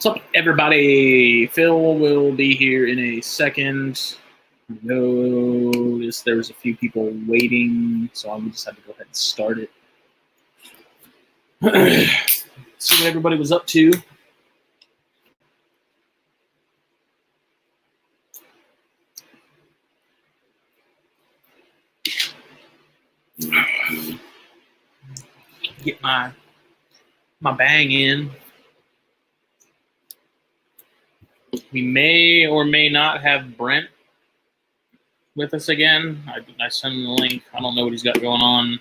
What's up, everybody? Phil will be here in a second. Notice there was a few people waiting, so I just had to go ahead and start it. See what everybody was up to. Get my bang in. We may or may not have Brent with us again. I sent him the link. I don't know what he's got going on.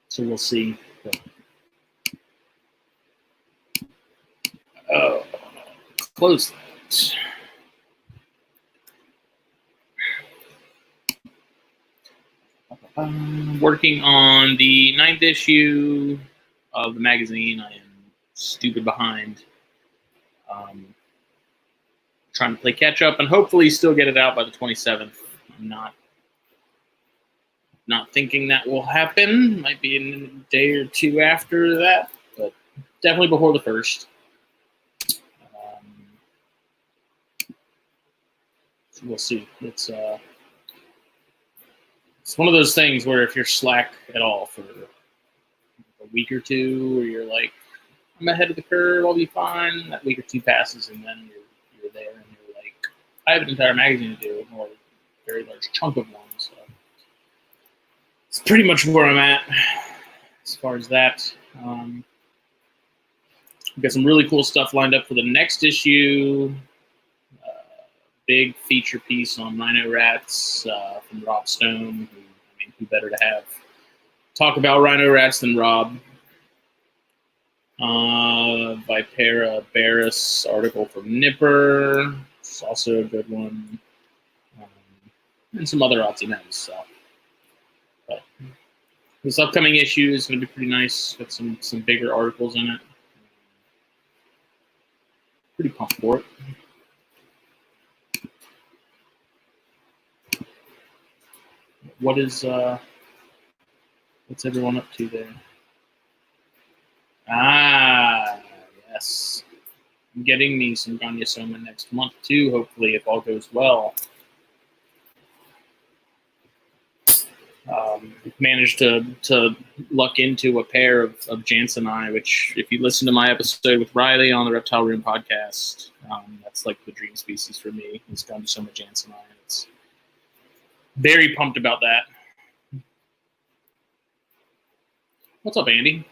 So we'll see. Oh, close that. I'm working on the 9th issue of the magazine. I am stupid behind. Trying to play catch up and hopefully still get it out by the 27th. I'm not thinking that will happen. Might be in a day or two after that, but definitely before the 1st. So we'll see. It's one of those things where if you're slack at all for a week or two, where you're like, I'm ahead of the curve, I'll be fine. That week or two passes, and then you're there, and you're like, I have an entire magazine to do, or a very large chunk of one. So it's pretty much where I'm at as far as that. We've got some really cool stuff lined up for the next issue. Big feature piece on Rhino Rats from Rob Stone. Who better to have talk about Rhino Rats than Rob? Vipera Barris article from Nipper. It's also a good one. And some other odds and ends. So, but this upcoming issue is going to be pretty nice. Got some bigger articles in it. Pretty pumped for it. What's everyone up to there? Yes. I'm getting me some Ganya Soma next month too, hopefully, if all goes well. Managed to luck into a pair of Jansenii, which, if you listen to my episode with Riley on the Reptile Room podcast, that's like the dream species for me. It's Ganya Soma Jansenii. It's very pumped about that. What's up, Andy?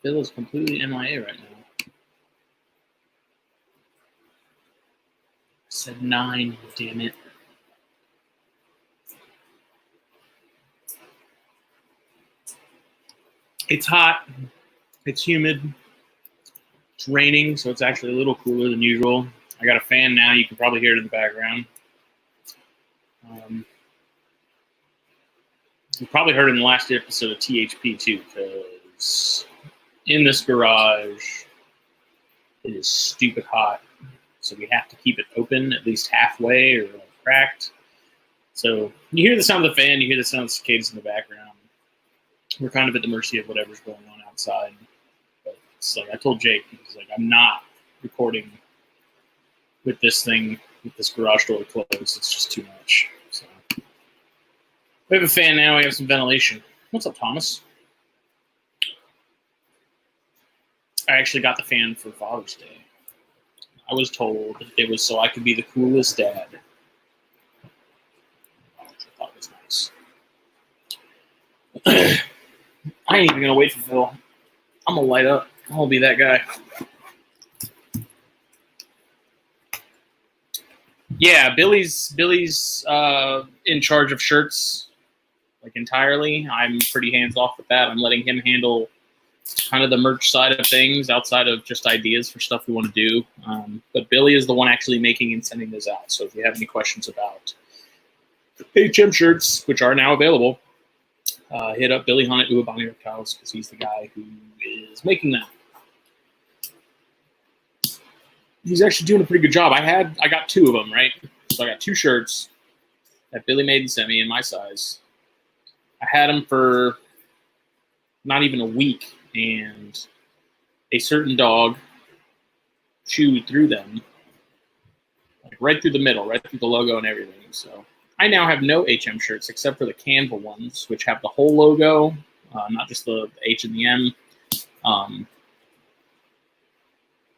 Phil is completely MIA right now. I said 9, damn it. It's hot. It's humid. It's raining, so it's actually a little cooler than usual. I got a fan now. You can probably hear it in the background. You probably heard in the last episode of THP too, because in this garage, it is stupid hot. So we have to keep it open at least halfway or like cracked. So you hear the sound of the fan, you hear the sound of cicadas in the background. We're kind of at the mercy of whatever's going on outside. But it's like I told Jake, he's like, I'm not recording with this thing, with this garage door closed. It's just too much. So we have a fan now. We have some ventilation. What's up, Thomas? I actually got the fan for Father's Day. I was told it was so I could be the coolest dad. Which I thought was nice. I ain't even going to wait for Phil. I'm going to light up. I'm going to be that guy. Yeah, Billy's in charge of shirts, like entirely. I'm pretty hands off with that. I'm letting him handle kind of the merch side of things outside of just ideas for stuff we want to do. But Billy is the one actually making and sending those out. So if you have any questions about HM shirts, which are now available, hit up Billy Hunt at Uabani Reptiles because he's the guy who is making them. He's actually doing a pretty good job. I got 2 of them, right? So I got 2 shirts that Billy made and sent me in my size. I had them for not even a week, and a certain dog chewed through them, like right through the middle, right through the logo and everything. So I now have no HM shirts except for the Canva ones, which have the whole logo, not just the H and the M.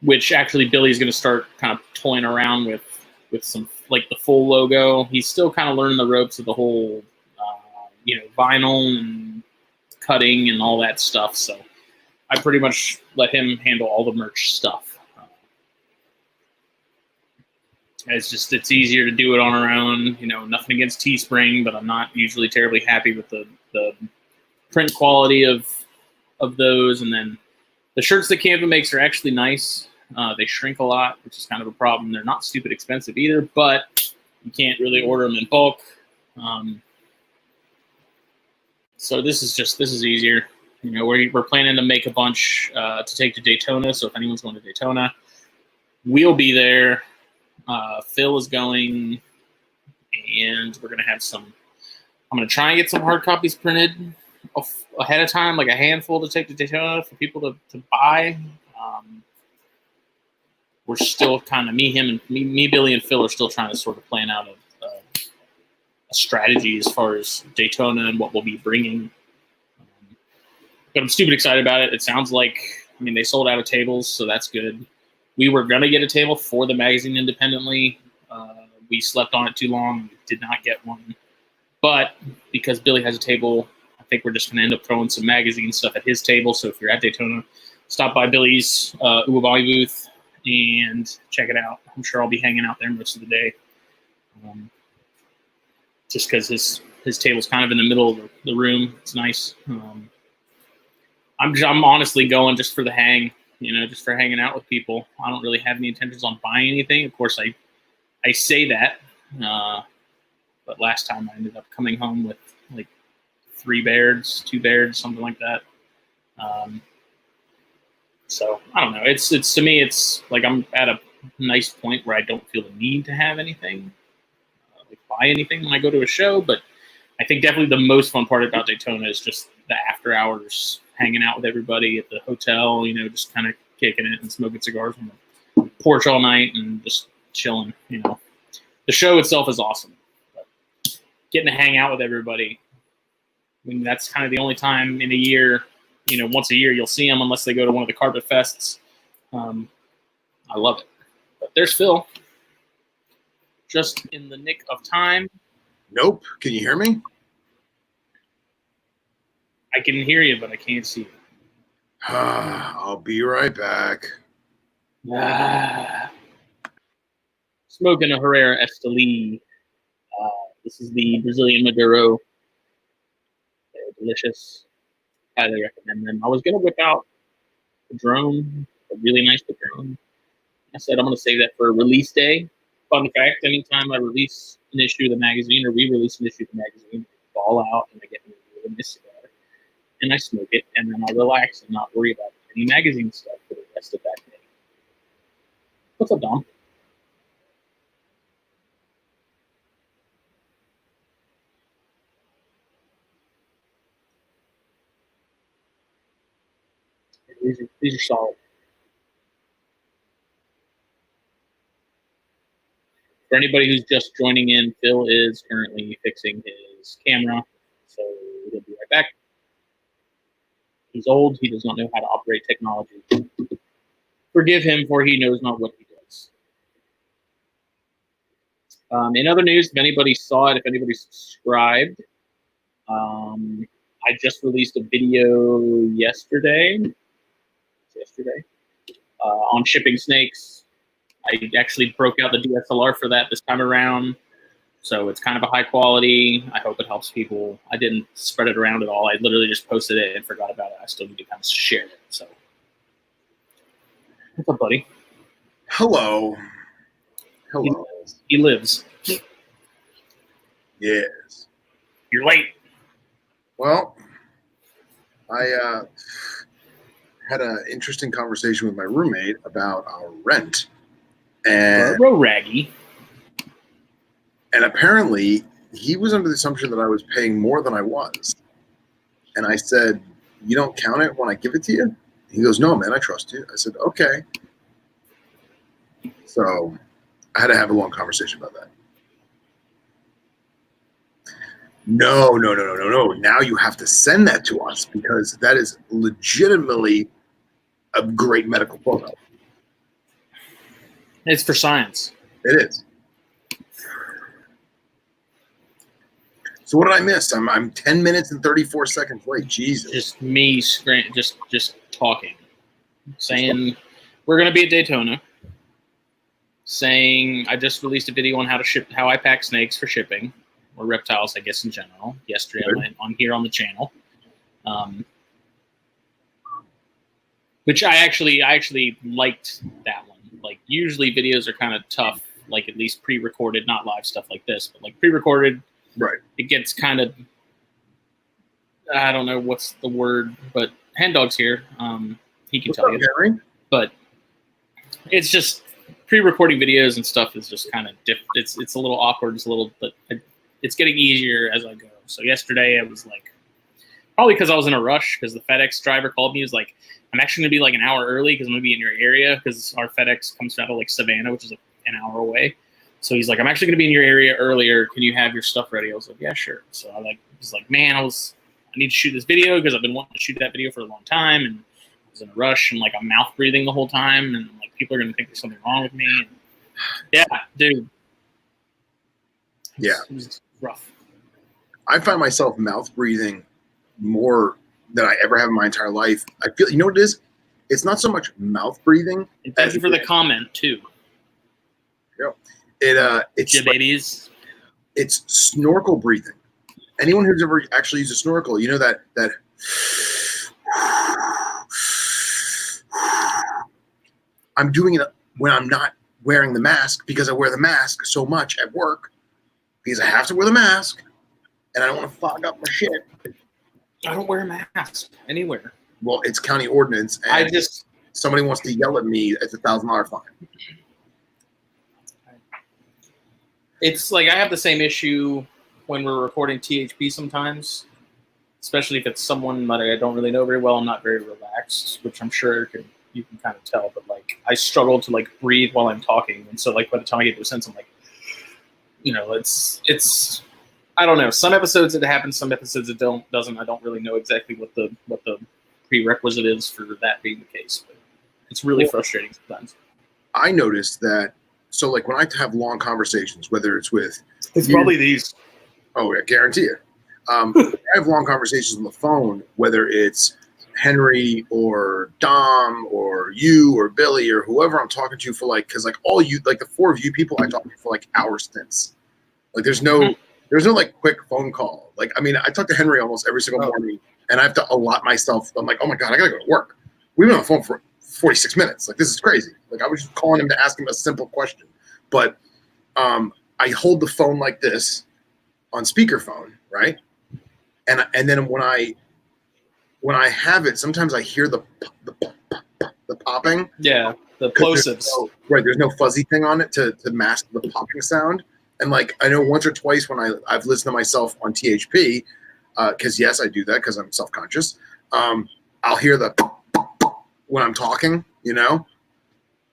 Which actually Billy's going to start kind of toying around with some, like, the full logo. He's still kind of learning the ropes of the whole, vinyl and cutting and all that stuff. So I pretty much let him handle all the merch stuff. It's easier to do it on our own. Nothing against Teespring, but I'm not usually terribly happy with the print quality of those. And then the shirts that Canva makes are actually nice. They shrink a lot, which is kind of a problem. They're not stupid expensive either, but you can't really order them in bulk. So this is easier. We're planning to make a bunch to take to Daytona. So if anyone's going to Daytona, we'll be there. Phil is going, and we're going to have some. I'm going to try and get some hard copies printed ahead of time, like a handful to take to Daytona for people to buy. We're still kind of me, Billy, and Phil are still trying to sort of plan out a strategy as far as Daytona and what we'll be bringing. But I'm stupid excited about it. It sounds like, they sold out of tables, so that's good. We were going to get a table for the magazine independently. We slept on it too long, did not get one. But because Billy has a table, I think we're just going to end up throwing some magazine stuff at his table. So if you're at Daytona, stop by Billy's Uwabali booth and check it out. I'm sure I'll be hanging out there most of the day. Just because his table's kind of in the middle of the room. It's nice. I'm honestly going just for the hang, just for hanging out with people. I don't really have any intentions on buying anything. Of course, I say that, but last time I ended up coming home with like 2 bears, something like that. So I don't know. It's to me, it's like I'm at a nice point where I don't feel the need to have anything, like buy anything when I go to a show. But I think definitely the most fun part about Daytona is just the after hours, hanging out with everybody at the hotel. Just kind of kicking it and smoking cigars on the porch all night and just chilling. The show itself is awesome, but getting to hang out with everybody. That's kind of the only time in a year. Once a year you'll see them, unless they go to one of the carpet fests. I love it. But there's Phil, just in the nick of time. Nope. Can you hear me? I can hear you, but I can't see you. I'll be right back. Smoking a Herrera Esteli. This is the Brazilian Maduro. They're delicious. Highly recommend them. I was going to whip out a drone, a really nice Padron. I said I'm going to save that for release day. Fun fact, anytime I release an issue of the magazine or re-release an issue of the magazine, I fall out and I get a really cigar. And I smoke it, and then I'll relax and not worry about any magazine stuff for the rest of that day. What's up, Dom? These are solid. For anybody who's just joining in, Phil is currently fixing his camera, so he'll be right back. He's old. He does not know how to operate technology. Forgive him, for he knows not what he does. In other news, if anybody saw it, if anybody subscribed, I just released a video yesterday on shipping snakes. I actually broke out the DSLR for that this time around. So it's kind of a high quality. I hope it helps people. I didn't spread it around at all. I literally just posted it and forgot about it. I still need to kind of share it. So what's up, buddy? Hello. He lives. Yes. You're late. Well, I had an interesting conversation with my roommate about our rent. And Raggy. And apparently he was under the assumption that I was paying more than I was. And I said, you don't count it when I give it to you? He goes, no, man, I trust you. I said, okay. So I had to have a long conversation about that. No. Now you have to send that to us because that is legitimately a great medical photo. It's for science. It is. So what did I miss? I'm 10 minutes and 34 seconds late. Jesus. Just me just talking. Saying we're gonna be at Daytona. Saying I just released a video on how I pack snakes for shipping, or reptiles, I guess, in general. Yesterday on here on the channel. Which I actually liked that one. Like, usually videos are kind of tough, like at least pre-recorded, not live stuff like this, but like pre-recorded, right? It gets kind of, I don't know what's the word, but Hen Dog's here. He can tell you. Harry? But it's just pre-recording videos and stuff is just kind of it's a little awkward. It's a little, but it's getting easier as I go. So yesterday I was like, probably because I was in a rush because the FedEx driver called me. He was like, I'm actually going to be like an hour early because I'm going to be in your area because our FedEx comes out of like Savannah, which is an hour away. So he's like, I'm actually going to be in your area earlier. Can you have your stuff ready? I was like, yeah, sure. So I was like, man, I need to shoot this video because I've been wanting to shoot that video for a long time. And I was in a rush and like I'm mouth breathing the whole time. And like people are going to think there's something wrong with me. And, yeah, dude. Yeah. It was rough. I find myself mouth breathing more than I ever have in my entire life. I feel, you know what it is? It's not so much mouth breathing. And thank you for the comment too. Yeah. It's yeah, babies. It's snorkel breathing. Anyone who's ever actually used a snorkel, you know that I'm doing it when I'm not wearing the mask because I wear the mask so much at work because I have to wear the mask and I don't want to fog up my shit. I don't wear a mask anywhere. Well, it's county ordinance. And somebody wants to yell at me, it's $1,000 fine. It's like I have the same issue when we're recording THP sometimes, especially if it's someone that I don't really know very well. I'm not very relaxed, which I'm sure you can kind of tell. But like I struggle to like breathe while I'm talking, and so like by the time I get to a sense, I'm like, you know, it's. I don't know. Some episodes it happens, some episodes it doesn't. I don't really know exactly what the prerequisite is for that being the case. But it's really frustrating sometimes. I noticed that. So like when I have long conversations, whether it's with probably these. Oh, I guarantee it. I have long conversations on the phone, whether it's Henry or Dom or you or Billy or whoever I'm talking to for like, because like all you, like the four of you people I talk to for like hour stints. Like there's no like quick phone call. Like, I mean, I talk to Henry almost every single morning and I have to allot myself. I'm like, oh my God, I gotta go to work. We've been on the phone for 46 minutes. Like, this is crazy. Like, I was just calling him to ask him a simple question. But I hold the phone like this on speakerphone, right? And then when I have it, sometimes I hear the popping. Yeah, the plosives. There's no fuzzy thing on it to mask the popping sound. And like I know once or twice when I've listened to myself on THP, because yes, I do that because I'm self-conscious. I'll hear the when I'm talking, you know.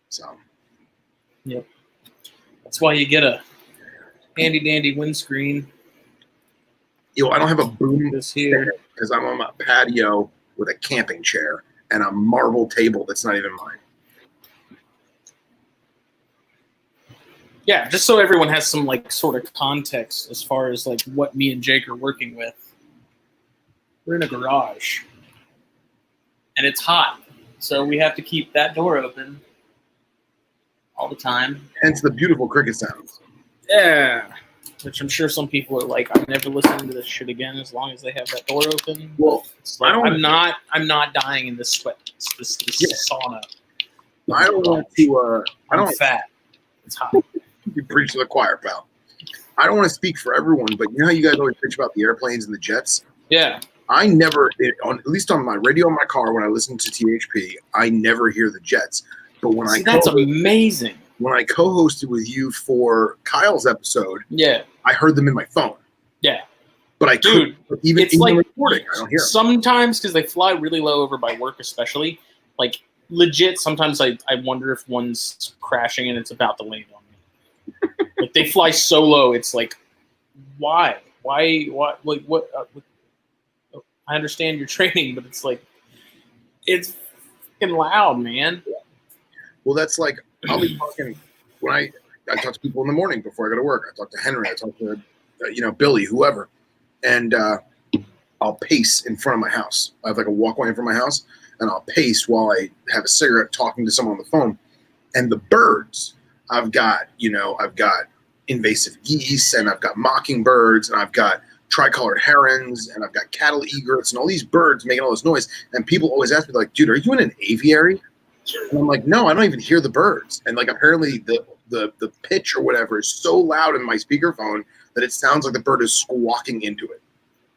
So. Yep. That's why you get a handy dandy windscreen. Yo, I don't have a boom this here because I'm on my patio with a camping chair and a marble table that's not even mine. Yeah, just so everyone has some like sort of context as far as like what me and Jake are working with. We're in a garage. And it's hot. So we have to keep that door open all the time. Hence the beautiful cricket sounds. Yeah. Which I'm sure some people are like, I'm never listening to this shit again as long as they have that door open. Well, like, I'm not dying in this sweat, this sauna. I don't want to. I'm fat. It's hot. You preach to the choir, pal. I don't want to speak for everyone, but you know how you guys always bitch about the airplanes and the jets? Yeah. I never, at least on my radio in my car when I listen to THP, I never hear the jets. But when that's amazing. When I co-hosted with you for Kyle's episode, yeah, I heard them in my phone. Yeah. but I could even it's like recording. I don't hear them. Sometimes because they fly really low over by work, especially like legit. Sometimes I wonder if one's crashing and it's about to land on me. Like they fly so low, it's like, why? Like what? I understand your training, but it's like it's fucking loud, man. Well, that's like I'll be talking when I talk to people in the morning before I go to work. I talk to Henry. I talk to Billy, whoever, and I'll pace in front of my house. I have like a walkway in front of my house, and I'll pace while I have a cigarette talking to someone on the phone. And the birds, I've got invasive geese, and I've got mockingbirds, and I've got tricolored herons, and I've got cattle egrets, and all these birds making all this noise. And people always ask me, like, dude, are you in an aviary? And I'm like, no, I don't even hear the birds. And like apparently the pitch or whatever is so loud in my speakerphone that it sounds like the bird is squawking into it.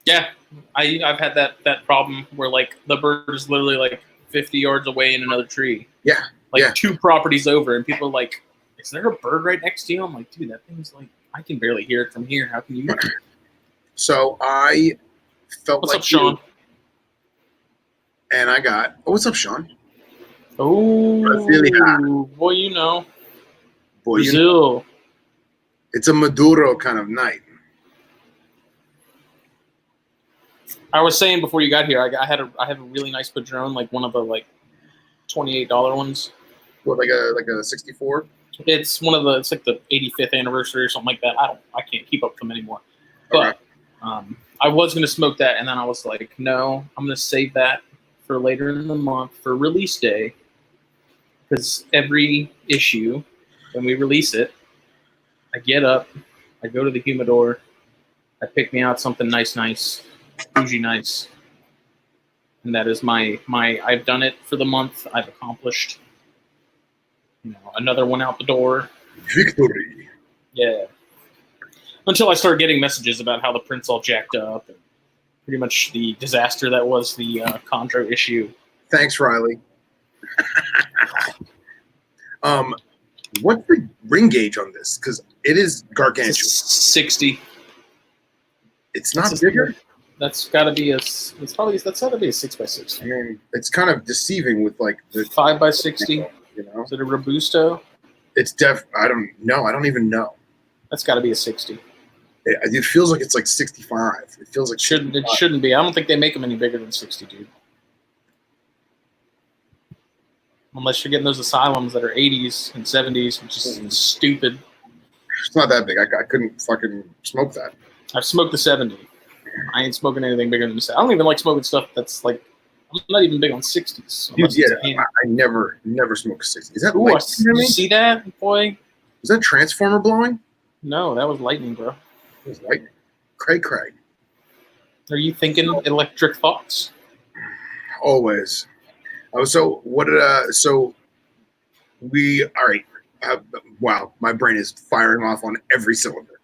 Yeah, I've had that problem where like the bird is literally like 50 yards away in another tree. Yeah. Like 2 properties over, and people are like, is there a bird right next to you? I'm like, dude, that thing's like, I can barely hear it from here. How can you hear it? So I felt What's like up, Sean? And I got, what's up, Sean? Oh, boy, you know. Boy, Brazil. you know, it's a Maduro kind of night. I was saying before you got here, I have a really nice Padron, like one of the like $28 ones. What, like a 64? It's it's like the 85th anniversary or something like that. I can't keep up with them anymore. But I was gonna smoke that, and then I was like, no, I'm gonna save that for later in the month for release day, because every issue when we release it, I get up, I go to the humidor, I pick me out something nice, bougie nice. And that is my I've done it for the month. I've accomplished, another one out the door. Victory. Yeah. Until I started getting messages about how the print's all jacked up and pretty much the disaster that was the Chondro issue. Thanks, Riley. What's the ring gauge on this? Because it is gargantuan. 60. It's not bigger. That's got to be that's got to be a 6x60. I mean, it's kind of deceiving with like the 5x60. Is it a Robusto? It's I don't know. I don't even know. That's got to be a 60. It feels like it's like 65. It feels like it shouldn't be. I don't think they make them any bigger than 60, dude. Unless you're getting those asylums that are 80s and 70s, which is stupid. It's not that big. I couldn't fucking smoke that. I've smoked the 70. I ain't smoking anything bigger than the 70. I don't even like smoking stuff that's like, I'm not even big on 60s. Dude, yeah, I never smoke a 60. Is that lightning? You see that, boy? Is that transformer blowing? No, that was lightning, bro. It was lightning. Cray. Are you thinking electric thoughts? Always. So we, all right. Wow, my brain is firing off on every cylinder.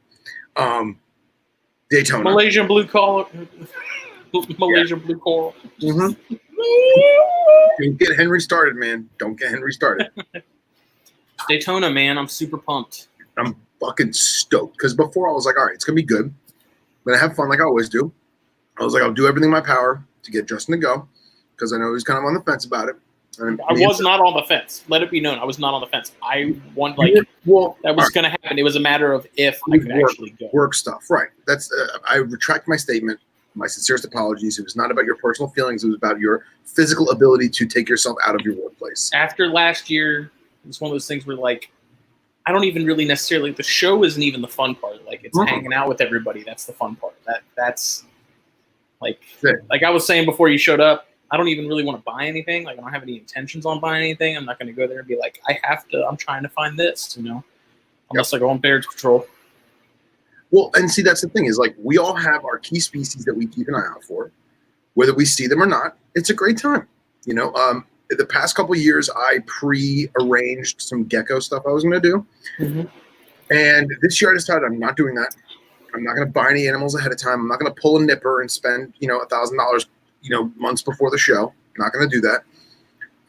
Daytona. Malaysian blue collar. Malaysian blue coral. Mm-hmm. Don't get Henry started, man. Don't get Henry started. Daytona, man. I'm super pumped. I'm fucking stoked. Because before I was like, all right, it's going to be good. I'm going to have fun like I always do. I was like, I'll do everything in my power to get Justin to go. Because I know he's kind of on the fence about it. And I was not on the fence. Let it be known. I was not on the fence. I want, that was going to happen. It was a matter of if I could actually go. Work stuff. Right. That's, I retract my statement. My sincerest apologies. It was not about your personal feelings. It was about your physical ability to take yourself out of your workplace. After last year, it was one of those things where, like, I don't even really necessarily, the show isn't even the fun part. Like, it's hanging out with everybody. That's the fun part. That's like I was saying before you showed up, I don't even really want to buy anything. Like, I don't have any intentions on buying anything. I'm not going to go there and be like, I'm trying to find this, unless I go on Bears Patrol. Well, and see, that's the thing is, like, we all have our key species that we keep an eye out for, whether we see them or not. It's a great time. The past couple of years, I pre-arranged some gecko stuff I was going to do. Mm-hmm. And this year I decided I'm not doing that. I'm not going to buy any animals ahead of time. I'm not going to pull a nipper and spend, $1,000, months before the show. I'm not going to do that.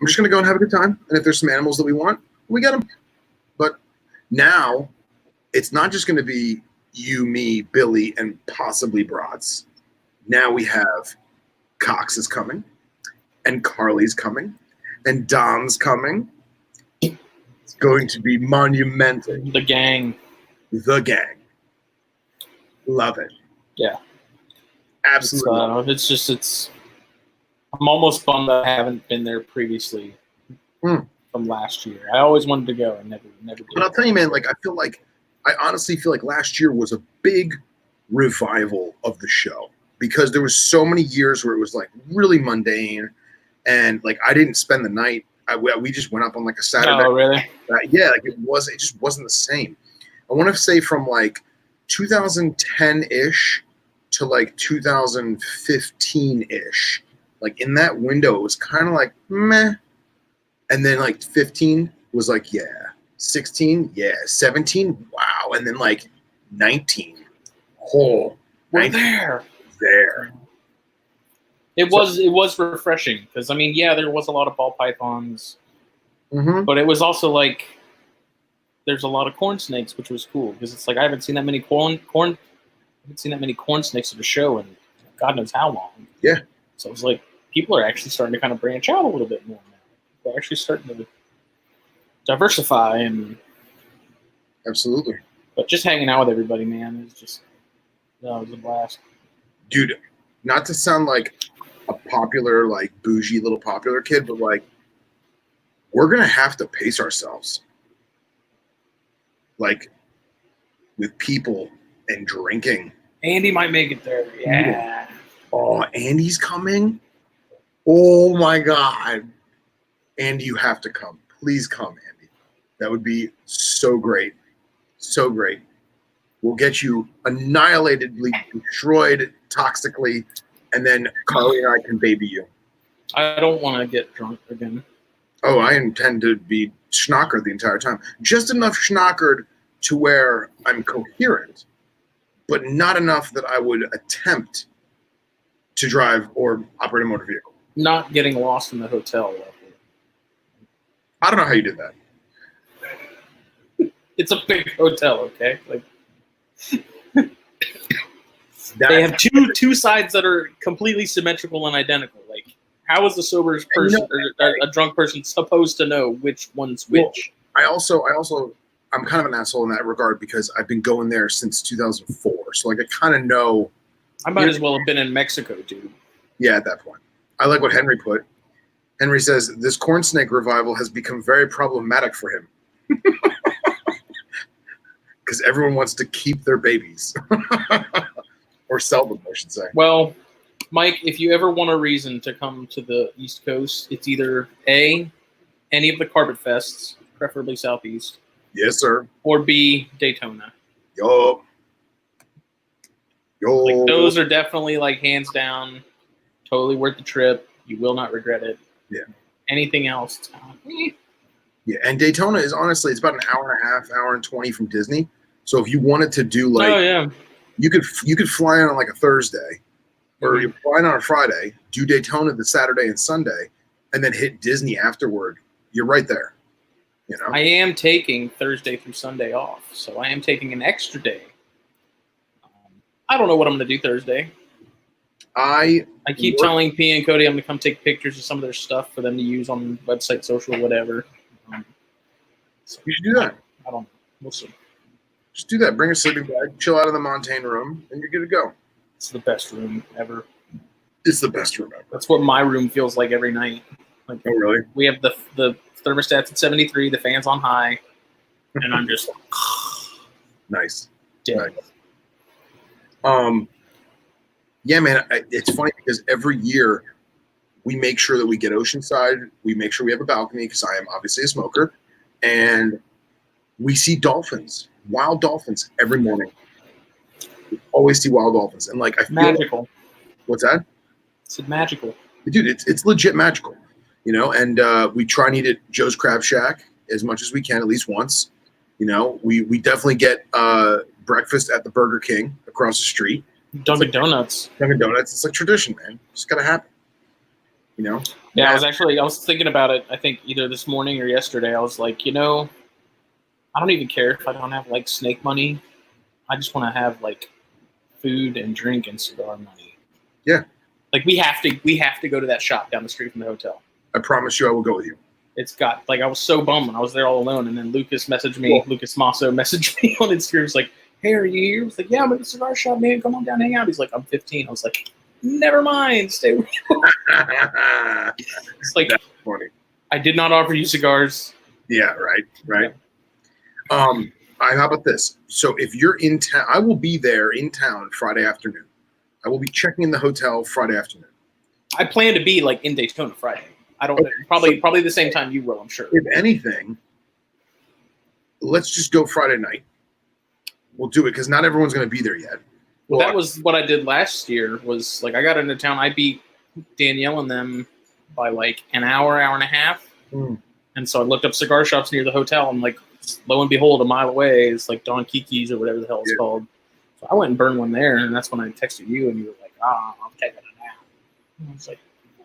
I'm just going to go and have a good time. And if there's some animals that we want, we get them. But now it's not just going to be you, me, Billy, and possibly Brats. Now we have Cox is coming, and Carly's coming, and Dom's coming. It's going to be monumental. The gang. The gang. Love it. Yeah. Absolutely. I'm almost bummed that I haven't been there previously from last year. I always wanted to go and never did. But I'll tell you, man, like I honestly feel like last year was a big revival of the show because there was so many years where it was like really mundane and like I didn't spend the night. We just went up on like a Saturday. Oh, really? Yeah, like it just wasn't the same. I want to say from like 2010-ish to like 2015-ish. Like in that window, it was kind of like meh. And then like 15 was like, yeah. 16, yeah. 17, wow. And then like 19, we're 19, there. It was refreshing because I mean, yeah, there was a lot of ball pythons, but it was also like there's a lot of corn snakes, which was cool because it's like I haven't seen that many corn snakes at a show in God knows how long. Yeah. So it's like people are actually starting to kind of branch out a little bit more now. They're actually starting to diversify and absolutely. But just hanging out with everybody, man, it was a blast. Dude, not to sound like a popular, like bougie little popular kid, but like we're gonna have to pace ourselves. Like with people and drinking. Andy might make it there. Yeah. Oh, Andy's coming? Oh my God. Andy, you have to come. Please come, Andy. That would be so great. So great. We'll get you annihilatedly destroyed toxically, and then Carly and I can baby you. I don't want to get drunk again. Oh, I intend to be schnockered the entire time. Just enough schnockered to where I'm coherent, but not enough that I would attempt to drive or operate a motor vehicle. Not getting lost in the hotel. I don't know how you did that. It's a big hotel, okay? Like they have two sides that are completely symmetrical and identical. Like, how is the sober person or a drunk person supposed to know which one's which? Well, I'm kind of an asshole in that regard because I've been going there since 2004. So like I kind of know. I might as well have been in Mexico, dude. Yeah, at that point. I like what Henry put. Henry says, this corn snake revival has become very problematic for him. Because everyone wants to keep their babies. Or sell them, I should say. Well, Mike, if you ever want a reason to come to the East Coast, it's either A, any of the carpet fests, preferably Southeast. Yes, sir. Or B, Daytona. Yo. Like, those are definitely, like, hands down, totally worth the trip. You will not regret it. Yeah. Anything else? Yeah, and Daytona is honestly, it's about an hour and a half, hour and 20 from Disney. So if you wanted to do like, oh yeah, you could fly in on like a Thursday, or you fly in on a Friday, do Daytona the Saturday and Sunday, and then hit Disney afterward. You're right there. You know. I am taking Thursday through Sunday off, so I am taking an extra day. I don't know what I'm going to do Thursday. I keep telling P and Cody I'm going to come take pictures of some of their stuff for them to use on website, social, whatever. So you should do that. I don't know. We'll see. Just do that. Bring a sleeping bag, chill out of the Montaigne room, and you're good to go. It's the best room ever. It's the best room ever. That's what my room feels like every night. Like, oh, really? We have the thermostat's at 73, the fan's on high, and I'm just nice. Dead. Nice. Yeah, man, it's funny because every year we make sure that we get oceanside. We make sure we have a balcony because I am obviously a smoker, and we see dolphins, wild dolphins, every morning. We always see wild dolphins, and like I feel magical. Like, what's that? It's magical, dude. It's legit magical, you know. And we try and eat at Joe's Crab Shack as much as we can, at least once. You know, we definitely get breakfast at the Burger King across the street. Dunkin' Donuts. Dunkin' Donuts. It's like tradition, man. It's gotta happen. You know? Yeah, I was thinking about it, I think either this morning or yesterday. I was like, I don't even care if I don't have like snake money. I just want to have like food and drink and cigar money. Yeah. Like we have to go to that shop down the street from the hotel. I promise you I will go with you. It's got like I was so bummed when I was there all alone, and then Lucas messaged me. Cool. Lucas Masso messaged me on Instagram. He's like, "Hey, are you here?" I was like, "Yeah, I'm at the cigar shop, man. Come on down, hang out." He's like, "I'm 15." I was like, "Never mind, stay with you." It's like, that's funny. I did not offer you cigars. Yeah, right. Yeah. How about this? So if you're in town, I will be there in town Friday afternoon. I will be checking in the hotel Friday afternoon. I plan to be like in Daytona Friday. I don't probably the same time you will, I'm sure. If anything, let's just go Friday night. We'll do it because not everyone's going to be there yet. Well, that was what I did last year. Was like I got into town. I beat Danielle and them by like an hour and a half. And so I looked up cigar shops near the hotel, and like lo and behold, a mile away is like Don Kiki's or whatever the hell it's called. So I went and burned one there, and that's when I texted you, and you were like, I'm taking it now. And I was like,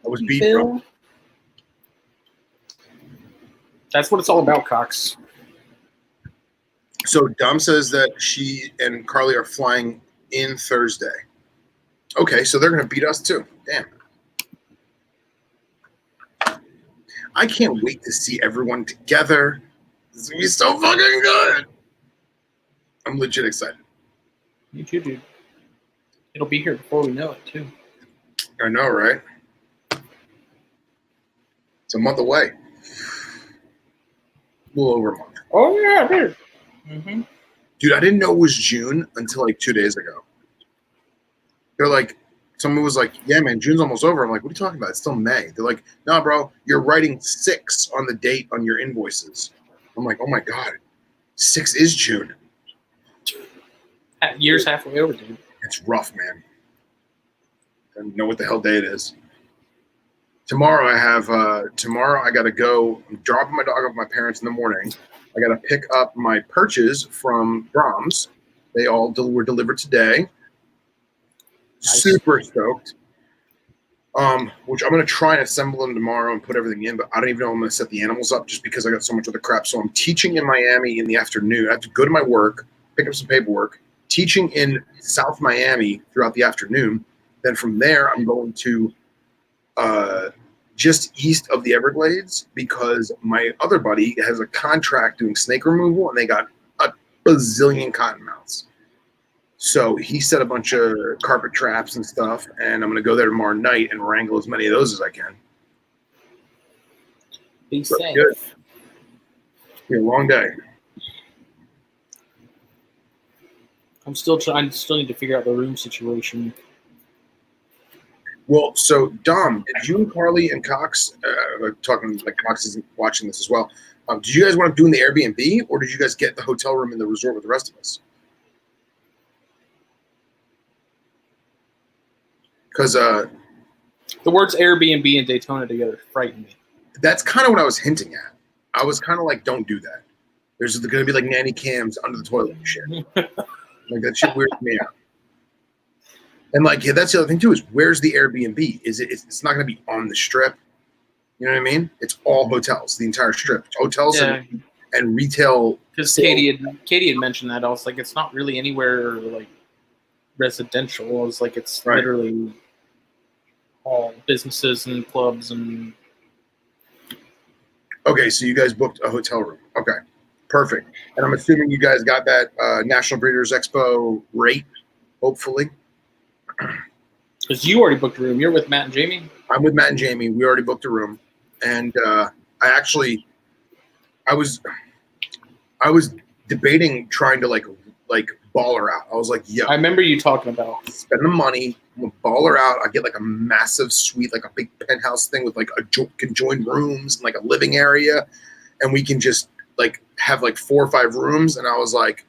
I was beat, bro. That's what it's all about, Cox. So Dom says that she and Carly are flying in Thursday. Okay, so they're going to beat us too. Damn. I can't wait to see everyone together. This is going to be so fucking good. I'm legit excited. Me too, dude. It'll be here before we know it, too. I know, right? It's a month away. A little over a month. Oh, yeah, dude. Mm-hmm. Dude, I didn't know it was June until like 2 days ago. They're like, someone was like, yeah, man, June's almost over. I'm like, what are you talking about? It's still May. They're like, nah, bro, you're writing 6 on the date on your invoices. I'm like, oh my God, 6 is June. Year's halfway over, dude. It's rough, man. I don't know what the hell day it is. Tomorrow I got to go. I'm dropping my dog off at my parents in the morning. I got to pick up my perches from Brahms. They all were delivered today. Nice. Super stoked. Which I'm going to try and assemble them tomorrow and put everything in, but I don't even know if I'm going to set the animals up just because I got so much other crap. So I'm teaching in Miami in the afternoon. I have to go to my work, pick up some paperwork, teaching in South Miami throughout the afternoon. Then from there, I'm going to just east of the Everglades because my other buddy has a contract doing snake removal, and they got a bazillion cottonmouths. So he set a bunch of carpet traps and stuff, and I'm going to go there tomorrow night and wrangle as many of those as I can. Be safe. Good. It's been a long day. I'm still trying. Still need to figure out the room situation. Well, so Dom, did you and Carly and Cox, talking like Cox isn't watching this as well, did you guys want to do in the Airbnb, or did you guys get the hotel room in the resort with the rest of us? Because the words Airbnb and Daytona together frighten me. That's kind of what I was hinting at. I was kind of like, don't do that. There's going to be like nanny cams under the toilet and shit. Like that shit weirds me out. And like, yeah, that's the other thing too, is where's the Airbnb? It's not going to be on the strip. You know what I mean? It's all hotels, the entire strip. Hotels and retail. Because Katie had mentioned that. I was like, it's not really anywhere like residential. I was like, it's literally all businesses and clubs and. Okay, so you guys booked a hotel room. Okay, perfect. And I'm assuming you guys got that National Breeders Expo rate, hopefully. Because you already booked a room. You're with Matt and Jamie? I'm with Matt and Jamie. We already booked a room. And I was debating trying to like ball her out. I was like, yo. I remember you talking about. Spend the money, we'll ball her out. I get like a massive suite, like a big penthouse thing with like conjoined rooms and like a living area. And we can just like have like 4 or 5 rooms. And I was like,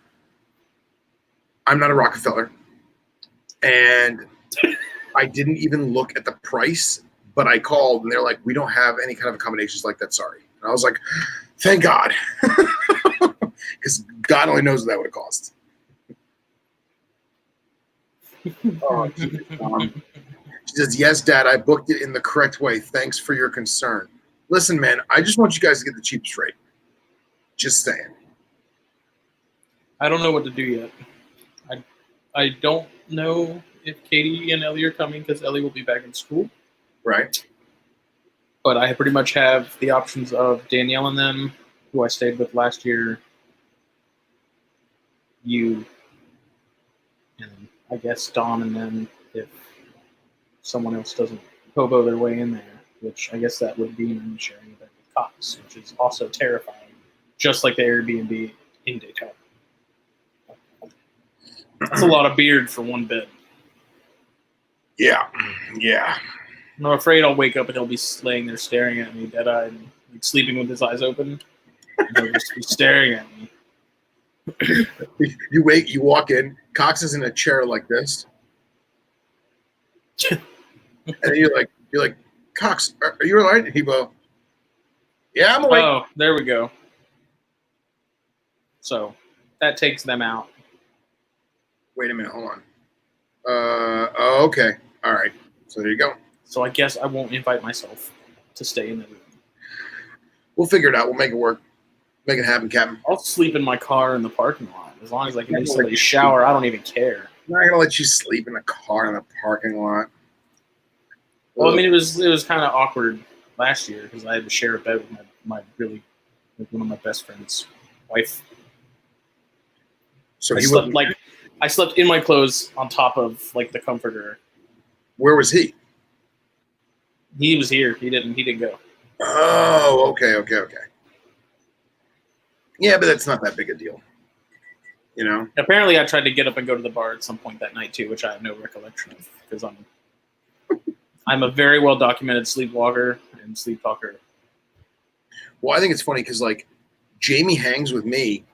I'm not a Rockefeller. And I didn't even look at the price, but I called and they're like, we don't have any kind of accommodations like that. Sorry. And I was like, thank God. Because God only knows what that would have cost. Oh, she says, yes, Dad, I booked it in the correct way. Thanks for your concern. Listen, man, I just want you guys to get the cheapest rate. Just saying. I don't know what to do yet. I don't know if Katie and Ellie are coming because Ellie will be back in school. Right. But I pretty much have the options of Danielle and them, who I stayed with last year, you, and I guess Dom and them if someone else doesn't hobo their way in there, which I guess that would be me sharing a bed with Cox, which is also terrifying, just like the Airbnb in Daytona. That's a lot of beard for one bed. Yeah. Yeah. I'm afraid I'll wake up and he'll be laying there staring at me, dead-eyed, like sleeping with his eyes open. And he'll just be staring at me. You walk in, Cox is in a chair like this. And then you're like, Cox, are you all right? And he go, yeah, I'm awake. Oh, there we go. So that takes them out. Wait a minute, hold on. Oh, okay. All right. So there you go. So I guess I won't invite myself to stay in the room. We'll figure it out. We'll make it work. Make it happen, Captain. I'll sleep in my car in the parking lot. As long as I can use somebody's shower, I don't even care. I'm not gonna let you sleep in a car in the parking lot. Well, I mean, it was kind of awkward last year because I had to share a bed with my really, like, one of my best friends' wife. So I slept in my clothes on top of like the comforter. Where was he? He was here. He didn't go. Oh, okay. Yeah, but that's not that big a deal. You know? Apparently, I tried to get up and go to the bar at some point that night too, which I have no recollection of because I'm a very well documented sleepwalker and sleep talker. Well, I think it's funny because like Jamie hangs with me,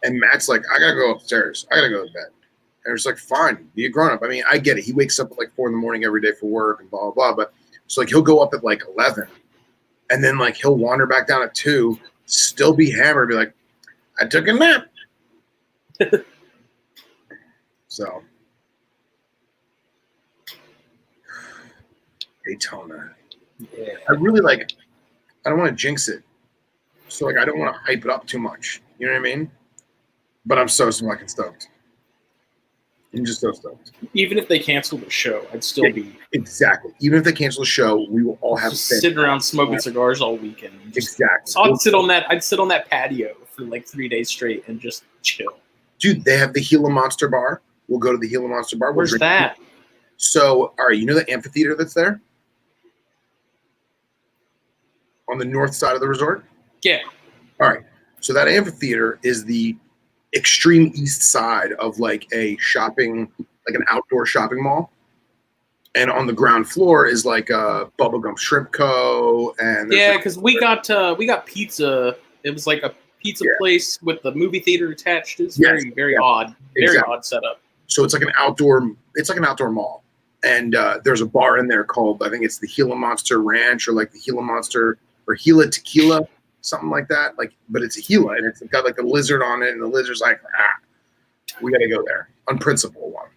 and Matt's like, I gotta go upstairs. I gotta go to bed. And it's like, fine, be a grown up. I mean, I get it. He wakes up at like 4 a.m. every day for work and blah blah blah. But it's like he'll go up at like 11, and then like he'll wander back down at 2, still be hammered, be like, I took a nap. So Daytona. Yeah. I really like. I don't want to jinx it, so like I don't want to hype it up too much. You know what I mean? But I'm so fucking stoked. I'm just so stoked. Even if they cancel the show, I'd still be Exactly. Even if they cancel the show, we will all have just sitting around smoking cigars all weekend. Exactly. So I'd sit on that patio for like 3 days straight and just chill. Dude, they have the Gila Monster Bar. We'll go to the Gila Monster Bar. Where's that? So, all right, you know the amphitheater that's there? On the north side of the resort? Yeah. All right. So that amphitheater is the extreme east side of like a shopping, like an outdoor shopping mall. And on the ground floor is like a Bubblegum Shrimp Co. And yeah, because we got pizza. It was like a pizza place with the movie theater attached. It's very odd. Very odd setup. So it's like an outdoor mall. And there's a bar in there called, I think it's the Gila Monster Ranch or like the Gila Monster or Gila Tequila, something like that. Like, but it's a Gila and it's got like a lizard on it, and the lizard's like, we got to go there. Unprincipled one.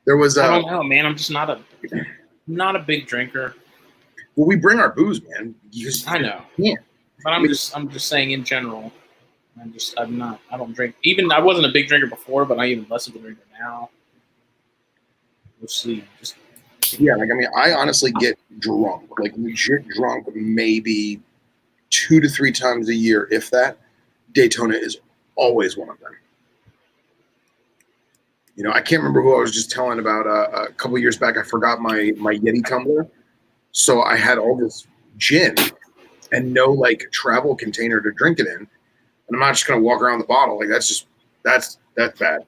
There was. I don't know, man. I'm just not a big drinker. Well, we bring our booze, man. I know. Yeah. But I'm just saying in general. I don't drink. Even I wasn't a big drinker before, but I'm even less of a drinker now. We'll see. Yeah, like I mean, I honestly get drunk, like legit drunk, maybe 2 to 3 times a year, if that. Daytona is always one of them. You know, I can't remember who I was just telling about a couple years back. I forgot my Yeti tumbler, so I had all this gin and no like travel container to drink it in, and I'm not just gonna walk around the bottle like that's bad.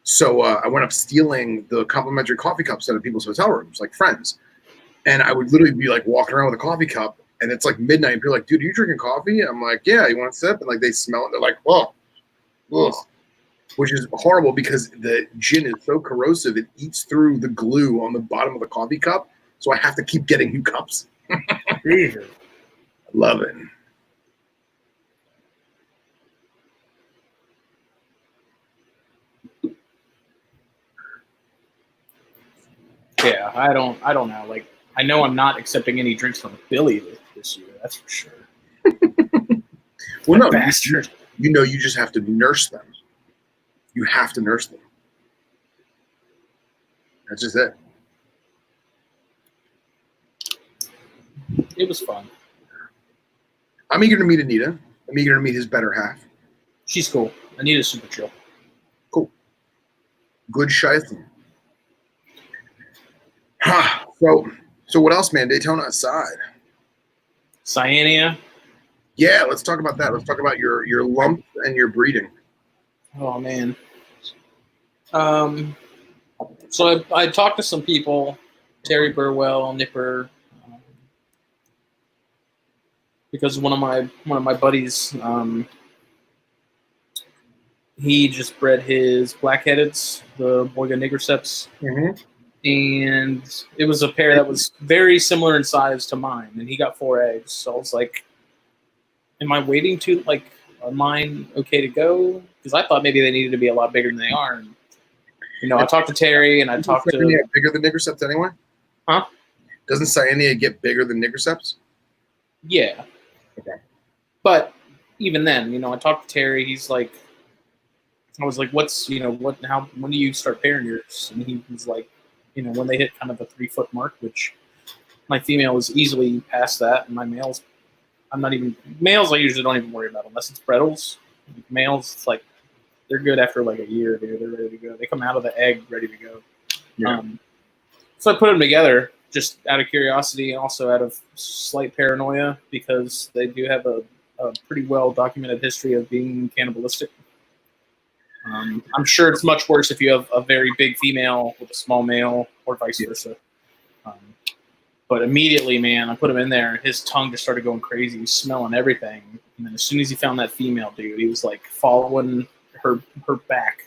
So I went up stealing the complimentary coffee cups out of people's hotel rooms, like friends. And I would literally be like walking around with a coffee cup, and it's like midnight, and people are like, dude, are you drinking coffee? And I'm like, yeah, you want a sip? And like they smell it, they're like, whoa. Which is horrible because the gin is so corrosive, it eats through the glue on the bottom of the coffee cup. So I have to keep getting new cups. Jesus. Love it. Yeah, I don't know. Like, I know I'm not accepting any drinks from Billy this year. That's for sure. Well, no, bastard. You know, you just have to nurse them. You have to nurse them. That's just it. It was fun. I'm eager to meet Anita. I'm eager to meet his better half. She's cool. Anita's super chill. Cool. Good shithing. Huh. So what else, man? Daytona aside. Cyanea. Yeah, let's talk about that. Let's talk about your lump and your breeding. Oh man. So I talked to some people, Terry Burwell, Nipper, because one of my buddies, he just bred his blackheadeds, the Boiga nigriceps, and it was a pair that was very similar in size to mine, and he got 4 eggs. So I was like, am I waiting to are mine okay to go? Because I thought maybe they needed to be a lot bigger than they are. And, I talked to Terry and I talked to bigger than nigriceps anyway. Huh? Doesn't Cyanea get bigger than nigriceps? Yeah. Okay. But even then, I talked to Terry. He's like, I was like, what's, when do you start pairing yours? And he was like, when they hit kind of the 3 foot mark, which my female is easily past that. And my males, males I usually don't even worry about unless it's Brettles. Males, it's like, they're good after like a year, dude. They're ready to go. They come out of the egg ready to go. Yeah. So I put them together just out of curiosity and also out of slight paranoia because they do have a pretty well documented history of being cannibalistic. I'm sure it's much worse if you have a very big female with a small male or vice versa. But immediately, man, I put him in there. His tongue just started going crazy. He was smelling everything. And then as soon as he found that female, dude, he was like following her back.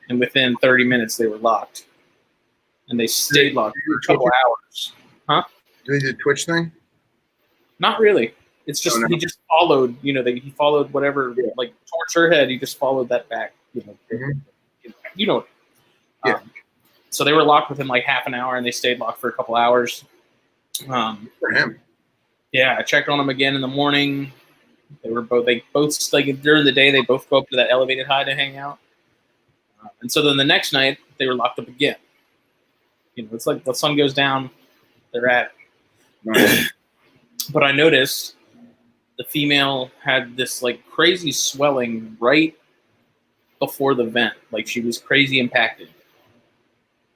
And within 30 minutes, they were locked. And they stayed locked for a couple hours. Huh? Do they do the Twitch thing? Not really. It's just he just followed, he followed whatever, towards her head. He just followed that back, Yeah. So they were locked within like half an hour, and they stayed locked for a couple hours. For him. Yeah, I checked on them again in the morning. They both during the day they both go up to that elevated high to hang out. And so then the next night they were locked up again. It's like the sun goes down, they're at it. Nice. But I noticed the female had this like crazy swelling right before the vent. Like she was crazy impacted.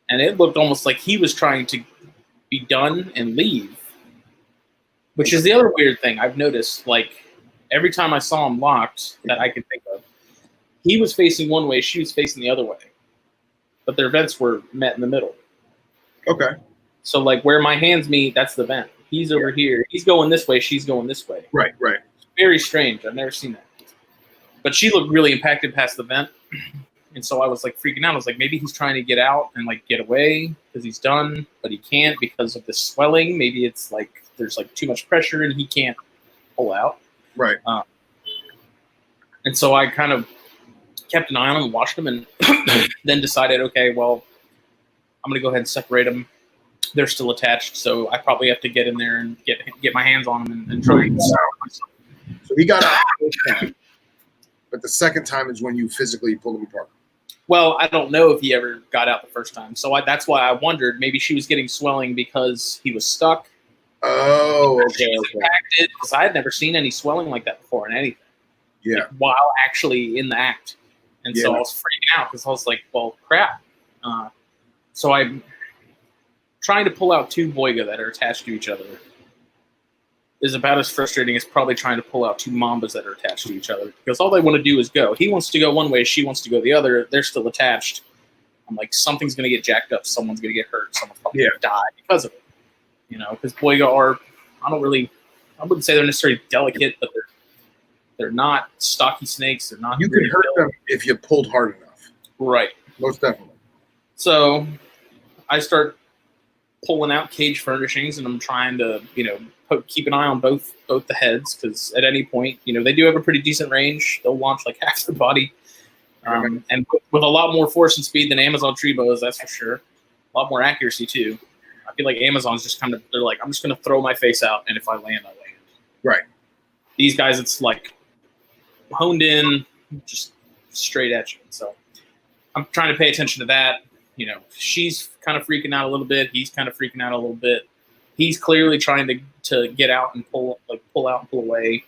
And it looked almost like he was trying to be done and leave. Which is the other weird thing I've noticed. Like every time I saw him locked that I could think of, he was facing one way, she was facing the other way. But their vents were met in the middle. Okay. So like where my hands meet, that's the vent. He's over here. He's going this way. She's going this way. Right. It's very strange. I've never seen that. But she looked really impacted past the vent. And so I was like freaking out. I was like, maybe he's trying to get out and like get away because he's done, but he can't because of the swelling. Maybe it's like there's like too much pressure and he can't pull out. Right. And so I kind of kept an eye on him and watched him and then decided, okay, well, I'm going to go ahead and separate them. They're still attached, so I probably have to get in there and get my hands on them and try and stop myself. So he got out the first time, but the second time is when you physically pulled him apart. Well, I don't know if he ever got out the first time, so that's why I wondered maybe she was getting swelling because he was stuck. Oh, okay. Impacted, because I had never seen any swelling like that before in anything. Yeah. Like, while actually in the act, and so I was freaking out because I was like, "Well, crap." So I'm trying to pull out 2 Boiga that are attached to each other is about as frustrating as probably trying to pull out 2 Mambas that are attached to each other because all they want to do is go. He wants to go one way, she wants to go the other. They're still attached. I'm like, something's going to get jacked up. Someone's going to get hurt. Someone's probably going to die because of it. Because Boiga are, I wouldn't say they're necessarily delicate, but they're not stocky snakes. They're not. You really could hurt them if you pulled hard enough. Right. Most definitely. So I start pulling out cage furnishings, and I'm trying to, keep an eye on both the heads because at any point, they do have a pretty decent range. They'll launch like half their body, and with a lot more force and speed than Amazon tree bows, that's for sure. A lot more accuracy too. I feel like Amazon's just they're like, I'm just going to throw my face out, and if I land, I land. Right. These guys, it's like honed in, just straight at you. So I'm trying to pay attention to that. She's kind of freaking out a little bit. He's kind of freaking out a little bit. He's clearly trying to get out and pull out and pull away,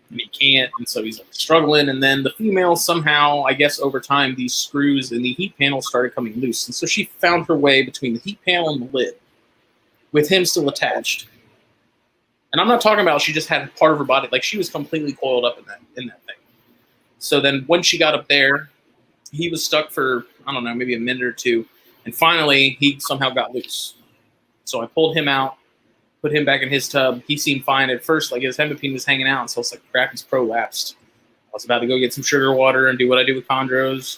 and he can't. And so he's like struggling. And then the female somehow, I guess over time, these screws in the heat panel started coming loose. And so she found her way between the heat panel and the lid with him still attached. And I'm not talking about she just had part of her body. Like, she was completely coiled up in that thing. So then when she got up there, he was stuck for, I don't know, maybe a minute or two. And finally, he somehow got loose. So I pulled him out, put him back in his tub. He seemed fine at first. Like, his hemipene was hanging out. So I was like, crap, he's prolapsed. I was about to go get some sugar water and do what I do with chondros.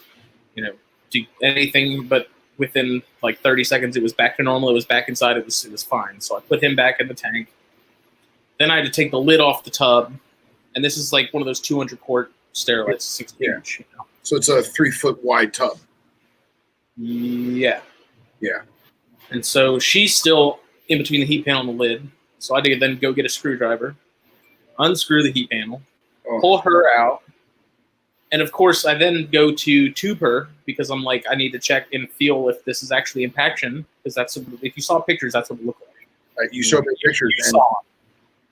Do anything, but within like 30 seconds, it was back to normal. It was back inside. It was fine. So I put him back in the tank. Then I had to take the lid off the tub. And this is like one of those 200 quart steroids, 60 inch. So it's a 3 foot wide tub. Yeah. Yeah. And so she's still in between the heat panel and the lid. So I had to then go get a screwdriver, unscrew the heat panel, pull her out. And of course, I then go to tube her because I'm like, I need to check and feel if this is actually impaction. Because if you saw pictures, that's what it looked like. You showed me pictures.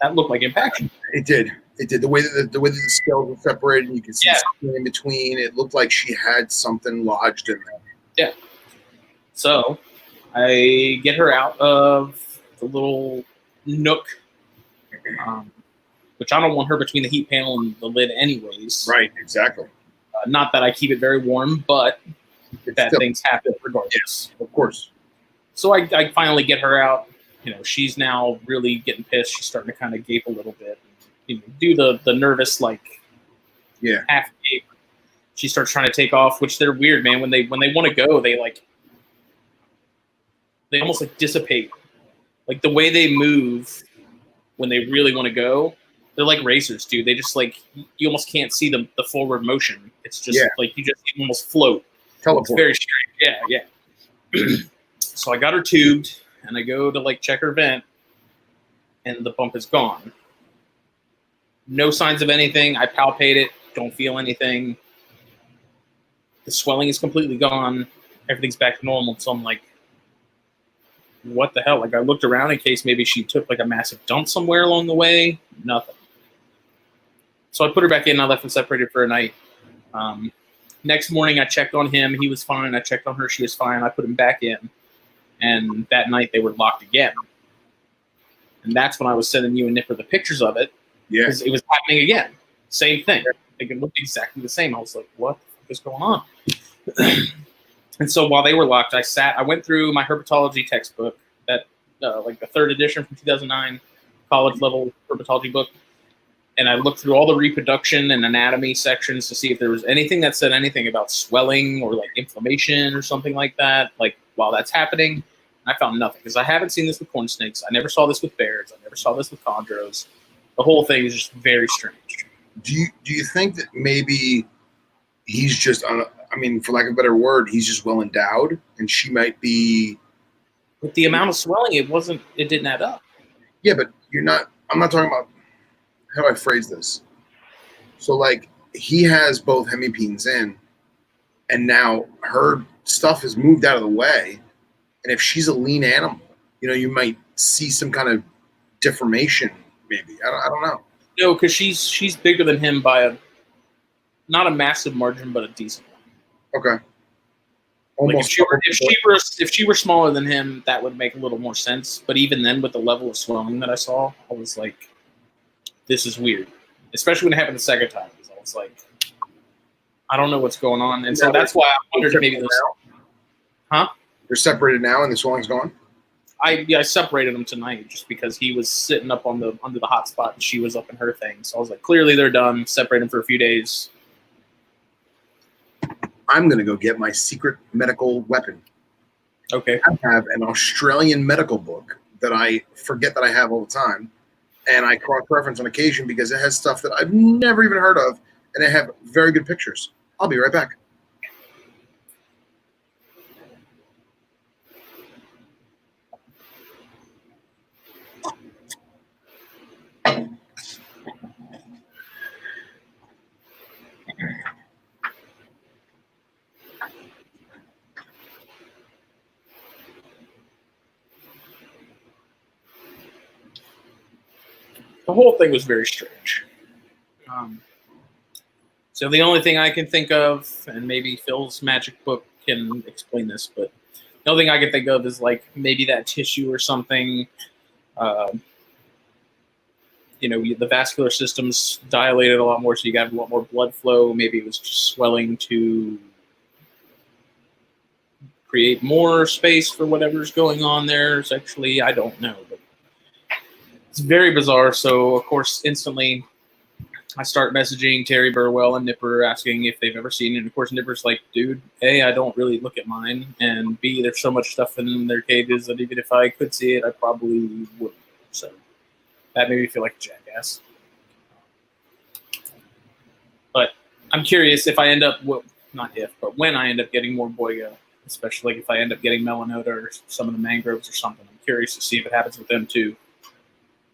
That looked like impaction. It did. It did. The way that the scales were separated, you can see something in between. It looked like she had something lodged in there. Yeah. So I get her out of the little nook, which I don't want her between the heat panel and the lid anyways. Right, exactly. Not that I keep it very warm, but bad things happen regardless. Yes, of course. So I finally get her out. She's now really getting pissed. She's starting to kind of gape a little bit. Do the nervous, like, half gape. She starts trying to take off, which they're weird, man. When they want to go, they almost like dissipate. Like the way they move when they really want to go, they're like racers, dude. They just like, you almost can't see the forward motion. It's just like you almost float. Teleport. It's very strange. Yeah. So I got her tubed, and I go to like check her vent, and the bump is gone. No signs of anything. I palpate it, don't feel anything. The swelling is completely gone. Everything's back to normal. So I'm like, what the hell? Like, I looked around in case maybe she took like a massive dump somewhere along the way. Nothing. So I put her back in. I left them separated for a night. Next morning, I checked on him. He was fine. I checked on her. She was fine. I put him back in. And that night, they were locked again. And that's when I was sending you and Nipper the pictures of it. Yeah. Because it was happening again. Same thing. Like, it looked exactly the same. I was like, what the fuck is going on? And so while they were locked, I went through my herpetology textbook, that like the 3rd edition from 2009, college level herpetology book. And I looked through all the reproduction and anatomy sections to see if there was anything that said anything about swelling or like inflammation or something like that. Like, while that's happening, I found nothing, because I haven't seen this with corn snakes. I never saw this with bears. I never saw this with chondros. The whole thing is just very strange. Do you think that maybe he's just, I mean, for lack of a better word, he's just well endowed, and she might be. With the amount of swelling, it didn't add up. Yeah, but I'm not talking about, how do I phrase this? So, like, he has both hemipenes in, and now her stuff is moved out of the way. And if she's a lean animal, you might see some kind of deformation, maybe. I don't know. No, because she's bigger than him by not a massive margin, but a decent one. Okay. Almost. Like if she were smaller than him, that would make a little more sense. But even then, with the level of swelling that I saw, I was like, this is weird. Especially when it happened the second time. Because I was like, I don't know what's going on. And so that's why I wondered maybe this. Huh? They're separated now and the swelling's gone? I separated them tonight just because he was sitting up under the hot spot and she was up in her thing. So I was like, clearly they're done. Separate them for a few days. I'm going to go get my secret medical weapon. Okay. I have an Australian medical book that I forget that I have all the time. And I cross-reference on occasion because it has stuff that I've never even heard of. And they have very good pictures. I'll be right back. The whole thing was very strange. So the only thing I can think of, and maybe Phil's magic book can explain this, but the only thing I can think of is like maybe that tissue or something. The vascular system's dilated a lot more, so you got a lot more blood flow. Maybe it was just swelling to create more space for whatever's going on there. Sexually, I don't know, but it's very bizarre. So, of course, instantly I start messaging Terry Burwell and Nipper asking if they've ever seen it. And, of course, Nipper's like, dude, A, I don't really look at mine, and B, there's so much stuff in their cages that even if I could see it, I probably wouldn't. So that made me feel like a jackass. But I'm curious if I end up, not if, but when I end up getting more Boyga, especially if I end up getting Melanota or some of the mangroves or something. I'm curious to see if it happens with them too.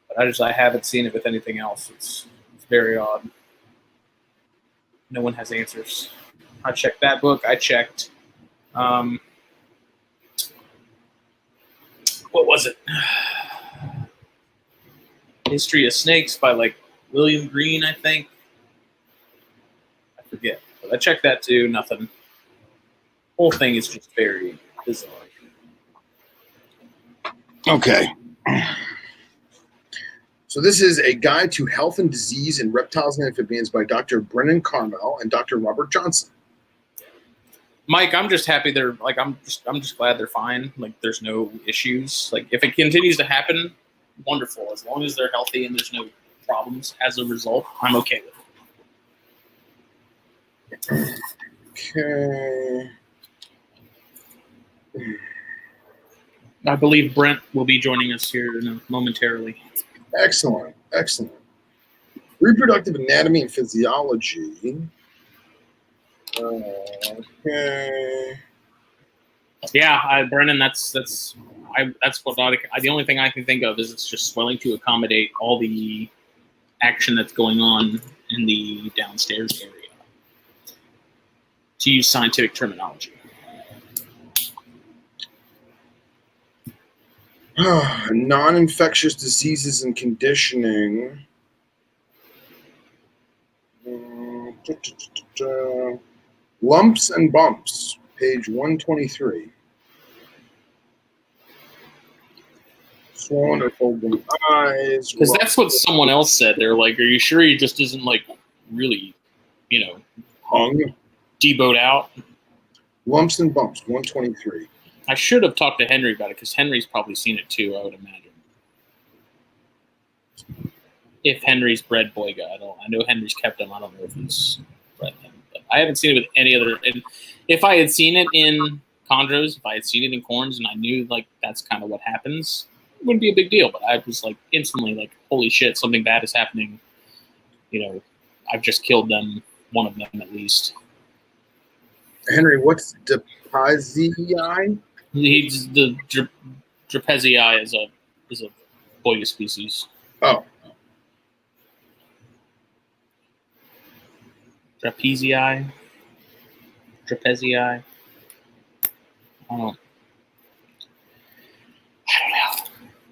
But I haven't seen it with anything else. It's very odd. No one has answers. I checked that book. I checked. What was it? History of Snakes by like William Green, I think. I forget. But I checked that too. Nothing. Whole thing is just very bizarre. Okay. So this is A Guide to Health and Disease in Reptiles and Amphibians by Dr. Brennan Carmel and Dr. Robert Johnson. Mike, I'm just happy they're like I'm just glad they're fine. Like there's no issues. Like if it continues to happen, wonderful. As long as they're healthy and there's no problems as a result, I'm okay with it. Okay. I believe Brent will be joining us here momentarily. Excellent. Excellent. Reproductive anatomy and physiology. Okay. Yeah, Brennan, that's what the only thing I can think of is it's just swelling to accommodate all the action that's going on in the downstairs area. To use scientific terminology. Non-infectious diseases and conditioning. Lumps and bumps, page 123. Swollen or bulging eyes. Because that's what someone else said. They're like, "Are you sure he just isn't like really, hung, deboed out?" Lumps and bumps, 123. I should have talked to Henry about it because Henry's probably seen it too. I would imagine. If Henry's bred Boyga, I know Henry's kept them. I don't know if he's bred them, but I haven't seen it with any other. And if I had seen it in chondros, if I had seen it in corns, and I knew like that's kind of what happens, it wouldn't be a big deal. But I was like instantly like, "Holy shit, something bad is happening!" I've just killed them, one of them at least. Henry, what's Dipazii? He's the Trapezii is a Boyga species. Oh. Trapezii. I don't know.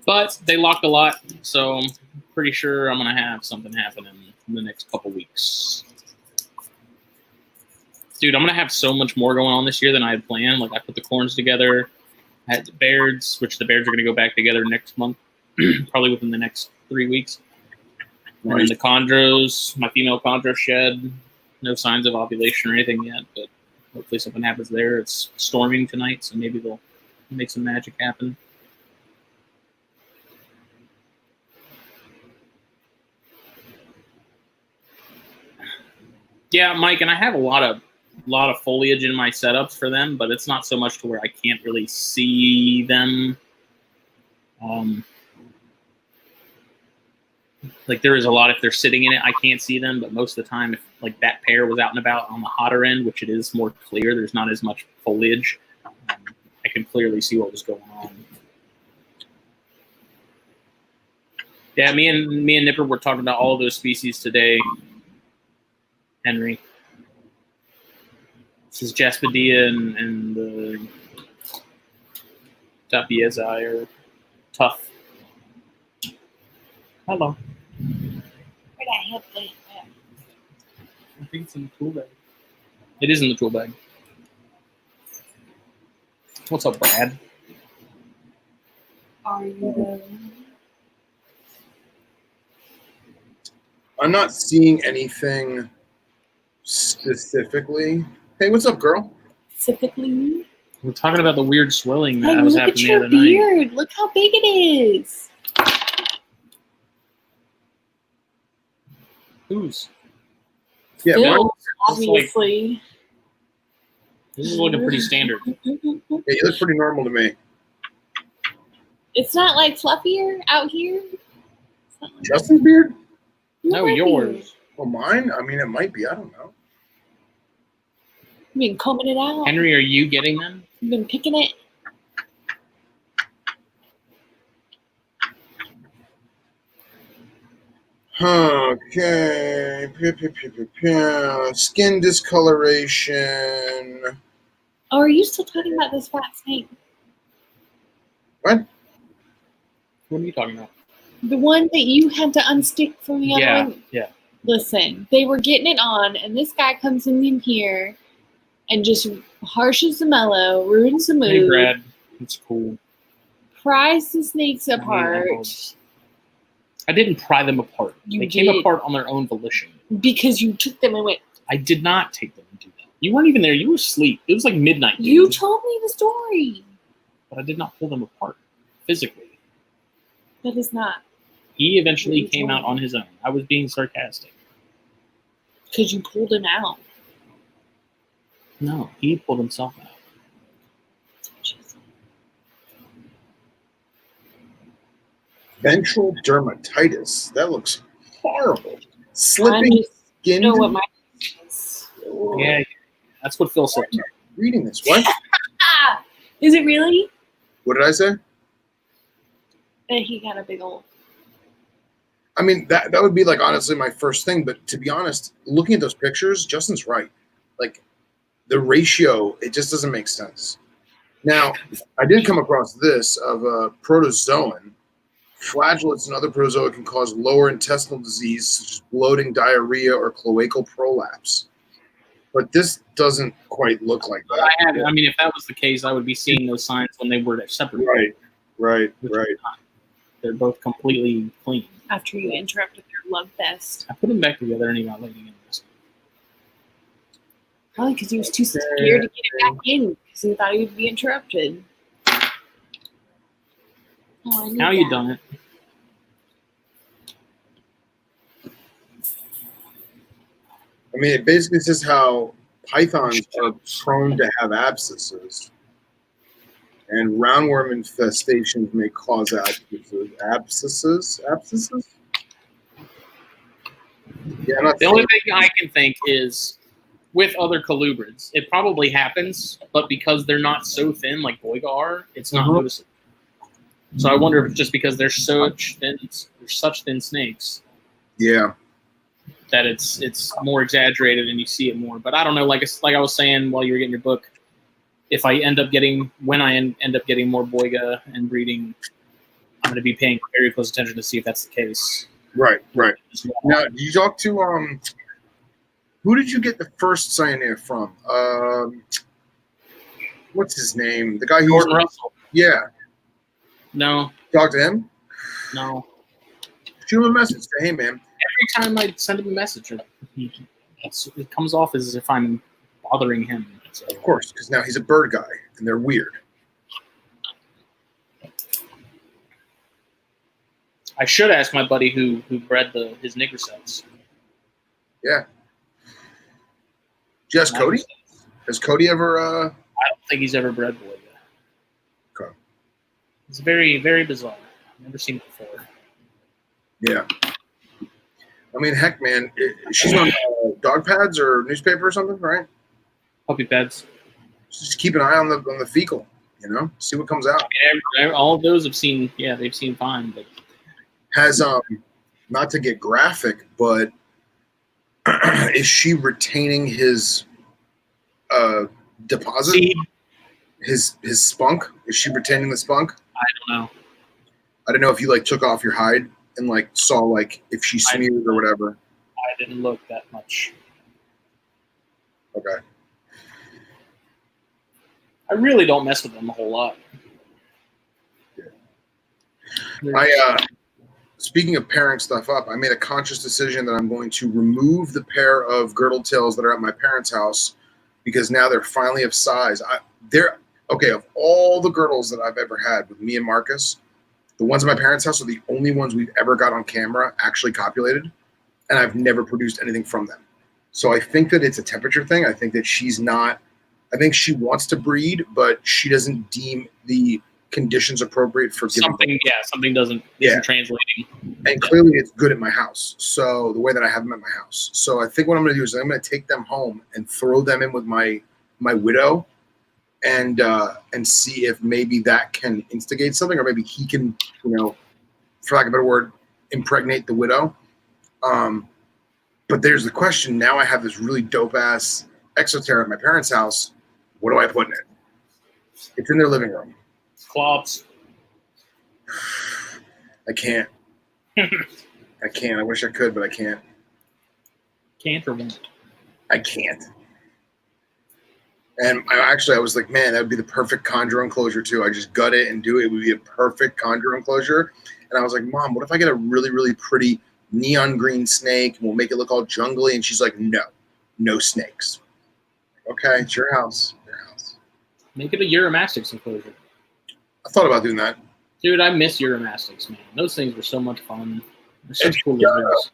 But they lock a lot, so I'm pretty sure I'm going to have something happen in the next couple weeks. Dude, I'm going to have so much more going on this year than I had planned. Like, I put the corns together. I had the Bairds, which the Bairds are going to go back together next month, probably within the next 3 weeks. Nice. And the chondros, my female chondro shed. No signs of ovulation or anything yet, but hopefully something happens there. It's storming tonight, so maybe they'll make some magic happen. Yeah, Mike, and I have a lot of foliage in my setups for them, but it's not so much to where I can't really see them. Like there is a lot if they're sitting in it, I can't see them, but most of the time, if like that pair was out and about on the hotter end, which it is more clear, there's not as much foliage. I can clearly see what was going on. Yeah, me and Nipper were talking about all of those species today. Henry. This is Jaspedia and the Tapiezi are tough. Hello. have that. I think it's in the tool bag. It is in the tool bag. What's up, Brad? Are you I'm not seeing anything specifically. Hey, what's up, girl? specifically? We're talking about the weird swelling that Hey, was look at happening the your other night. beard. Look how big it is. Whose? Yeah, Phil's, mine- obviously. This is looking pretty standard. yeah, you look pretty normal to me. It's not like fluffier out here. It's not like Justin's beard? No, fluffier. yours. Well, mine? I mean, it might be. I don't know. You've been combing it out. Henry, are you getting them? You've been picking it. Okay. Skin discoloration. Oh, are you still talking about this fat snake? What? What are you talking about? The one that you had to unstick from the other one? Yeah. Listen, they were getting it on, and this guy comes in here and just harshes the mellow, ruins the mood, Hey, Brad. It's cool. pries the snakes I hate apart emeralds. I didn't pry them apart. You They came did. apart on their own volition. because you took them and went, I did not take them and do that. You weren't even there. You were asleep. It was like midnight. dude. you told me the story. But I did not pull them apart physically. That is not He eventually You came told out me. on his own. I was being sarcastic. because you pulled him out. No, he pulled himself out. Ventral dermatitis. That looks horrible. I'm Slipping just, skin. know what my is. Yeah, that's what Phil said. Reading this. What? Ah, is it really? What did I say? That he got a big old. I mean, that would be like honestly my first thing. But to be honest, looking at those pictures, Justin's right. Like the ratio, it just doesn't make sense. Now, I did come across this of a protozoan. Flagellates and other protozoa can cause lower intestinal disease such as bloating, diarrhea, or cloacal prolapse. But this doesn't quite look like that. I mean, if that was the case, I would be seeing those signs when they were separate. Right. They're both completely clean. After you interrupted their love fest. I put them back together and he got laid in this. Probably because he was too scared to get it back in because he thought he would be interrupted. Oh, I need How you that. done it? I mean, it basically says how pythons are prone to have abscesses, and roundworm infestations may cause abscesses. Abscesses? Yeah, I'm not The only thing I can think is with other colubrids, it probably happens, but because they're not so thin like boiga are, it's not Mhm. noticeable. So I wonder if it's just because they're such thin snakes Yeah, that it's more exaggerated and you see it more. But I don't know. Like I was saying while you were getting your book, if I end up getting more boiga and breeding, I'm going to be paying very close attention to see if that's the case. right. Now, did you talk to who did you get the first cyanea from? What's his name? The guy who Gordon Russell. Yeah, No. talk to him. No. Shoot him a message. Say, hey, man. Every time I send him a message, it comes off as if I'm bothering him. So. Of course, because now he's a bird guy, and they're weird. I should ask my buddy who bred his nigger sets. Yeah. Yes, Cody. Has Cody ever? I don't think he's ever bred boiga. Okay. It's very, very bizarre. I've never seen it before. Yeah. I mean, heck, man, she's on dog pads or newspaper or something, right? Puppy pads. Just keep an eye on the fecal, see what comes out. All of those have seen, they've seen fine, but Has not to get graphic, but is she retaining his deposit? seed, His spunk? Is she retaining the spunk? I don't know. I don't know if you took off your hide and saw if she smeared or whatever. I didn't look that much. Okay. I really don't mess with them a whole lot. Yeah. Speaking of pairing stuff up, I made a conscious decision that I'm going to remove the pair of girdle tails that are at my parents' house because now they're finally of size. Of all the girdles that I've ever had with me and Marcus, the ones at my parents' house are the only ones we've ever got on camera actually copulated, and I've never produced anything from them. So I think that it's a temperature thing. I think that I think she wants to breed, but she doesn't deem the conditions appropriate for giving something isn't translating. And clearly it's good at my house. So the way that I have them at my house. So I think what I'm going to do is I'm going to take them home and throw them in with my widow and see if maybe that can instigate something, or maybe he can, for lack of a better word, impregnate the widow. But there's the question. Now I have this really dope ass Exoterra at my parents' house. What do I put in it? It's in their living room. Clops. I can't. I can't. I wish I could, but I can't. Can't or won't? I can't. And I was like, man, that would be the perfect conjure enclosure too. I just gut it and do it. It would be a perfect conjure enclosure. And I was like, Mom, what if I get a really, really pretty neon green snake and we'll make it look all jungly? And she's like, no snakes. Okay, it's your house. Make it a Euromastix enclosure. I thought about doing that. Dude, I miss Euromastix, man. Those things were so much fun. They're such cool lizards.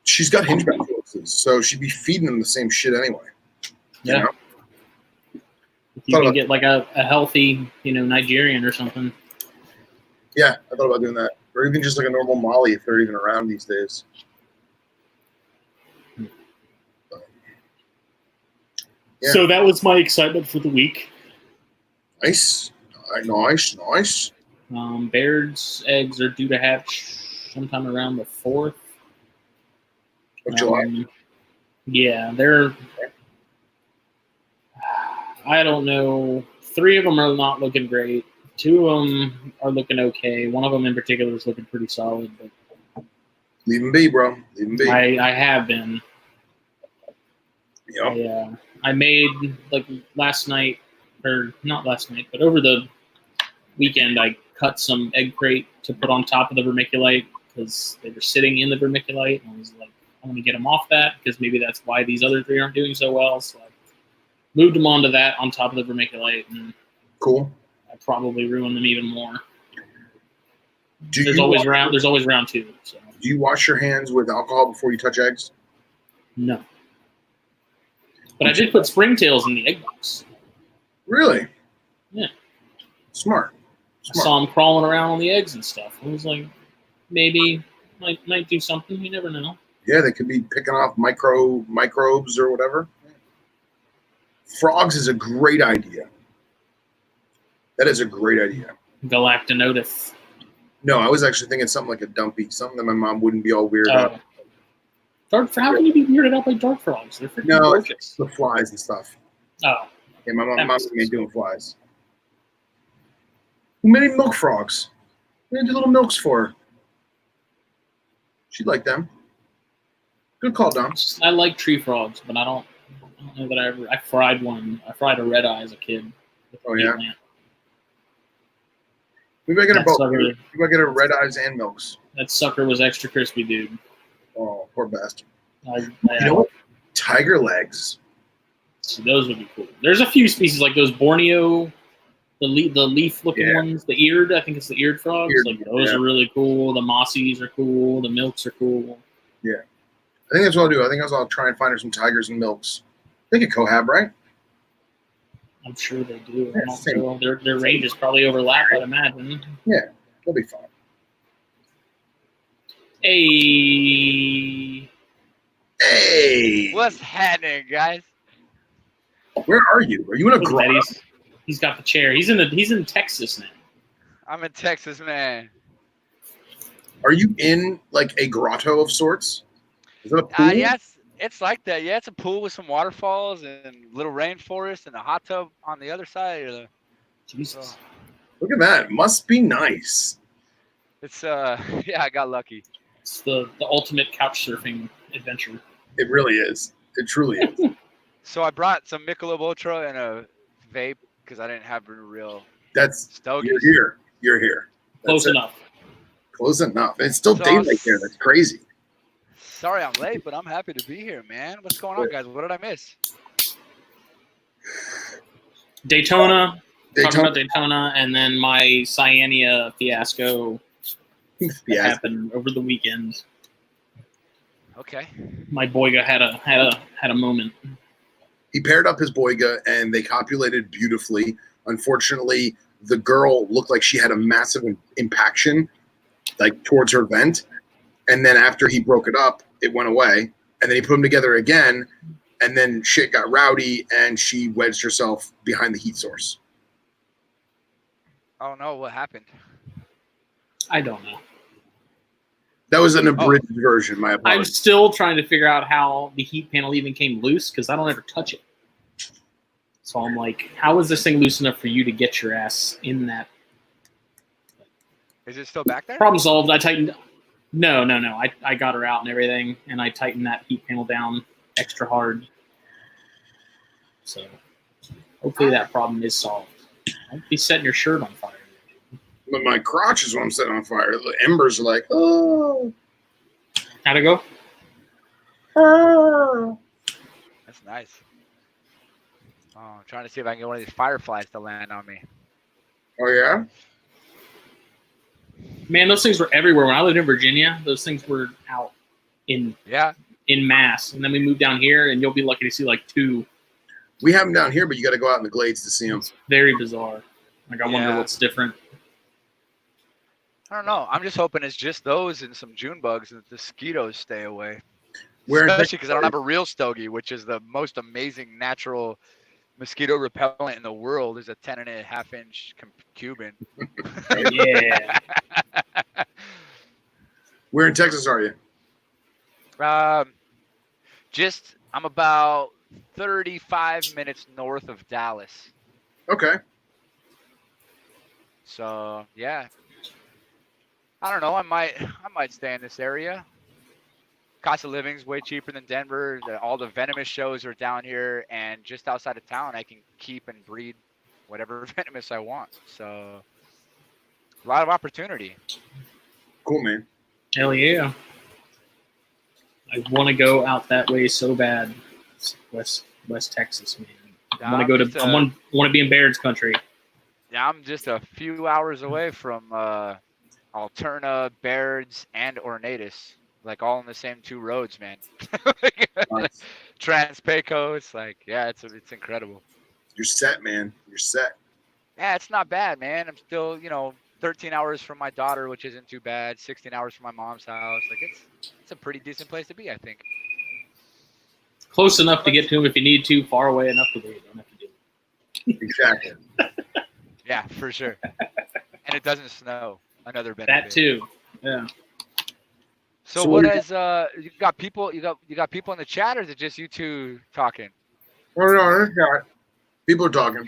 She's got hingeback horses, so she'd be feeding them the same shit anyway. Yeah. If you can get like a healthy, Nigerian or something. Yeah, I thought about doing that. Or even just like a normal Molly if they're even around these days. Yeah. So that was my excitement for the week. Nice. Baird's eggs are due to hatch sometime around the 4th of July. Yeah, I don't know. 3 of them are not looking great. 2 of them are looking okay. One of them in particular is looking pretty solid. But leave them be, bro. Leave them be. I have been. Yeah. I made, like, last night, or not last night, but over the weekend, I cut some egg crate to put on top of the vermiculite because they were sitting in the vermiculite, and I was like, I want to get them off that because maybe that's why these other 3 aren't doing so well. So I moved them onto that on top of the vermiculite, and cool. I probably ruined them even more. There's always round 2. So. Do you wash your hands with alcohol before you touch eggs? No. But I did put springtails in the egg box. Really? Yeah. Smart. I saw them crawling around on the eggs and stuff. I was like, maybe might do something. You never know. Yeah, they could be picking off microbes or whatever. Frogs is a great idea. That is a great idea. Galactinotus. No, I was actually thinking something like a dumpy, something that my mom wouldn't be all weird about. How can you be weirded out by dark frogs? They're freaking gorgeous. The flies and stuff. Oh. Yeah, my mom made doing flies. Who made milk frogs? We did little milks for her. She'd like them. Good call, Dom. I like tree frogs, but I don't know that I fried one. I fried a red eye as a kid. Oh, yeah? Maybe I get a both. Maybe I get a red eyes and milks. That sucker was extra crispy, dude. Oh, poor bastard. You know what? Tiger legs. So those would be cool. There's a few species like those Borneo, the leaf-looking ones, the eared. I think it's the eared frogs. Those are really cool. The mossies are cool. The milks are cool. Yeah. I think that's what I'll do. I think I'll try and find her some tigers and milks. They could cohab, right? I'm sure they do. Yeah, their ranges probably overlap, I'd imagine. Yeah, they'll be fine. Hey. What's happening, guys? Where are you? Are you in a grotto? He's got the chair. He's in Texas now. I'm in Texas, man. Are you in like a grotto of sorts? Is that a pool? Yeah, it's like that. Yeah, it's a pool with some waterfalls and little rainforest and a hot tub on the other side. Jesus. Look at that. Must be nice. It's yeah, I got lucky. It's the ultimate couch surfing adventure. It really is. It truly is. So I brought some Michelob Ultra and a vape because I didn't have a real That's Stogies. you're here. You're here. Close That's it. enough. Close enough. It's still So daylight there. That's crazy. Sorry I'm late, but I'm happy to be here, man. What's going on, guys? What did I miss? Daytona. Talking Daytona. about Daytona, and then my Cyania fiasco Yeah. happened over the weekend. Okay. My Boyga had a moment. He paired up his Boyga and they copulated beautifully. Unfortunately, the girl looked like she had a massive impaction, like towards her vent. And then after he broke it up, it went away. And then he put them together again. And then shit got rowdy and she wedged herself behind the heat source. Oh no, what happened? I don't know. That was an abridged version. My I'm apologies. still trying to figure out how the heat panel even came loose because I don't ever touch it. So I'm like, how is this thing loose enough for you to get your ass in that? Is it still back there? Problem solved. I tightened. No. I got her out and everything, and I tightened that heat panel down extra hard. So hopefully that problem is solved. Don't be setting your shirt on fire. But my crotch is what I'm setting on fire. The embers are like, oh. How'd it go? That's nice. Oh, I'm trying to see if I can get one of these fireflies to land on me. Oh, yeah? Man, those things were everywhere. When I lived in Virginia, those things were out in mass. And then we moved down here, and you'll be lucky to see like two. We have them down here, but you got to go out in the glades to see them. It's very bizarre. Like, I wonder what's different. I don't know. I'm just hoping it's just those and some June bugs and the mosquitoes stay away. Where in Especially because I don't have a real Stogie, which is the most amazing natural mosquito repellent in the world. Is a 10.5-inch Cuban. Yeah. Where in Texas are you? I'm about 35 minutes north of Dallas. Okay. So yeah, I don't know. I might stay in this area. Cost of living's way cheaper than Denver. All the venomous shows are down here, and just outside of town, I can keep and breed whatever venomous I want. So a lot of opportunity. Cool, man. Hell yeah. I want to go out that way so bad. West Texas, man. I want to go to. I want to be in Baird's country. Yeah, I'm just a few hours away from Alterna, Baird's, and Ornatus. Like all on the same two roads, man. Nice. Trans-Pecos, like it's incredible. You're set, man. You're set. Yeah, it's not bad, man. I'm still 13 hours from my daughter, which isn't too bad. 16 hours from my mom's house. Like it's a pretty decent place to be, I think. Close enough to get to him if you need to. Far away enough to where you don't have to do it. Exactly. Yeah, for sure. And it doesn't snow. Another benefit. That too. Yeah. So what is you got people in the chat, or is it just you two talking? Oh, no, no. People are talking.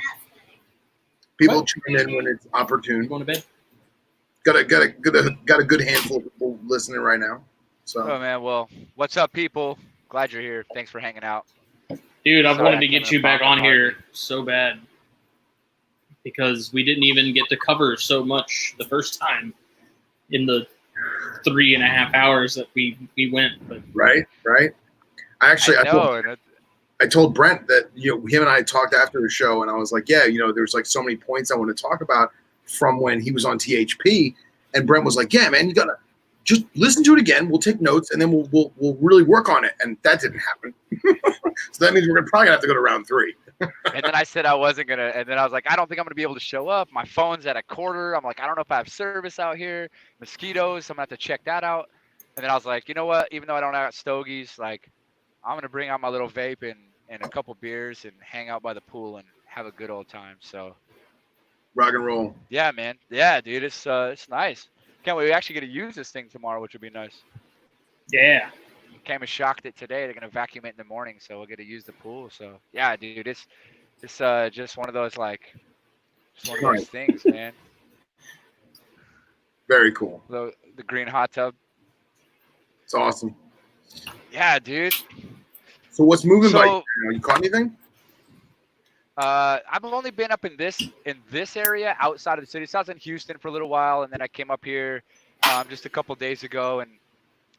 People chime in when it's opportune. Going to bed? Got a good handful of people listening right now. So. Oh man, well, what's up, people? Glad you're here. Thanks for hanging out. Dude, I've Sorry, wanted to I get couldn't you back find on the here so bad because we didn't even get to cover so much the first time in the 3.5 hours that we went. But Right. I told Brent that him and I talked after the show, and I was like, there's like so many points I want to talk about from when he was on THP, and Brent was like, yeah, man, you gotta just listen to it again. We'll take notes, and then we'll really work on it. And that didn't happen. So that means we're probably gonna have to go to round 3. And then I said I wasn't gonna, and then I was like, I don't think I'm gonna be able to show up. My phone's at a quarter. I'm like, I don't know if I have service out here. Mosquitoes, I'm gonna have to check that out. And then I was like, you know what? Even though I don't have Stogies, like, I'm gonna bring out my little vape and a couple beers and hang out by the pool and have a good old time. So Rock and roll. yeah, man. Yeah, dude, it's nice. Can't wait. We actually get to use this thing tomorrow, which would be nice. yeah. Came and shocked it today. They're gonna vacuum it in the morning, so we'll get to use the pool. So yeah, dude, it's just one of those things, man. Very cool. The green hot tub. It's awesome. Yeah, dude. So what's moving by you So now? You caught anything? I've only been up in this area outside of the city. So I was in Houston for a little while, and then I came up here just a couple days ago, and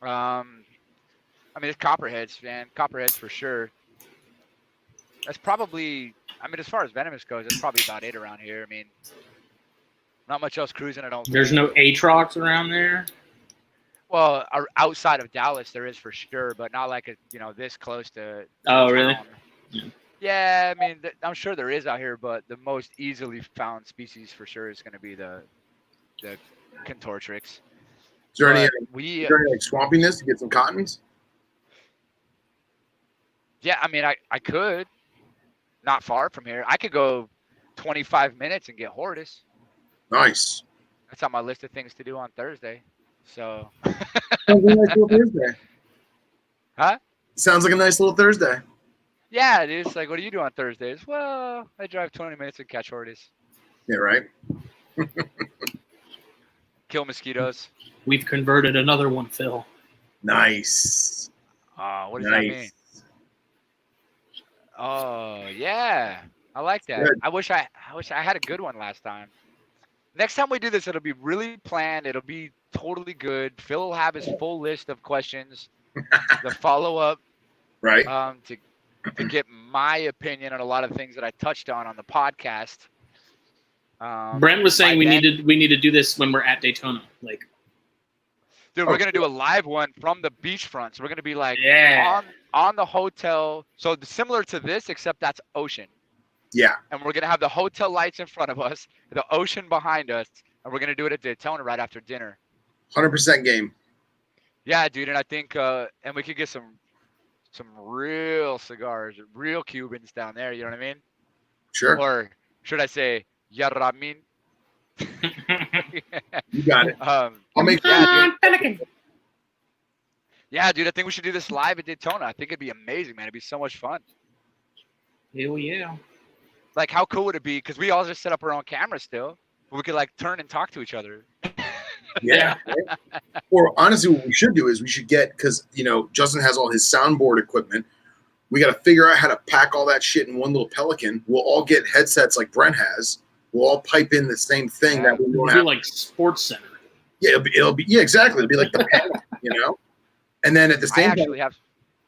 I mean it's copperheads, man, copperheads for sure. That's probably, I mean, as far as venomous goes, that's probably about it around here. I mean, not much else cruising. I don't. There's no Atrox around there. Well, outside of Dallas, there is for sure, but not like this close to. Oh, really? Town. Yeah, I mean, I'm sure there is out here, but the most easily found species for sure is going to be the Contortrix. Is there any like swampiness to get some cottons? Yeah, I mean, I could. Not far from here. I could go 25 minutes and get Hortus. Nice. That's on my list of things to do on Thursday. So. Sounds like a nice little Thursday. Huh? Sounds like a nice little Thursday. Yeah, dude. It's like, what do you do on Thursdays? Well, I drive 20 minutes and catch Hortus. Yeah, right. Kill mosquitoes. We've converted another one, Phil. Nice. What does that mean? Oh yeah, I like that. Good. I wish I had a good one last time. Next time we do this, it'll be really planned. It'll be totally good. Phil will have his full list of questions, the follow up, right? To get my opinion on a lot of things that I touched on the podcast. Brent was saying we need to do this when we're at Daytona, like. Dude, we're gonna do a live one from the beachfront. So we're gonna be like on the hotel. So similar to this, except that's ocean. Yeah. And we're gonna have the hotel lights in front of us, the ocean behind us, and we're gonna do it at Daytona right after dinner. 100% game. Yeah, dude, and I think and we could get some real cigars, real Cubans down there. You know what I mean? Sure. Or should I say Yarramin? You got it. I'll make Yeah, dude, I think we should do this live at Daytona. I think it'd be amazing, man. It'd be so much fun. Hell yeah. Like, how cool would it be? Because we all just set up our own cameras still. But we could, like, turn and talk to each other. Yeah. Or honestly, what we should do is we should get, because, Justin has all his soundboard equipment. We got to figure out how to pack all that shit in one little Pelican. We'll all get headsets like Brent has. We'll all pipe in the same thing that we It'll won't be have. like Sports Center. Yeah, it'll be exactly. It'll be like the panel, And then at the same time,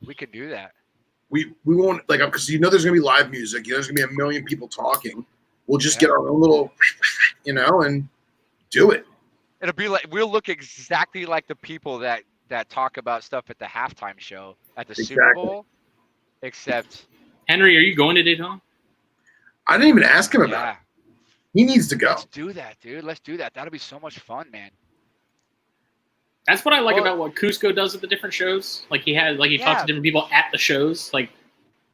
we could do that. We won't because there's gonna be live music. There's gonna be a million people talking. We'll just get our own little, and do it. It'll be like we'll look exactly like the people that talk about stuff at the halftime show at the Super Bowl, except. Henry, are you going to Daytona? I didn't even ask him about it. He needs to go. Let's do that, dude. Let's do that. That'll be so much fun, man. That's what I like about what Cusco does at the different shows. Like he talks to different people at the shows. Like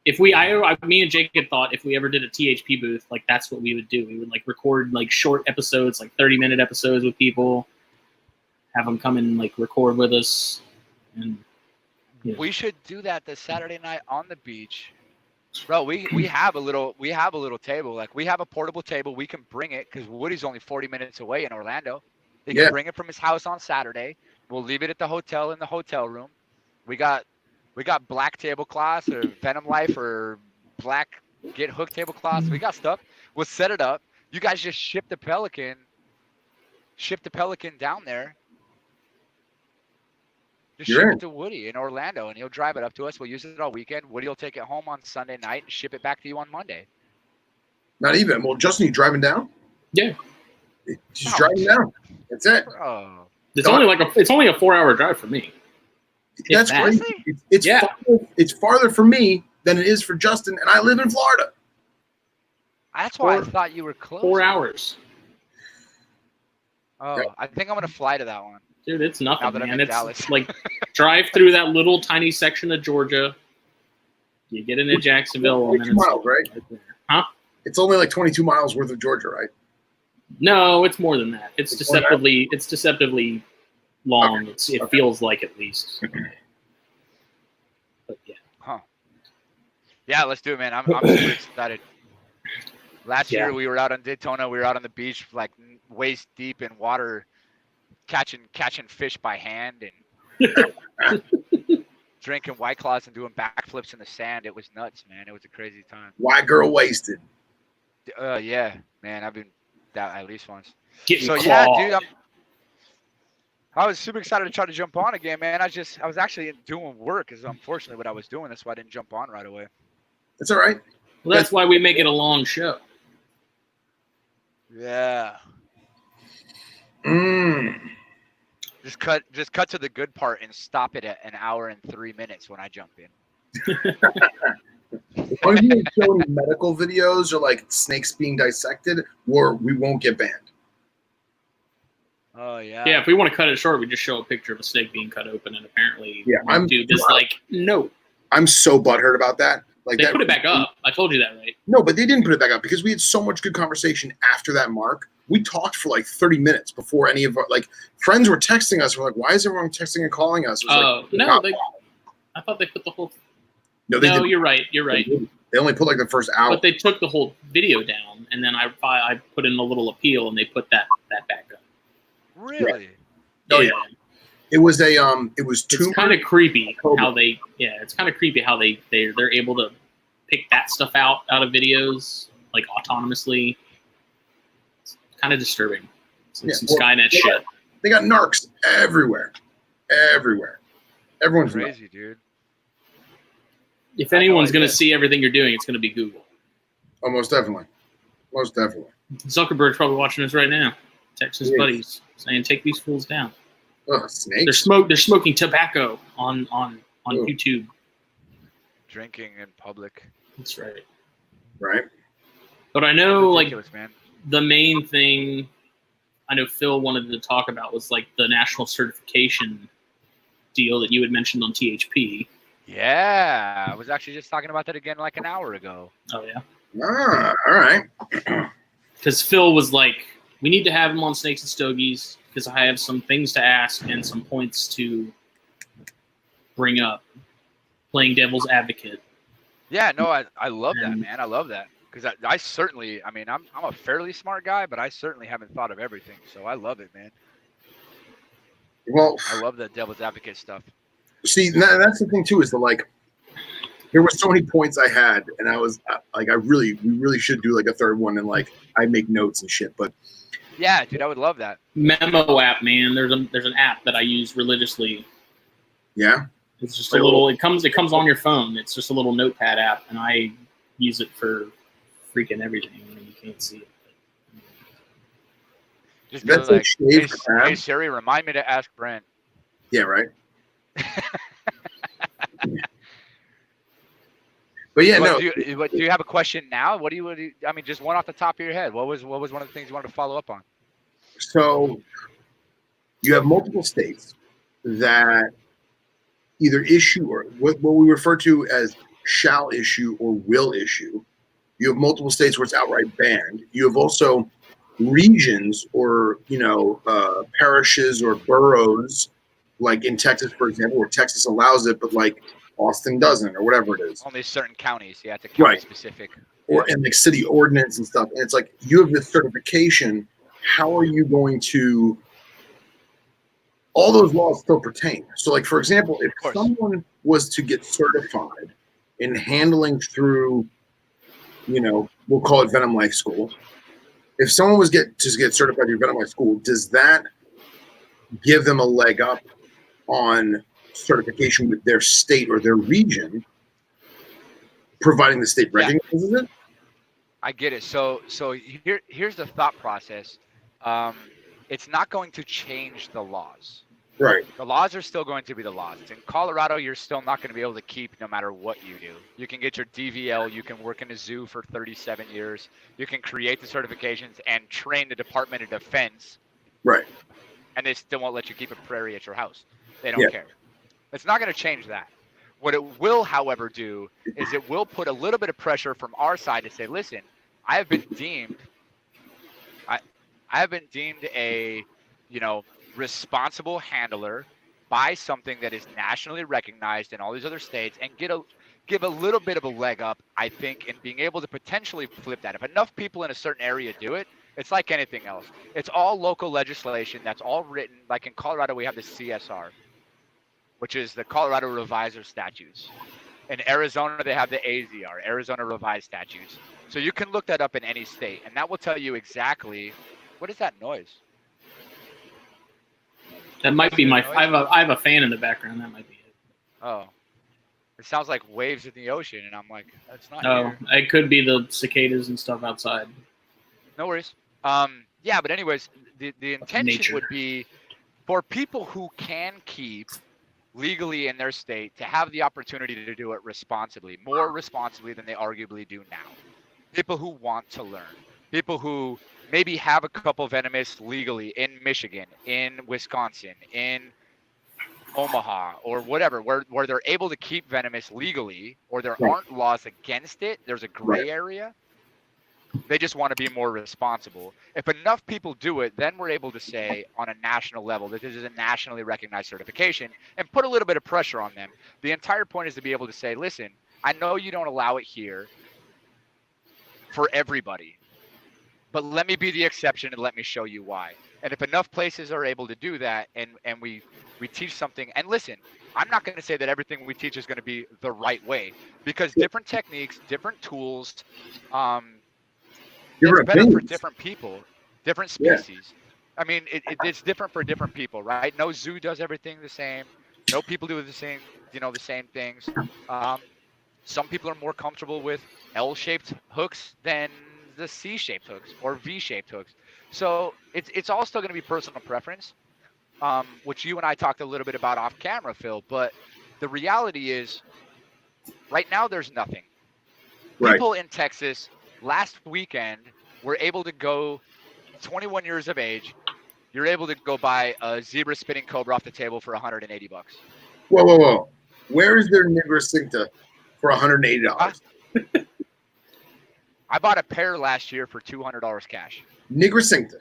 if me and Jake had thought if we ever did a THP booth, like that's what we would do. We would like record like short episodes, like 30-minute episodes with people, have them come and like record with us. And we should do that this Saturday night on the beach. Bro, we have a little table. Like we have a portable table. We can bring it because Woody's only 40 minutes away in Orlando. He can bring it from his house on Saturday. We'll leave it at the hotel in the hotel room. We got black tablecloths or Venom Life or black Get Hooked tablecloths. We got stuff. We'll set it up. You guys just ship the Pelican down there. Just ship it to Woody in Orlando, and he'll drive it up to us. We'll use it all weekend. Woody will take it home on Sunday night and ship it back to you on Monday. Not even. Well, Justin, you driving down? Yeah. He's driving down. That's it. Oh. It's only a 4-hour drive for me. That's crazy. It's farther for me than it is for Justin, and I live in Florida. That's why I thought you were close. 4 hours. Oh, I think I'm gonna fly to that one. Dude, it's nothing, now that man. I'm in It's Dallas. like drive through that little tiny section of Georgia. You get into Jacksonville. 22 miles, right? Huh? It's only like 22 miles worth of Georgia, right? No, it's more than that. It's deceptively long. Okay. It feels like at least. But yeah. Huh. Yeah, let's do it, man. I'm super excited. Last year we were out on Daytona. We were out on the beach, like waist deep in water, catching fish by hand, and drinking White Claws and doing backflips in the sand. It was nuts, man. It was a crazy time. White girl wasted. Yeah, man. I've been that at least once. Getting So clawed. yeah, dude, I was super excited to try to jump on again, man. I was actually doing work, is unfortunately what I was doing. That's why I didn't jump on right away. It's all right. Well, that's why we make it a long show. Yeah. Just cut to the good part and stop it at an hour and 3 minutes when I jump in. As long as you don't show any medical videos or like snakes being dissected, or we won't get banned. Oh yeah. Yeah, if we want to cut it short, we just show a picture of a snake being cut open, and apparently, I'm like, no. I'm so butthurt about that. Like They that, put it back up. I told you that, right? No, but they didn't put it back up because we had so much good conversation after that mark. We talked for like 30 minutes before any of our friends were texting us. We're like, why is everyone texting and calling us? Oh, no, I thought they put the whole. No, you're right. You're right. They only put like the first hour. But they took the whole video down, and then I put in a little appeal, and they put that back up. Really? Oh yeah. It was a it was too. It's kind of creepy how they. Yeah, it's kind of creepy how they're able to pick that stuff out of videos like autonomously. It's kind of disturbing. It's like some Skynet shit. They got narcs everywhere. Everyone's crazy, dude. If anyone's going to see everything you're doing, it's going to be Google. Oh, most definitely. Zuckerberg's probably watching us right now. Text his buddies saying, "Take these fools down." Snakes. They're smoking tobacco on YouTube. Drinking in public. That's right. Right. But I know, man. The main thing I know Phil wanted to talk about was like the national certification deal that you had mentioned on THP. Yeah, I was actually just talking about that again like an hour ago. Oh yeah. All right. Because Phil was like, we need to have him on Snakes and Stogies because I have some things to ask and some points to bring up. Playing devil's advocate. Yeah, no, I love that, man. I love that because I certainly, I mean, I'm a fairly smart guy, but I certainly haven't thought of everything. So I love it, man. Well, I love the devil's advocate stuff. See, that's the thing too. Is there were so many points I had, and I was we really should do like a third one, and like I make notes and shit. But yeah, dude, I would love that. Memo app, man. There's an app that I use religiously. Yeah. It's just a little. It comes on your phone. It's just a little notepad app, and I use it for freaking everything. I mean, you can't see it. Just be like, hey Siri, remind me to ask Brent. Yeah, right. But yeah, no. Do you have a question now? What do you? I mean, just one off the top of your head. What was one of the things you wanted to follow up on? So you have multiple states that either issue or what we refer to as shall issue or will issue. You have multiple states where it's outright banned. You have also regions or parishes or boroughs, like in Texas, for example, where Texas allows it, but like Austin doesn't, or whatever it is. Only certain counties. You have to county specific. Or in like city ordinance and stuff. And it's like you have this certification. How are you going to? All those laws still pertain. So, like for example, if someone was to get certified in handling through, we'll call it Venom Life School. If someone was get certified through Venom Life School, does that give them a leg up on certification with their state or their region, providing the state recognizes it? I get it. So here's the thought process. It's not going to change the laws. Right. The laws are still going to be the laws. In Colorado, you're still not going to be able to keep no matter what you do. You can get your DVL. You can work in a zoo for 37 years. You can create the certifications and train the Department of Defense. Right. And they still won't let you keep a prairie at your house. They don't care. It's not going to change that. What it will, however, do is it will put a little bit of pressure from our side to say, listen, I have been deemed a, responsible handler by something that is nationally recognized in all these other states, and give a little bit of a leg up, I think, in being able to potentially flip that. If enough people in a certain area do it, it's like anything else. It's all local legislation that's all written. Like in Colorado, we have the CSR. which is the Colorado Revisor Statutes. In Arizona, they have the AZR, Arizona Revised Statutes. So you can look that up in any state, and that will tell you exactly. What is that noise? That might be my. Noise? I have a fan in the background. That might be it. Oh, it sounds like waves in the ocean, and I'm like, that's not Oh, here. it could be the cicadas and stuff outside. No worries. Yeah, but anyways, the intention Nature. would be for people who can keep legally in their state to have the opportunity to do it responsibly, more responsibly than they arguably do now. People who want to learn, people who maybe have a couple venomous legally in Michigan, in Wisconsin, in Omaha, or whatever, where they're able to keep venomous legally, or there aren't laws against it. There's a gray area. They just want to be more responsible. If enough people do it, then we're able to say on a national level that this is a nationally recognized certification and put a little bit of pressure on them. The entire point is to be able to say, listen, I know you don't allow it here for everybody, but let me be the exception and let me show you why. And if enough places are able to do that and we teach something, and listen, I'm not going to say that everything we teach is going to be the right way, because different techniques, different tools, it's better for different people, different species. I mean, it's different for different people, right? No zoo does everything the same. No people do the same, the same things. Some people are more comfortable with L-shaped hooks than the C-shaped hooks or V-shaped hooks. So it's all still going to be personal preference, which you and I talked a little bit about off camera, Phil. But the reality is, right now there's nothing. People in Texas last weekend were able to go 21 years of age. You're able to go buy a zebra spinning cobra off the table for $180. Whoa. Where is their Nigra Cincta for $180? I bought a pair last year for $200 cash. Nigra Cincta.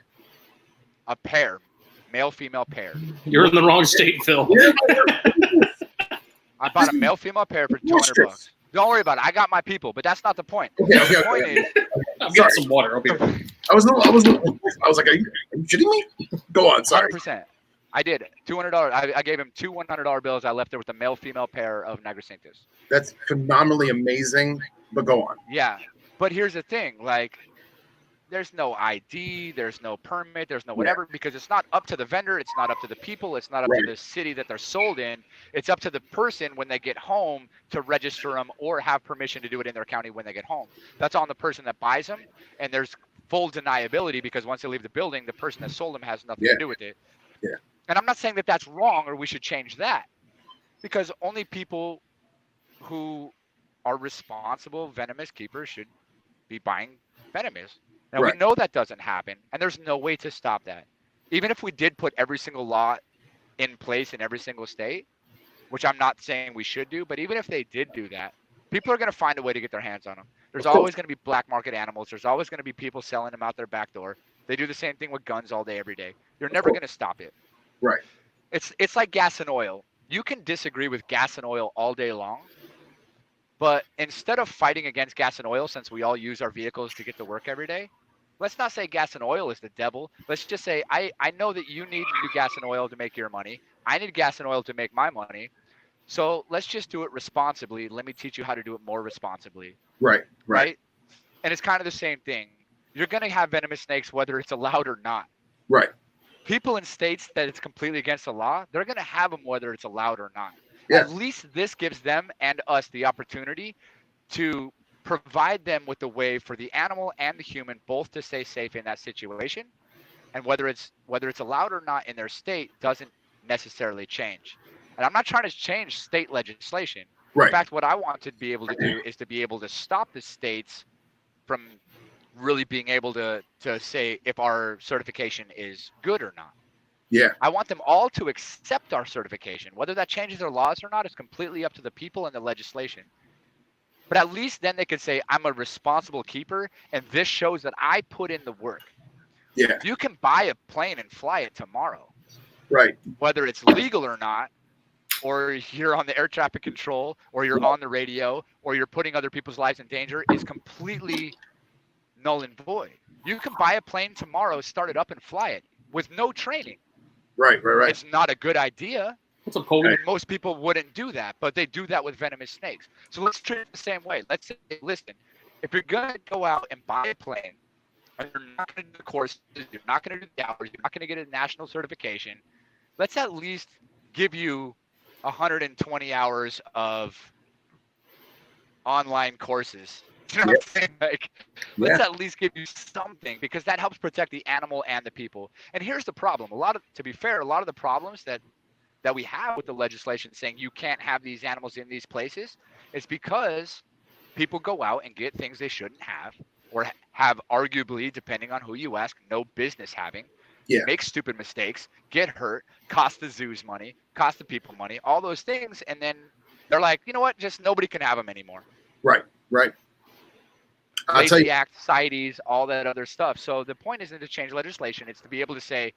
A pair. Male-female pair. You're in the wrong state, Phil. I bought a male-female pair for $200. Don't worry about it. I got my people, but that's not the point. The point is, I've got some water. I'll be right back. I was like, are you shitting me? Go on, sorry. 100%. I did. $200. I gave him two $100 bills. I left there with a male-female pair of Nigra Cinctas. That's phenomenally amazing, but go on. Yeah, but here's the thing. Like, there's no ID, there's no permit, there's no whatever, because it's not up to the vendor, it's not up to the people, it's not up to the city that they're sold in. It's up to the person when they get home to register them or have permission to do it in their county when they get home. That's on the person that buys them, and there's full deniability because once they leave the building, the person that sold them has nothing to do with it. Yeah. And I'm not saying that that's wrong or we should change that, because only people who are responsible venomous keepers should be buying venomous. Now, we know that doesn't happen, and there's no way to stop that. Even if we did put every single law in place in every single state, which I'm not saying we should do, but even if they did do that, people are going to find a way to get their hands on them. There's always going to be black market animals. There's always going to be people selling them out their back door. They do the same thing with guns all day, every day. You're never going to stop it. Right. It's like gas and oil. You can disagree with gas and oil all day long, but instead of fighting against gas and oil, since we all use our vehicles to get to work every day, let's not say gas and oil is the devil. Let's just say, I know that you need gas and oil to make your money. I need gas and oil to make my money. So let's just do it responsibly. Let me teach you how to do it more responsibly. Right? And it's kind of the same thing. You're going to have venomous snakes whether it's allowed or not. Right. People in states that it's completely against the law, they're going to have them whether it's allowed or not. Yeah. At least this gives them and us the opportunity to provide them with a way for the animal and the human both to stay safe in that situation. And whether it's allowed or not in their state doesn't necessarily change. And I'm not trying to change state legislation. Right. In fact, what I want to be able to do is to be able to stop the states from really being able to say if our certification is good or not. Yeah. I want them all to accept our certification. Whether that changes their laws or not is completely up to the people and the legislation. But at least then they could say, I'm a responsible keeper, and this shows that I put in the work. Yeah. You can buy a plane and fly it tomorrow. Right. Whether it's legal or not, or you're on the air traffic control, or you're on the radio, or you're putting other people's lives in danger is completely null and void. You can buy a plane tomorrow, start it up, and fly it with no training. Right. It's not a good idea. What's up, Colby? And most people wouldn't do that, but they do that with venomous snakes. So let's treat it the same way. Let's say, listen, if you're going to go out and buy a plane, and you're not going to do the courses, you're not going to do the hours, you're not going to get a national certification, let's at least give you 120 hours of online courses. You know what I'm saying? Like, let's at least give you something, because that helps protect the animal and the people. And here's the problem. To be fair, a lot of the problems that we have with the legislation saying you can't have these animals in these places is because people go out and get things they shouldn't have, or have arguably, depending on who you ask, no business having. Yeah. Make stupid mistakes, get hurt, cost the zoos money, cost the people money, all those things. And then they're like, you know what? Just nobody can have them anymore. Right. I'll tell Lacey you. Act, CITES, all that other stuff. So the point isn't to change legislation. It's to be able to say,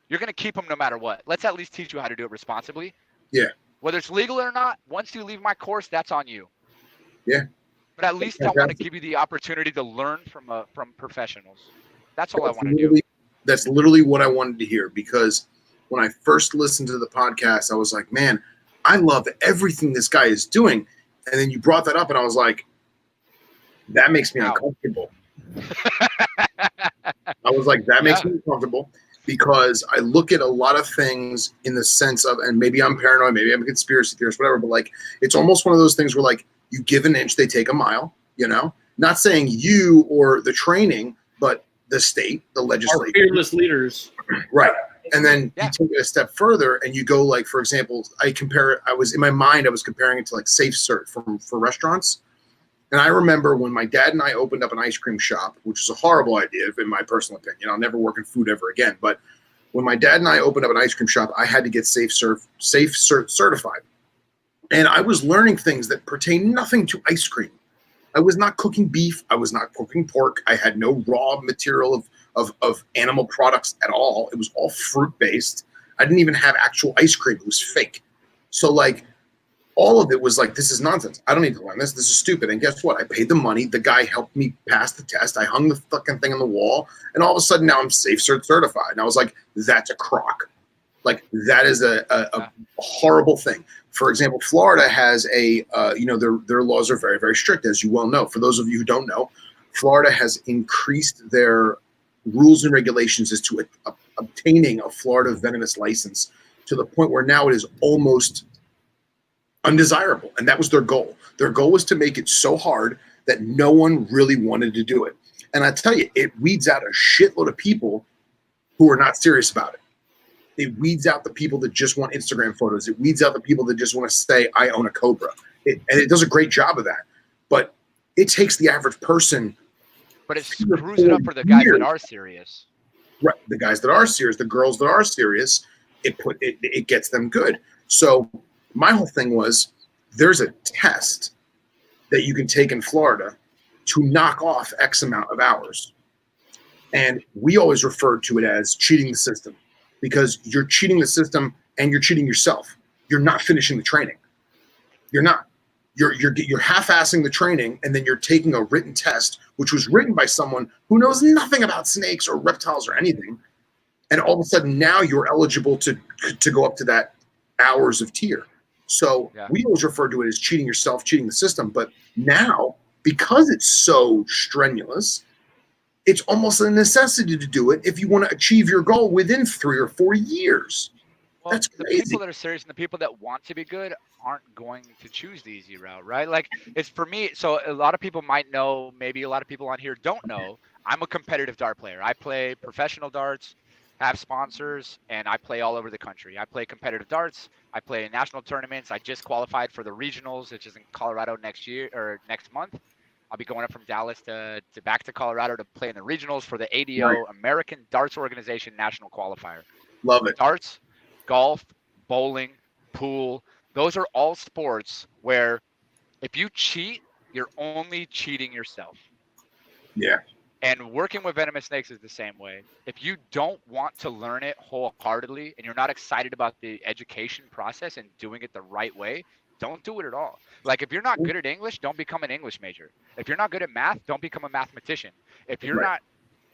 you're going to keep them no matter what. Let's at least teach you how to do it responsibly. Yeah. Whether it's legal or not, once you leave my course, that's on you. Yeah. But at least I want to give you the opportunity to learn from professionals. That's all I want to do. That's literally what I wanted to hear, because when I first listened to the podcast, I was like, man, I love everything this guy is doing. And then you brought that up, and I was like, that makes me uncomfortable. I was like, that makes me uncomfortable, because I look at a lot of things in the sense of, and maybe I'm paranoid, maybe I'm a conspiracy theorist, whatever, but like, it's almost one of those things where like, you give an inch, they take a mile, you know, not saying you or the training, but the state, the legislature. Our fearless leaders. Right. And then you take it a step further and you go, like, for example, I was comparing it to like Safe Cert for restaurants. And I remember when my dad and I opened up an ice cream shop, which is a horrible idea in my personal opinion. I'll never work in food ever again. But when my dad and I opened up an ice cream shop, I had to get Safe Cert certified. And I was learning things that pertain nothing to ice cream. I was not cooking beef. I was not cooking pork. I had no raw material of animal products at all. It was all fruit-based. I didn't even have actual ice cream. It was fake. So, like, all of it was like, this is nonsense. I don't need to learn this. This is stupid. And guess what? I paid the money. The guy helped me pass the test. I hung the fucking thing on the wall. And all of a sudden, now I'm Safe Cert certified. And I was like, that's a crock. Like, that is a horrible thing. For example, Florida has their laws are very, very strict, as you well know. For those of you who don't know, Florida has increased their rules and regulations as to obtaining a Florida venomous license to the point where now it is almost undesirable. And that was their goal. Their goal was to make it so hard that no one really wanted to do it. And I tell you, it weeds out a shitload of people who are not serious about it. It weeds out the people that just want Instagram photos. It weeds out the people that just want to say, I own a Cobra. And it does a great job of that. But it takes the average person. But it screws it up for the guys that are serious. Right. The guys that are serious, the girls that are serious, it gets them good. So my whole thing was, there's a test that you can take in Florida to knock off X amount of hours. And we always referred to it as cheating the system. Because you're cheating the system and you're cheating yourself. You're not finishing the training. You're not. You're half-assing the training, and then you're taking a written test, which was written by someone who knows nothing about snakes or reptiles or anything. And all of a sudden, now you're eligible to go up to that hours of tier. So we always refer to it as cheating yourself, cheating the system. But now, because it's so strenuous, it's almost a necessity to do it if you want to achieve your goal within 3 or 4 years. Well, that's crazy. The people that are serious and the people that want to be good aren't going to choose the easy route, right? Like, it's for me. So a lot of people might know, maybe a lot of people on here don't know, I'm a competitive dart player. I play professional darts, have sponsors, and I play all over the country. I play competitive darts. I play in national tournaments. I just qualified for the regionals, which is in Colorado next month. I'll be going up from Dallas to back to Colorado to play in the regionals for the ADO, American Darts Organization National Qualifier. Love it. Darts, golf, bowling, pool, those are all sports where if you cheat, you're only cheating yourself. Yeah. And working with venomous snakes is the same way. If you don't want to learn it wholeheartedly and you're not excited about the education process and doing it the right way, don't do it at all. Like, if you're not good at English, don't become an English major. If you're not good at math, don't become a mathematician. If you're not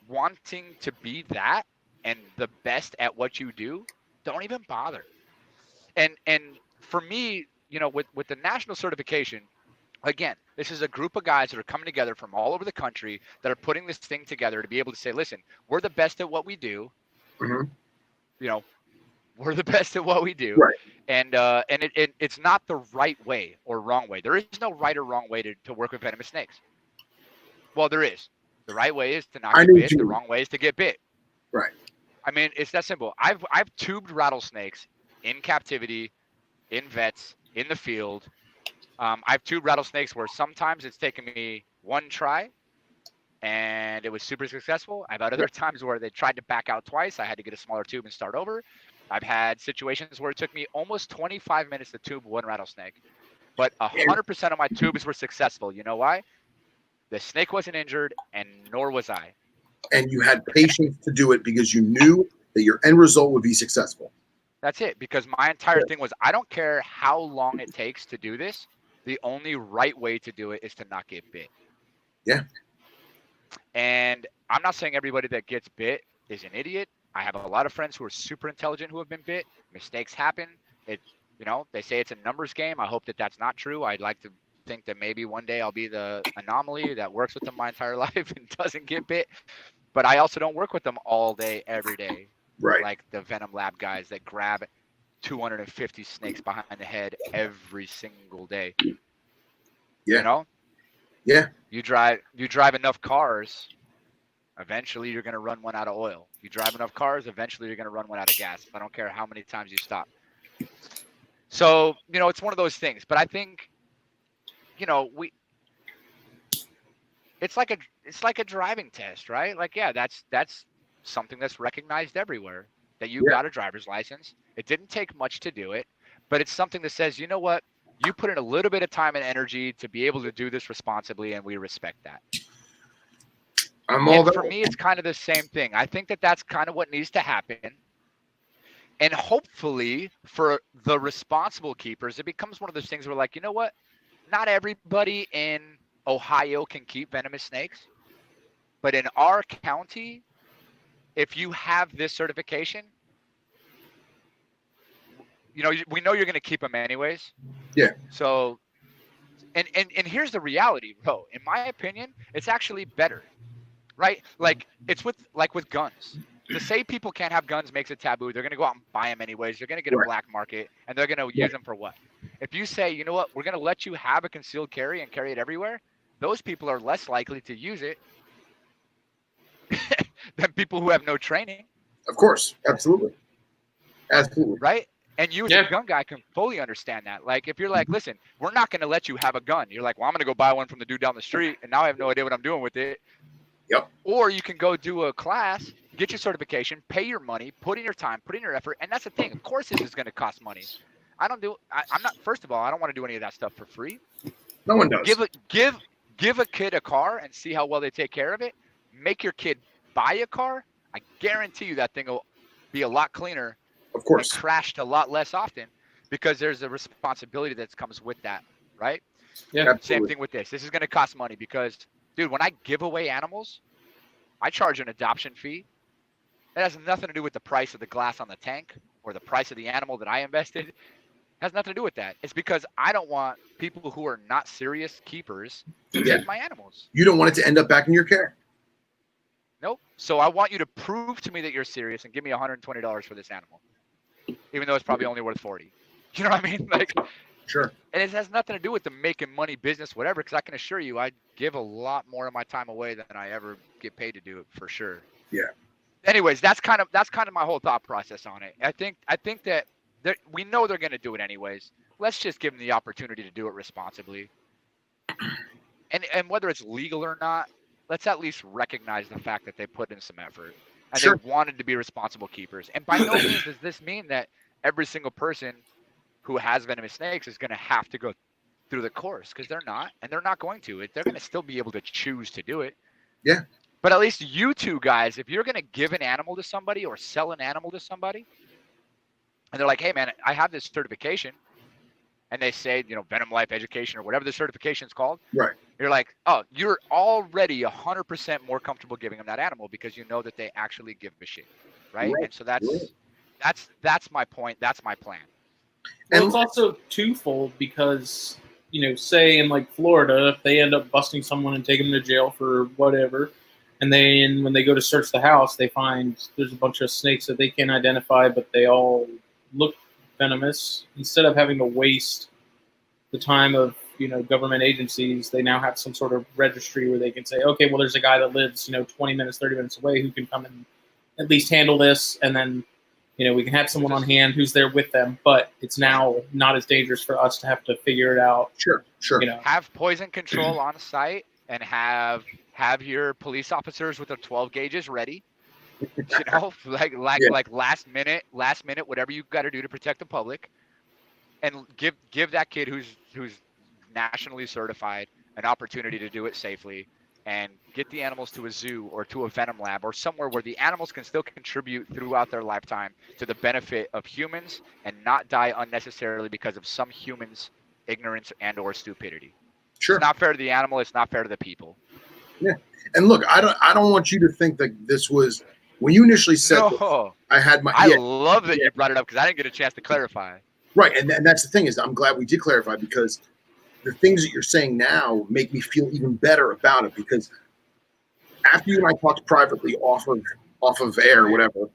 wanting to be that and the best at what you do, don't even bother. And for me, with the national certification, again, this is a group of guys that are coming together from all over the country that are putting this thing together to be able to say, listen, we're the best at what we do. Mhm. We're the best at what we do. Right. And it's not the right way or wrong way. There is no right or wrrong way to work with venomous snakes. Well, there is. The right way is to not I get know what bit. you The mean. wrong way is to get bit. Right. I mean, it's that simple. I've tubed rattlesnakes in captivity, in vets, in the field. I've tubed rattlesnakes where sometimes it's taken me one try and it was super successful. I've had other times where they tried to back out twice. I had to get a smaller tube and start over. I've had situations where it took me almost 25 minutes to tube one rattlesnake, but 100% of my tubes were successful. You know why? The snake wasn't injured, and nor was I. And you had patience to do it because you knew that your end result would be successful. That's it. Because my entire thing was, I don't care how long it takes to do this. The only right way to do it is to not get bit. Yeah. And I'm not saying everybody that gets bit is an idiot. I have a lot of friends who are super intelligent who have been bit. Mistakes happen. They say it's a numbers game. I hope that that's not true. I'd like to think that maybe one day I'll be the anomaly that works with them my entire life and doesn't get bit. But I also don't work with them all day, every day. Right. Like the Venom Lab guys that grab 250 snakes behind the head every single day. Yeah. Yeah. You drive enough cars, eventually you're going to run one out of oil. You drive enough cars, eventually you're going to run one out of gas. I don't care how many times you stop. So, it's one of those things. But I think, it's like a driving test, right? Like, yeah, that's something that's recognized everywhere, that you got a driver's license. It didn't take much to do it, but it's something that says, you know what? You put in a little bit of time and energy to be able to do this responsibly, and we respect that. For me, it's kind of the same thing. I think that that's kind of what needs to happen. And hopefully for the responsible keepers, it becomes one of those things where, like, you know what? Not everybody in Ohio can keep venomous snakes. But in our county, if you have this certification, we know you're going to keep them anyways. Yeah. So, and here's the reality, bro. In my opinion, it's actually better, right? Like, it's with guns. To say people can't have guns makes it taboo. They're going to go out and buy them anyways. They're going to get a black market, and they're going to use them for what? If you say, you know what, we're going to let you have a concealed carry and carry it everywhere, those people are less likely to use it than people who have no training. Of course. Absolutely. Right? And you as a gun guy can fully understand that. Like, if you're like, listen, we're not going to let you have a gun. You're like, well, I'm going to go buy one from the dude down the street, and now I have no idea what I'm doing with it. Yep. Or you can go do a class, get your certification, pay your money, put in your time, put in your effort. And that's the thing. Of course, this is going to cost money. I'm not, first of all, I don't want to do any of that stuff for free. No one does. Give a kid a car and see how well they take care of it. Make your kid buy a car. I guarantee you that thing will be a lot cleaner. Of course. And crashed a lot less often, because there's a responsibility that comes with that, right? Yeah. Absolutely. Same thing with this. This is going to cost money because, dude, when I give away animals, I charge an adoption fee. It has nothing to do with the price of the glass on the tank or the price of the animal that I invested. It has nothing to do with that. It's because I don't want people who are not serious keepers to take my animals. You don't want it to end up back in your care. Nope. So I want you to prove to me that you're serious and give me $120 for this animal, even though it's probably only worth 40. You know what I mean? Like, sure. And it has nothing to do with the making money business, whatever, because I can assure you I give a lot more of my time away than I ever get paid to do it, for sure. Yeah. Anyways, that's kind of my whole thought process on it. I think that we know they're going to do it anyways. Let's just give them the opportunity to do it responsibly. And whether it's legal or not, let's at least recognize the fact that they put in some effort and they wanted to be responsible keepers. And by no means does this mean that every single person who has venomous snakes is going to have to go through the course, because they're not, and they're not going to. They're going to still be able to choose to do it. Yeah. But at least you two guys, if you're going to give an animal to somebody or sell an animal to somebody, and they're like, hey, man, I have this certification, and they say, Venom Life Education or whatever the certification is called. Right. You're like, oh, you're already 100% more comfortable giving them that animal because you know that they actually give a shit, right? And so that's my point. That's my plan. Well, And it's also twofold because, say in like Florida, if they end up busting someone and taking them to jail for whatever, and then when they go to search the house, they find there's a bunch of snakes that they can't identify, but they all look venomous. Instead of having to waste the time of government agencies, they now have some sort of registry where they can say, okay, well, there's a guy that lives 20 minutes, 30 minutes away who can come and at least handle this, and then we can have someone on hand who's there with them, but it's now not as dangerous for us to have to figure it out. Sure. Have poison control on site and have your police officers with their 12 gauges ready. Like last minute, whatever you got to do to protect the public, and give that kid who's nationally certified an opportunity to do it safely, and get the animals to a zoo or to a venom lab or somewhere where the animals can still contribute throughout their lifetime to the benefit of humans and not die unnecessarily because of some humans' ignorance and or stupidity. Sure. It's not fair to the animal. It's not fair to the people. Yeah. And look, I don't want you to think that this was when you initially said No. this, I love that you brought it up because I didn't get a chance to clarify. Right. And that's the thing is I'm glad we did clarify, because the things that you're saying now make me feel even better about it, because after you and I talked privately off of air, whatever,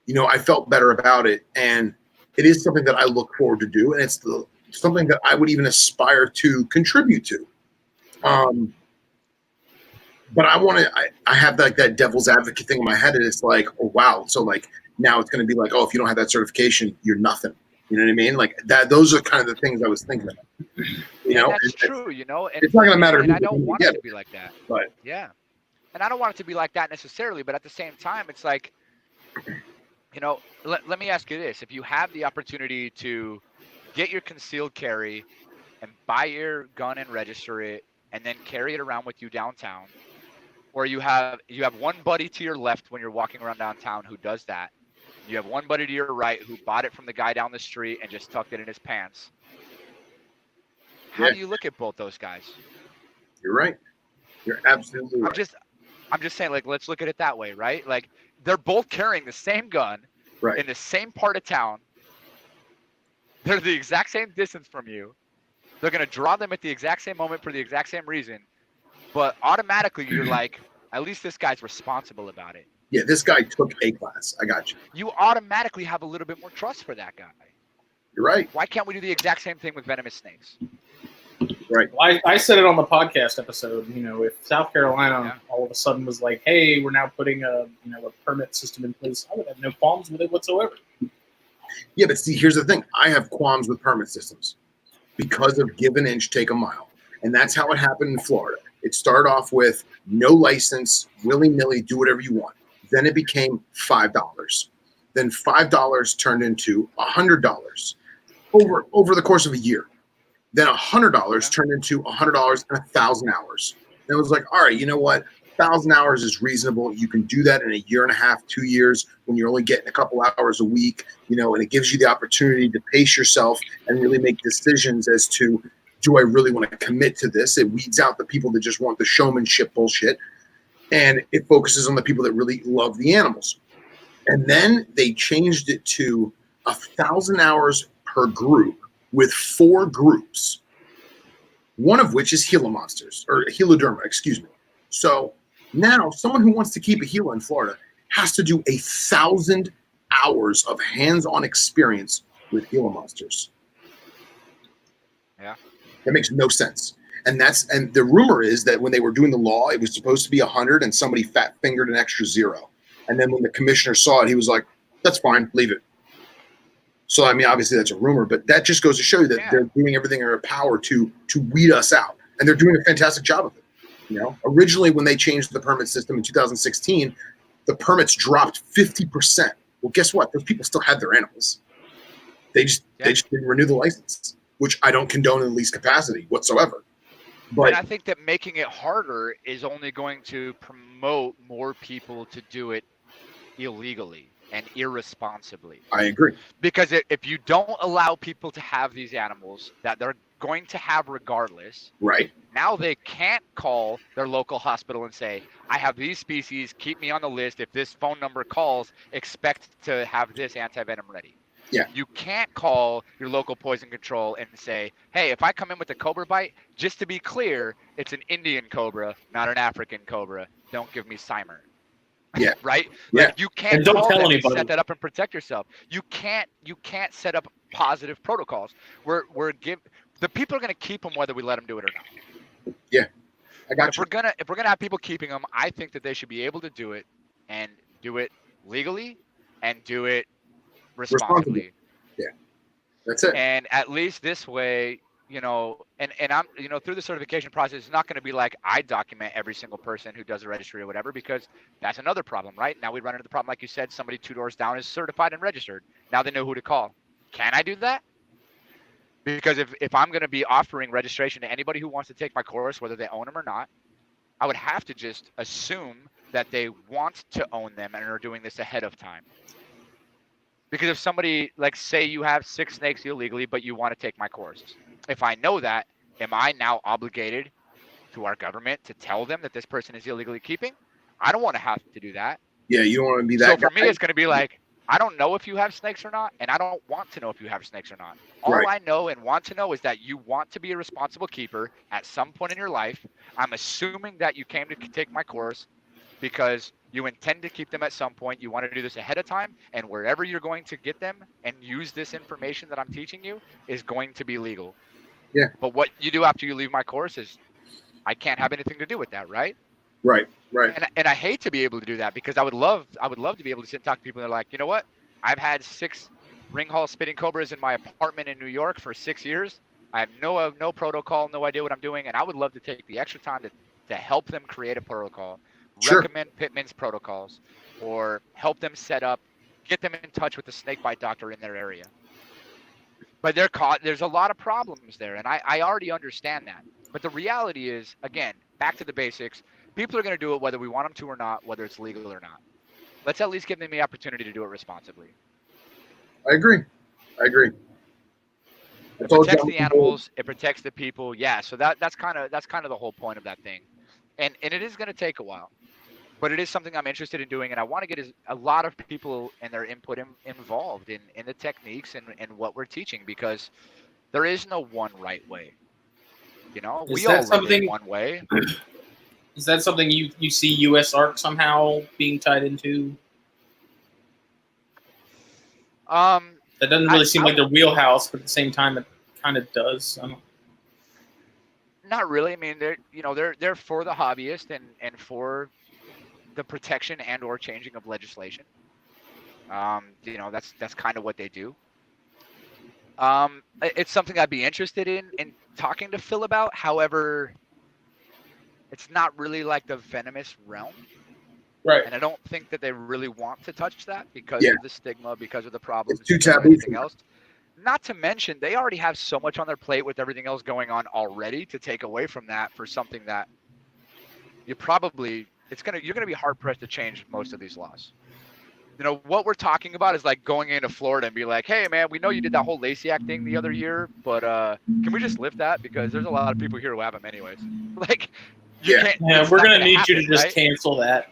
I felt better about it. And it is something that I look forward to do. And it's something that I would even aspire to contribute to. But I have like that devil's advocate thing in my head. And it's like, oh, wow. So like now it's going to be like, oh, if you don't have that certification, you're nothing. You know what I mean? Like that, those are kind of the things I was thinking about. That's true. And it's not going to matter. And I don't want it to be like that. But yeah. And I don't want it to be like that necessarily, but at the same time, it's like, let me ask you this. If you have the opportunity to get your concealed carry and buy your gun and register it and then carry it around with you downtown, or you have one buddy to your left when you're walking around downtown who does that. You have one buddy to your right who bought it from the guy down the street and just tucked it in his pants. How do you look at both those guys? You're right. You're absolutely right. I'm just saying, like, let's look at it that way, right? Like, they're both carrying the same gun in the same part of town. They're the exact same distance from you. They're going to draw them at the exact same moment for the exact same reason. But automatically, you're like, at least this guy's responsible about it. Yeah, this guy took a class. I got you. You automatically have a little bit more trust for that guy. You're right. Why can't we do the exact same thing with venomous snakes? Right. Well, I said it on the podcast episode. If South Carolina all of a sudden was like, "Hey, we're now putting a permit system in place," I would have no qualms with it whatsoever. Yeah, but see, here's the thing: I have qualms with permit systems because of give an inch, take a mile, and that's how it happened in Florida. It started off with no license, willy-nilly, do whatever you want. Then it became $5. Then $5 turned into $100 over the course of a year. Then $100 turned into $100 and 1,000 hours. And it was like, all right, you know what? 1,000 hours is reasonable. You can do that in a year and a half, 2 years, when you're only getting a couple hours a week, and it gives you the opportunity to pace yourself and really make decisions as to, do I really want to commit to this? It weeds out the people that just want the showmanship bullshit. And it focuses on the people that really love the animals. And then they changed it to 1,000 hours per group with 4 groups, one of which is Gila monsters, or Heloderma, excuse me. So now someone who wants to keep a Gila in Florida has to do 1,000 hours of hands-on experience with Gila monsters. Yeah. That makes no sense. And the rumor is that when they were doing the law, it was supposed to be 100 and somebody fat fingered an extra 0. And then when the commissioner saw it, he was like, that's fine, leave it. So, I mean, obviously that's a rumor, but that just goes to show you that they're doing everything in their power to weed us out. And they're doing a fantastic job of it. Originally when they changed the permit system in 2016, the permits dropped 50%. Well, guess what? Those people still had their animals. They just didn't renew the license, which I don't condone in the least capacity whatsoever. But and I think that making it harder is only going to promote more people to do it illegally and irresponsibly. I agree. Because if you don't allow people to have these animals that they're going to have regardless, right? Now they can't call their local hospital and say, I have these species, keep me on the list. If this phone number calls, expect to have this anti-venom ready. Yeah. You can't call your local poison control and say, hey, if I come in with a cobra bite, just to be clear, it's an Indian cobra, not an African cobra. Don't give me Cymer. Yeah. Right? Yeah. Like you can't And don't call tell them and anybody. set that up and protect yourself. You can't set up positive protocols. The people are going to keep them whether we let them do it or not. I got If you. we're gonna have people keeping them, I think that they should be able to do it and do it legally and do it Responsibly. responsibly. Yeah. That's it. And at least this way, and I'm, through the certification process, it's not going to be like I document every single person who does a registry or whatever, because that's another problem, right? Now we run into the problem, like you said, somebody 2 doors down is certified and registered. Now they know who to call. Can I do that? Because if I'm going to be offering registration to anybody who wants to take my course, whether they own them or not, I would have to just assume that they want to own them and are doing this ahead of time. Because if somebody, like, say you have 6 snakes illegally, but you want to take my course, if I know that, am I now obligated to our government to tell them that this person is illegally keeping? I don't want to have to do that. Yeah, you don't want to be that So guy. for me, it's going to be like, I don't know if you have snakes or not, and I don't want to know if you have snakes or not. All Right. I know and want to know is that you want to be a responsible keeper at some point in your life. I'm assuming that you came to take my course because you intend to keep them at some point. You want to do this ahead of time, and wherever you're going to get them and use this information that I'm teaching you is going to be legal. Yeah. But what you do after you leave my course is I can't have anything to do with that, right? Right. And I hate to be able to do that, because I would love to be able to sit and talk to people that are like, you know what? I've had 6 ring hall spitting cobras in my apartment in New York for 6 years. I have no protocol, no idea what I'm doing, and I would love to take the extra time to help them create a protocol, Sure. recommend Pittman's protocols, or help them set up, get them in touch with the snake bite doctor in their area. But there's a lot of problems there, and I already understand that. But the reality is, again, back to the basics, people are going to do it whether we want them to or not, whether it's legal or not. Let's at least give them the opportunity to do it responsibly. I agree. It protects the animals. It protects the people. Yeah. So that's kind of the whole point of that thing, and it is going to take a while, but it is something I'm interested in doing, and I want to get a lot of people and their input involved in the techniques and what we're teaching, because there is no one right way. We all live one way. Is that something you see U.S. ARC somehow being tied into? That doesn't really seem like their wheelhouse, but at the same time, it kind of does. Not really. I mean, they're for the hobbyist and for the protection and or changing of legislation. That's kind of what they do. It's something I'd be interested in talking to Phil about. However, it's not really like the venomous realm. Right. And I don't think that they really want to touch that because of the stigma, because of the problems, it's too because of taboo. everything else. Not to mention, they already have so much on their plate with everything else going on already, to take away from that for something that you're going to be hard pressed to change most of these laws. What we're talking about is like going into Florida and be like, hey man, we know you did that whole Lacey Act thing the other year, but can we just lift that, because there's a lot of people here who have them anyways. Like, can't. Yeah, we're gonna need you to just right? cancel that.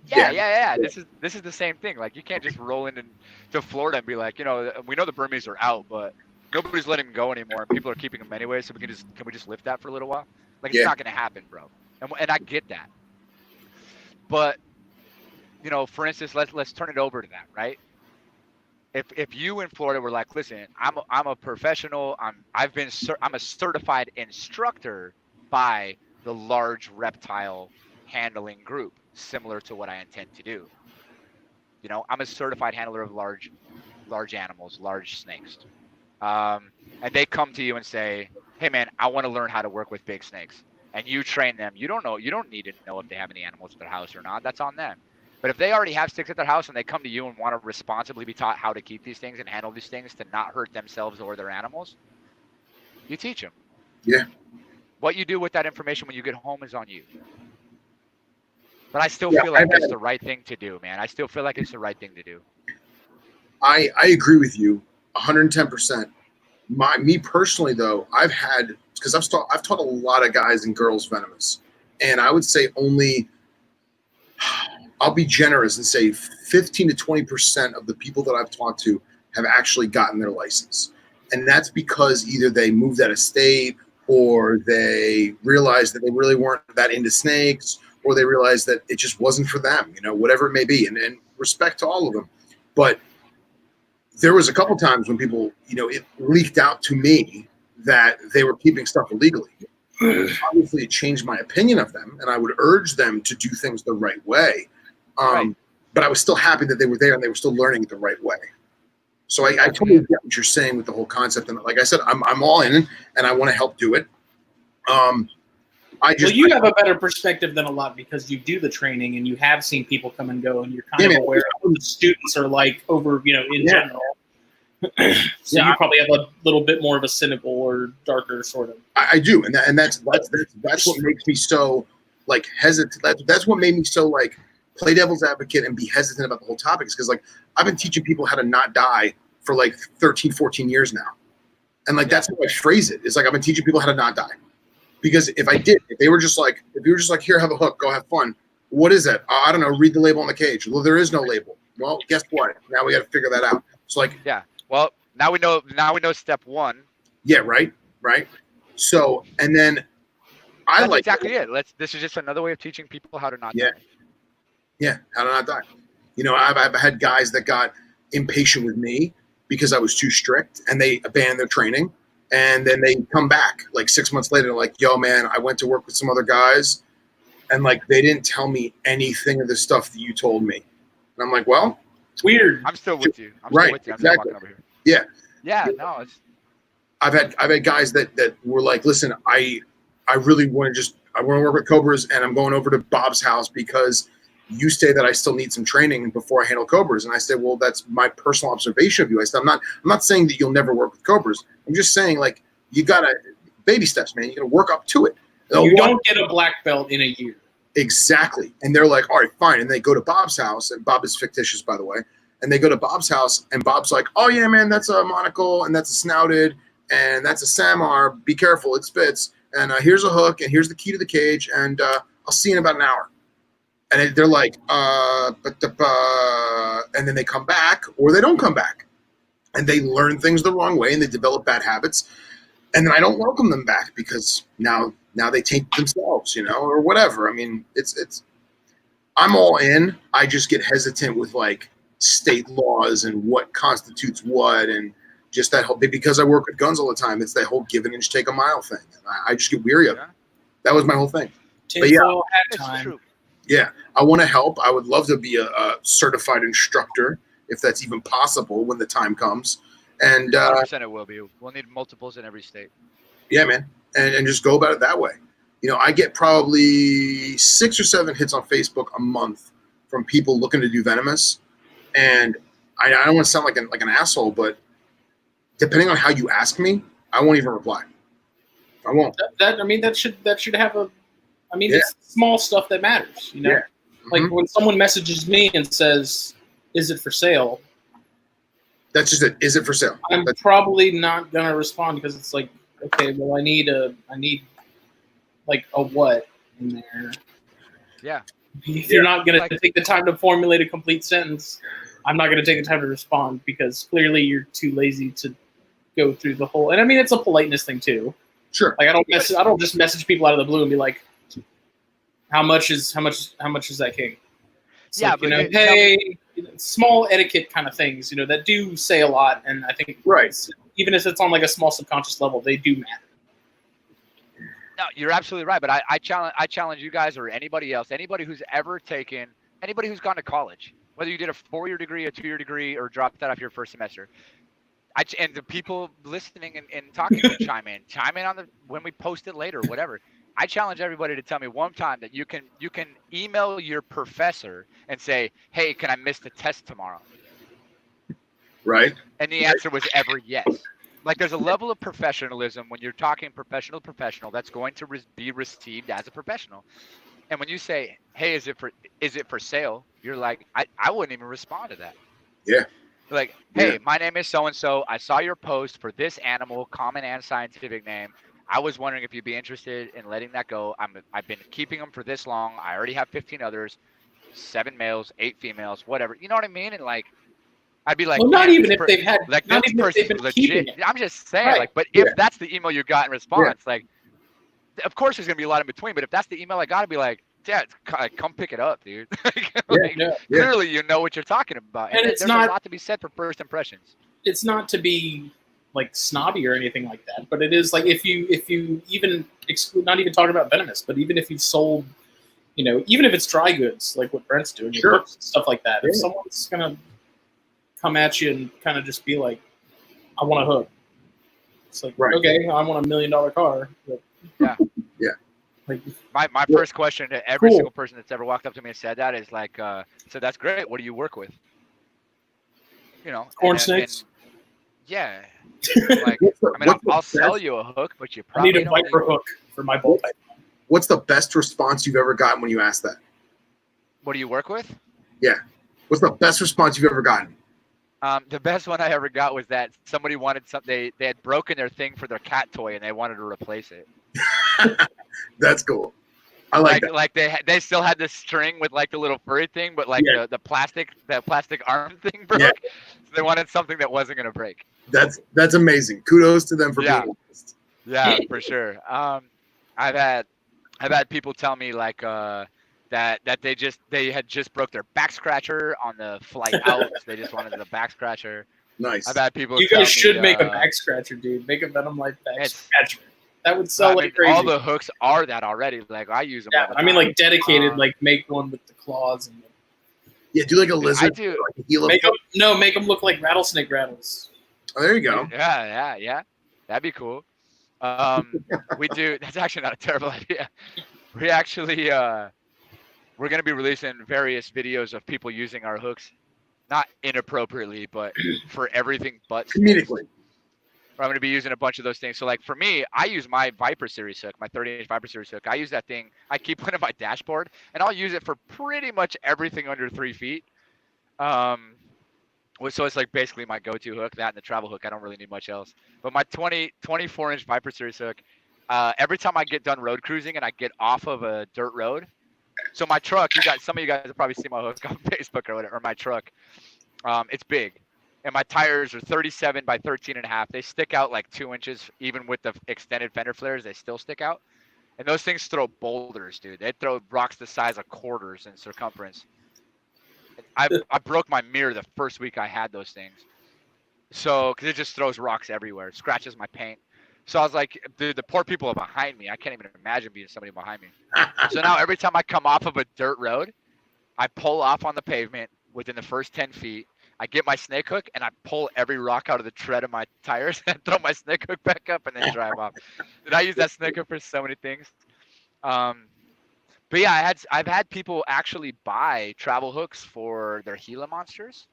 Yeah. This is the same thing. Like, you can't just roll into Florida and be like, we know the Burmese are out, but nobody's letting them go anymore, and people are keeping them anyway. So can we just lift that for a little while? Like, it's not gonna happen, bro. And I get that. But for instance, let's turn it over to that, right? If you in Florida were like, listen, I'm a professional. I'm a certified instructor by the large reptile handling group, similar to what I intend to do. I'm a certified handler of large animals, large snakes. And they come to you and say, hey man, I want to learn how to work with big snakes. And you train them. You don't need to know if they have any animals at their house or not. That's on them. But if they already have snakes at their house and they come to you and want to responsibly be taught how to keep these things and handle these things to not hurt themselves or their animals, you teach them. Yeah. What you do with that information when you get home is on you. But I still feel like that's the right thing to do, man. I still feel like it's the right thing to do. I agree with you 110%. Me personally, though, because I've taught a lot of guys and girls venomous, and I would say I'll be generous and say 15 to 20% of the people that I've talked to have actually gotten their license. And that's because either they moved out of state, or they realized that they really weren't that into snakes, or they realized that it just wasn't for them, whatever it may be. And respect to all of them. But there was a couple times when people, it leaked out to me that they were keeping stuff illegally. Obviously, it changed my opinion of them, and I would urge them to do things the right way. Right. But I was still happy that they were there and they were still learning it the right way. So I totally get what you're saying with the whole concept. And like I said, I'm all in, and I want to help do it. You have a better perspective than a lot because you do the training and you have seen people come and go, and you're kind of aware of what the students are like over, in general. So you probably have a little bit more of a cynical or darker sort of. I do, and that's what makes me so like hesitant. That's what made me so like play devil's advocate and be hesitant about the whole topic. Is because like I've been teaching people how to not die for like 13, 14 years now, and like that's how I phrase it. It's like I've been teaching people how to not die. Because if you were just like, here, have a hook, go have fun. What is that? I don't know. Read the label on the cage. Well, there is no label. Well, guess what? Now we got to figure that out. It's like, well, now we know step one. Yeah. Right. So, and then That's exactly it. This is just another way of teaching people how to not die. Yeah. How to not die. I've had guys that got impatient with me because I was too strict, and they abandoned their training. And then they come back like 6 months later, like, yo, man, I went to work with some other guys, and like they didn't tell me anything of the stuff that you told me. And I'm like, well, it's weird. I'm still with you. I'm right, still with you. I'm exactly. still walking over here. Yeah. Yeah, no, it's I've had guys that were like, listen, I really want to work with Cobras, and I'm going over to Bob's house because you say that I still need some training before I handle Cobras. And I said, well, that's my personal observation of you. I said, I'm not saying that you'll never work with Cobras. I'm just saying, like, you got to baby steps, man. You got to work up to it. You don't get a black belt in a year. Exactly. And they're like, all right, fine. And they go to Bob's house, and Bob is fictitious, by the way. And they go to Bob's house, and Bob's like, oh yeah, man, that's a monocle, and that's a snouted, and that's a Samar. Be careful, it spits. And here's a hook, and here's the key to the cage, and I'll see you in about an hour. And they're like, and then they come back, or they don't come back, and they learn things the wrong way, and they develop bad habits, and then I don't welcome them back because now they taint themselves, or whatever. I mean, it's I'm all in. I just get hesitant with like state laws and what constitutes what, and just that whole, because I work with guns all the time. It's that whole give an inch, take a mile thing. I just get weary of it. That was my whole thing. But yeah, that's true. Yeah, I want to help. I would love to be a certified instructor if that's even possible when the time comes. And 100% it will be. We'll need multiples in every state. Yeah, man, and just go about it that way. I get probably 6 or 7 hits on Facebook a month from people looking to do venomous, and I don't want to sound like an asshole, but depending on how you ask me, I won't even reply. I won't. That should have a. It's small stuff that matters, Yeah. Mm-hmm. Like when someone messages me and says, "Is it for sale?" That's just it. Is it for sale? That's probably not gonna respond because it's like, okay, well, I need like a what in there. Yeah. If you're not gonna take the time to formulate a complete sentence, I'm not gonna take the time to respond because clearly you're too lazy to go through the whole. And it's a politeness thing too. Sure. Like I don't just message people out of the blue and be like, how much is that king? It's yeah, like, but hey, small etiquette kind of things, that do say a lot, and I think even if it's on like a small subconscious level, they do matter. No, you're absolutely right. But I challenge you guys or anybody else, anybody who's gone to college, whether you did a 4-year degree, a 2-year degree, or dropped that off your first semester. And the people listening and talking to chime in on when we post it later, whatever. I challenge everybody to tell me one time that you can email your professor and say, hey, can I miss the test tomorrow? Right. And the answer was ever yes. Like there's a level of professionalism when you're talking professional to professional that's going to be received as a professional. And when you say, hey, is it for sale? You're like, I wouldn't even respond to that. Yeah. Like, hey, my name is so-and-so. I saw your post for this animal, common and scientific name. I was wondering if you'd be interested in letting that go. I've been keeping them for this long. I already have 15 others, 7 males, 8 females, whatever. You know what I mean? And like, I'd be like, well, not "Damn, even this if they've had, like not this even if they've person's been keeping legit." it. I'm just saying, Right. like, but if Yeah. that's the email you got in response, like, of course there's gonna be a lot in between. But if that's the email I got, to be like, "Yeah, come pick it up, dude." Like, Yeah. clearly you know what you're talking about, And there's it's not- a lot to be said for first impressions. It's not to be like snobby or anything like that, but it is like if you even exclude, not even talking about venomous, but even if you sold, even if it's dry goods, like what Brent's doing, Sure. hooks and stuff like that. If Yeah. someone's gonna come at you and kind of just be like, "I want a hook," it's like, Right. okay, I want $1 million car. But, Yeah. Yeah. Like, My first question to every Cool. single person that's ever walked up to me and said that is like, "So that's great. What do you work with?" corn and snakes. yeah, like, What's the- I mean, what's the I'll sell best- you a hook, but you I probably need a don't need viper one. hook for my ball pipe. What's the best response you've ever gotten when you asked that? What do you work with? What's the best response you've ever gotten? The best one I ever got was that somebody wanted something. They had broken their thing for their cat toy and they wanted to replace it. That's cool. I like that. Like they still had the string with like the little furry thing, but like Yeah. the plastic arm thing broke. Yeah. So they wanted something that wasn't gonna break. That's amazing. Kudos to them for Yeah. being honest. Yeah, for sure. I've had people tell me like that they had just broke their back scratcher on the flight out. So they just wanted the back scratcher. Nice. I've had people. You tell guys should me, make a back scratcher, dude. Make a Venom Life back It's- scratcher. That would sell I like mean, crazy. all the hooks are that already. Like I use them. Yeah, all the I mean, time. like dedicated. Like make one with the claws and Yeah, do like a lizard. I do. Like a Gila make foot. them look like rattlesnake rattles. Oh, there you go. Yeah. That'd be cool. We do. That's actually not a terrible idea. We actually we're gonna be releasing various videos of people using our hooks, not inappropriately, but for everything but snakes. Comedically. I'm going to be using a bunch of those things. So like for me, I use my Viper Series hook, my 30-inch Viper Series hook. I use that thing. I keep one on my dashboard, and I'll use it for pretty much everything under 3 feet. So it's like basically my go-to hook, that and the travel hook. I don't really need much else. But my 24-inch Viper Series hook, every time I get done road cruising and I get off of a dirt road, so my truck, some of you guys have probably seen my hook on Facebook or whatever, or my truck. It's big. And my tires are 37 by 13.5. They stick out like 2 inches, even with the extended fender flares. They still stick out. And those things throw boulders, dude. They throw rocks the size of quarters in circumference. I broke my mirror the first week I had those things. So, because it just throws rocks everywhere. It scratches my paint. So I was like, dude, the poor people are behind me. I can't even imagine being somebody behind me. So now every time I come off of a dirt road, I pull off on the pavement within the first 10 feet. I get my snake hook and I pull every rock out of the tread of my tires and throw my snake hook back up and then drive off. Did I use that snake hook for so many things? But yeah, I've had people actually buy travel hooks for their Gila monsters,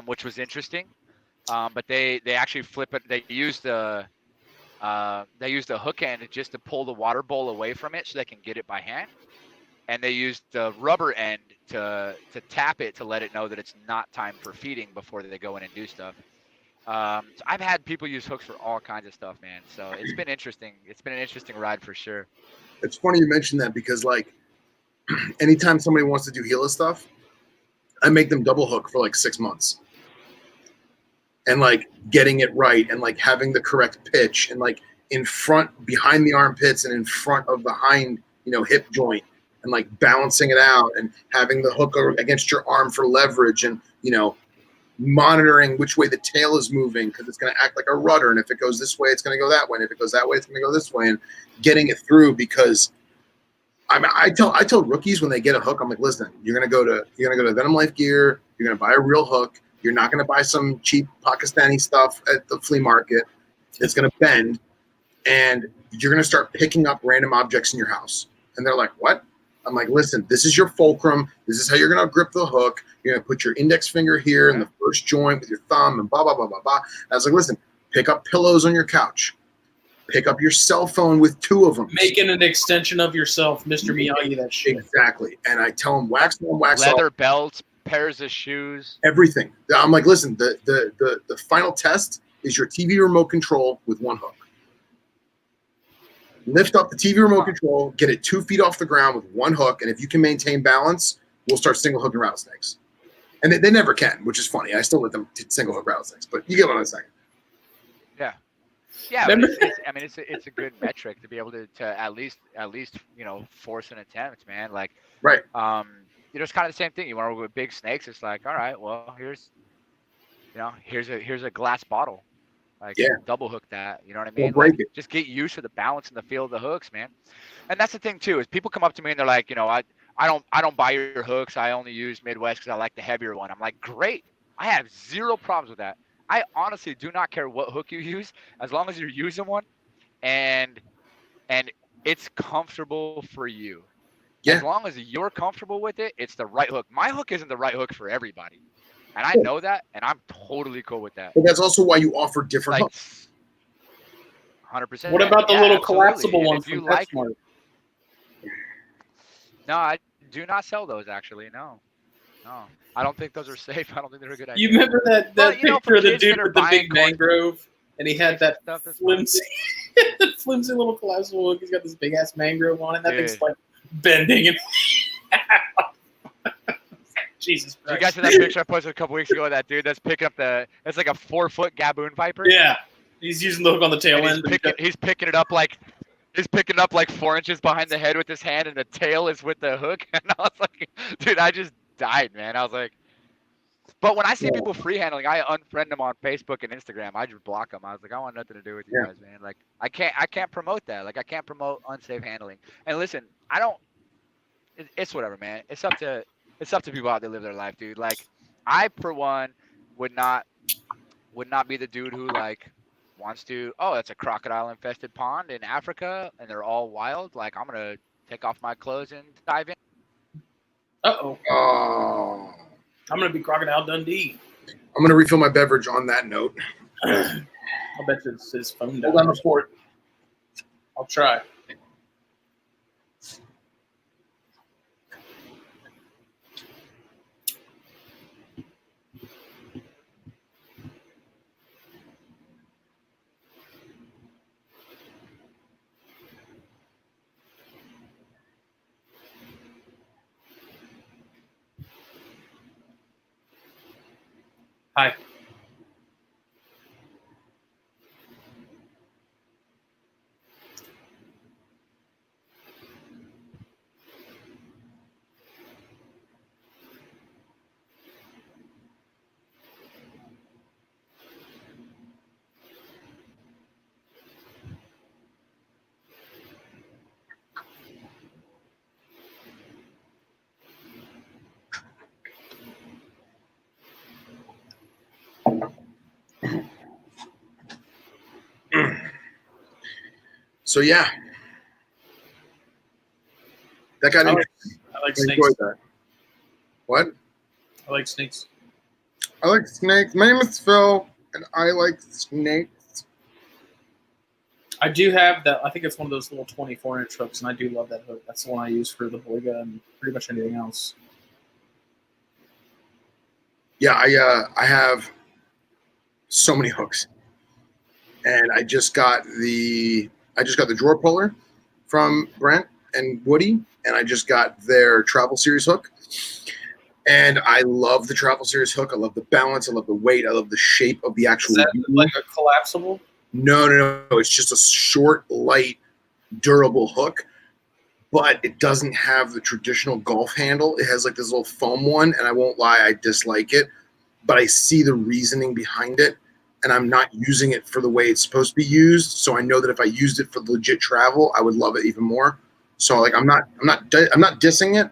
which was interesting. But they actually flip it. They use the hook end just to pull the water bowl away from it so they can get it by hand. And they use the rubber end to tap it to let it know that it's not time for feeding before they go in and do stuff. So I've had people use hooks for all kinds of stuff, man. So it's been interesting. It's been an interesting ride for sure. It's funny you mentioned that because like anytime somebody wants to do Gila stuff, I make them double hook for like 6 months. And like getting it right and like having the correct pitch and like in front, behind the armpits and in front of the hind, hip joint. And like balancing it out and having the hook against your arm for leverage and, monitoring which way the tail is moving because it's going to act like a rudder. And if it goes this way, it's going to go that way. And if it goes that way, it's going to go this way and getting it through because I tell rookies when they get a hook, I'm like, listen, you're going to go to Venom Life Gear. You're going to buy a real hook. You're not going to buy some cheap Pakistani stuff at the flea market. It's going to bend and you're going to start picking up random objects in your house. And they're like, what? I'm like, listen, this is your fulcrum. This is how you're going to grip the hook. You're going to put your index finger here in the first joint with your thumb and blah, blah, blah, blah, blah. And I was like, listen, pick up pillows on your couch. Pick up your cell phone with 2 of them. Making an extension of yourself, Mr. Miyagi, that shit. Exactly. And I tell them, wax on, wax Leather off. belts, pairs of shoes. Everything. I'm like, listen, the final test is your TV remote control with 1 hook. Lift up the TV remote control, get it 2 feet off the ground with 1 hook, and if you can maintain balance, we'll start single hooking rattlesnakes. And they never can, which is funny. I still let them single hook rattlesnakes, but you get what I'm saying. Yeah. Yeah, but it's a good metric to be able to at least force an attempt, man. Like, Right. It's kind of the same thing. You want to go with big snakes, it's like, all right, well, here's a glass bottle, like double hook that, you know what I mean? Break like, it. just get used to the balance and the feel of the hooks, man. And that's the thing too, is people come up to me and they're like, I don't buy your hooks. I only use Midwest because I like the heavier one. I'm like, great. I have zero problems with that. I honestly do not care what hook you use, as long as you're using one and it's comfortable for you. Yeah. As long as you're comfortable with it, it's the right hook. My hook isn't the right hook for everybody. And I know that, and I'm totally cool with that. But that's also why you offer different hooks. 100%. What about the little collapsible one from PetSmart? No, I do not sell those, actually. No. I don't think those are safe. I don't think they're a good idea. You remember that picture of the dude with the big mangrove? And he had that flimsy little collapsible hook. He's got this big ass mangrove on it. That thing's like bending and Jesus Christ. Did you guys see that picture I posted a couple weeks ago of that dude that's picking up it's like a 4-foot gaboon viper? Yeah. He's using the hook on the tail end. He's picking it up like 4 inches behind the head with his hand, and the tail is with the hook. And I was like, dude, I just died, man. I was like, but when I see people free handling, I unfriend them on Facebook and Instagram. I just block them. I was like, I want nothing to do with you guys, man. Like, I can't promote that. Like, I can't promote unsafe handling. And listen, it's whatever, man. It's up to people how they live their life, dude. Like, I, for one, would not be the dude who like wants to, it's a crocodile infested pond in Africa and they're all wild. Like, I'm gonna take off my clothes and dive in. Oh. I'm gonna be Crocodile Dundee. I'm gonna refill my beverage on that note. I'll bet you it's his phone down. Hold on, report. I'll try. Hi. So yeah, that got interesting. I like snakes. That. What? I like snakes. I like snakes. My name is Phil, and I like snakes. I do have that. I think it's one of those little 24-inch hooks, and I do love that hook. That's the one I use for the Boiga and pretty much anything else. Yeah, I have so many hooks, and I just got the drawer puller from Brent and Woody, and I just got their Travel Series hook. And I love the Travel Series hook. I love the balance. I love the weight. I love the shape of the actual. Is that like a collapsible? No. It's just a short, light, durable hook, but it doesn't have the traditional golf handle. It has like this little foam one, and I won't lie, I dislike it, but I see the reasoning behind it. And I'm not using it for the way it's supposed to be used. So I know that if I used it for legit travel, I would love it even more. So like I'm not dissing it.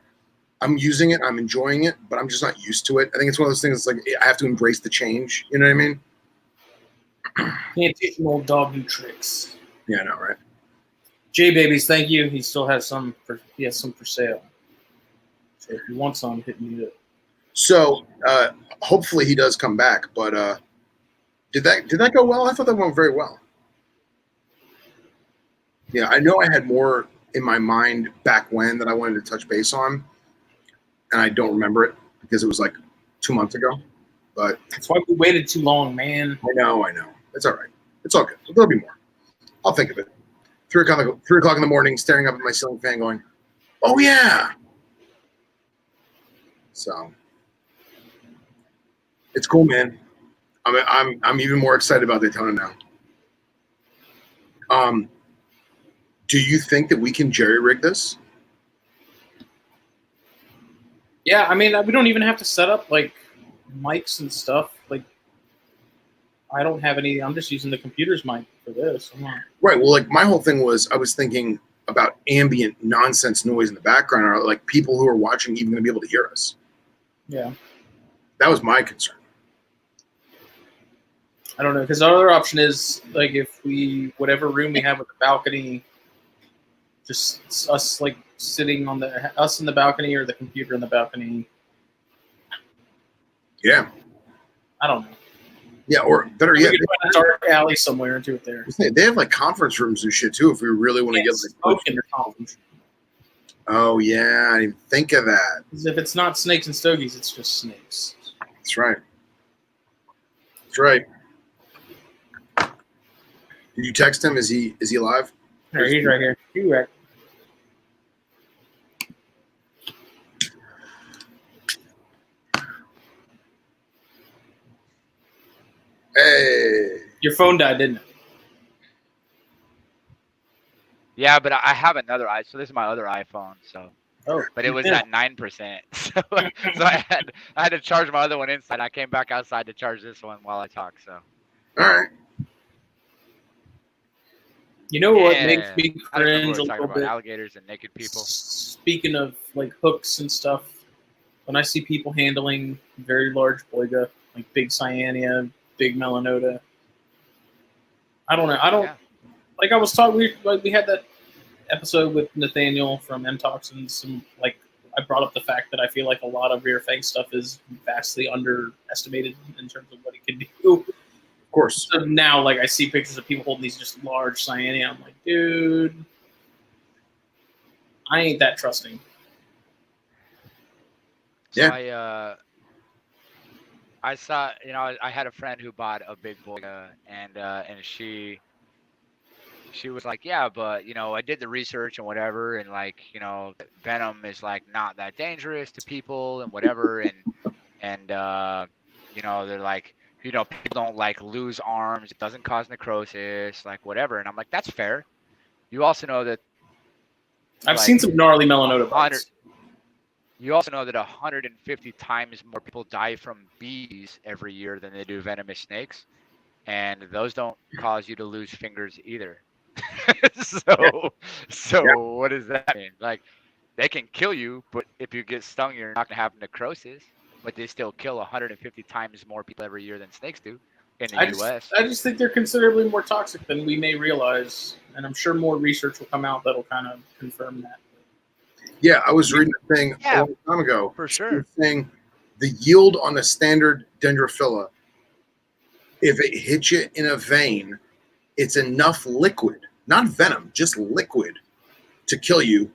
I'm using it. I'm enjoying it, but I'm just not used to it. I think it's one of those things. It's like I have to embrace the change. You know what I mean? Can't teach an old dog new tricks. Yeah, I know, right? J Babies, thank you. He still has some. He has some for sale. So if you want some, hit me up. So hopefully he does come back. But did that go well? I thought that went very well. Yeah, I know I had more in my mind back when that I wanted to touch base on, and I don't remember it because it was like 2 months ago. But that's why we waited too long, man. I know. It's all right. It's all good. There'll be more. I'll think of it. 3 o'clock in the morning, staring up at my ceiling fan, going, "Oh yeah." So It's cool, man. I'm even more excited about Daytona now. Do you think that we can jerry rig this? Yeah, I mean, we don't even have to set up like mics and stuff. Like, I don't have any. I'm just using the computer's mic for this. I'm not. Right. Well, like my whole thing was I was thinking about ambient nonsense noise in the background. Are like people who are watching even going to be able to hear us? Yeah. That was my concern. I don't know, because the other option is like if we whatever room we have with the balcony, just us like sitting on us in the balcony or the computer in the balcony. Yeah. I don't know. Yeah, or better yet, we could find a dark alley somewhere and do it there. they have like conference rooms and shit too. If we really want to get like smoke in your conference. Oh yeah, I didn't even think of that. Because if it's not snakes and stogies, it's just snakes. That's right. That's right. Did you text him? Is he alive? Here, he's right here. He's right. Hey. Your phone died, didn't it? Yeah, but I have another so this is my other iPhone, so. Oh. But it was at 9%, so I had to charge my other one inside. I came back outside to charge this one while I talk. So. All right. You know what makes me cringe a little bit? Alligators and naked people. Speaking of like hooks and stuff, when I see people handling very large boiga, like big cyanea, big melanota, I don't know. Like I was talking. We had that episode with Nathaniel from M Toxins, and like I brought up the fact that I feel like a lot of rear fang stuff is vastly underestimated in terms of what it can do. Of course. So now, like I see pictures of people holding these just large cyanea. I'm like, dude, I ain't that trusting. Yeah. So I saw, I had a friend who bought a big boiga, and she was like, yeah, but I did the research and whatever, and like, venom is like not that dangerous to people and whatever, and they're like, people don't like lose arms, it doesn't cause necrosis, like whatever, and I'm like, that's fair. You also know that I've seen some gnarly melanota bites. You also know that 150 times more people die from bees every year than they do venomous snakes, and those don't cause you to lose fingers either. So what does that mean? Like, they can kill you, but if you get stung, you're not gonna have necrosis. But they still kill 150 times more people every year than snakes do in the U.S. I just think they're considerably more toxic than we may realize, and I'm sure more research will come out that'll kind of confirm that. Yeah, I was reading a thing a long time ago. For sure. Saying the yield on a standard Dendrophila, if it hits you in a vein, it's enough liquid, not venom, just liquid, to kill you.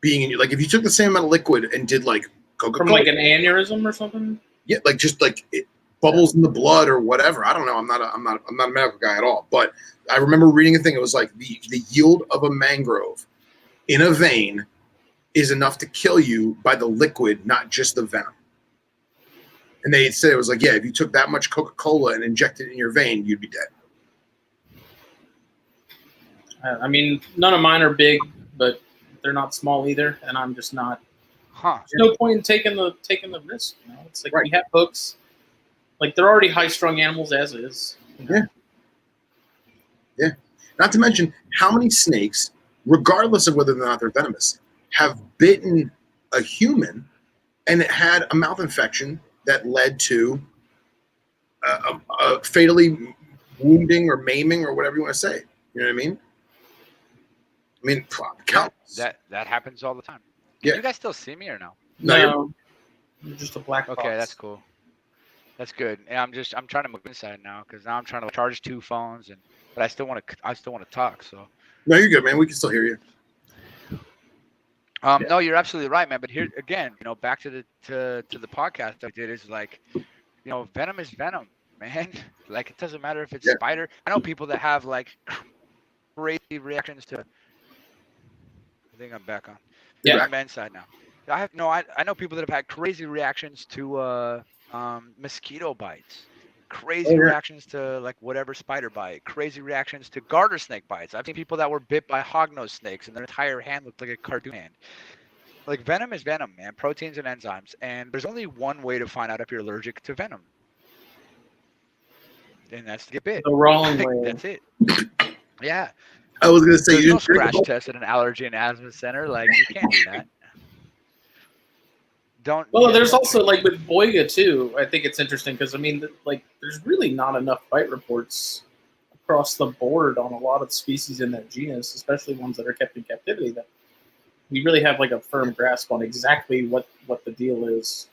Being in you, like if you took the same amount of liquid and did like Coca-Cola, from like an aneurysm or something. Yeah, like just like it bubbles in the blood or whatever. I don't know. I'm not a medical guy at all. But I remember reading a thing. It was like the yield of a mangrove in a vein is enough to kill you by the liquid, not just the venom. And they said it was like, yeah, if you took that much Coca-Cola and injected it in your vein, you'd be dead. I mean, none of mine are big, but they're not small either, and I'm just not. There's no point in taking the risk. It's like we have hooks. Like they're already high-strung animals as is. Yeah. Not to mention how many snakes, regardless of whether or not they're venomous, have bitten a human and it had a mouth infection that led to a fatally wounding or maiming or whatever you want to say. You know what I mean? I mean, countless. That happens all the time. Yeah. Can you guys still see me or no? No. You're just a black box. Okay, that's cool. That's good. And I'm trying to move inside now because now I'm trying to charge 2 phones, but I still want to talk. So. No, you're good, man. We can still hear you. No, you're absolutely right, man. But here again, back to the podcast I did is like, venom is venom, man. Like it doesn't matter if it's spider. I know people that have like crazy reactions to. I think I'm back on. Yeah, I'm inside now. I know people that have had crazy reactions to Mosquito bites, crazy reactions to like whatever spider bite, crazy reactions to garter snake bites. I've seen people that were bit by hognose snakes and their entire hand looked like a cartoon hand. Like venom is venom, man. Proteins and enzymes, and there's only one way to find out if you're allergic to venom, and that's to get bit. The wrong Like, way. that's it. Yeah. I was gonna say There's you no didn't drink scratch it. test at an allergy and asthma center. Like, you can't do that. Well, Yeah, there's also like with Boiga too. I think it's interesting because I mean, like, there's really not enough bite reports across the board on a lot of species in that genus, especially ones that are kept in captivity. That we really have like a firm grasp on exactly what the deal is.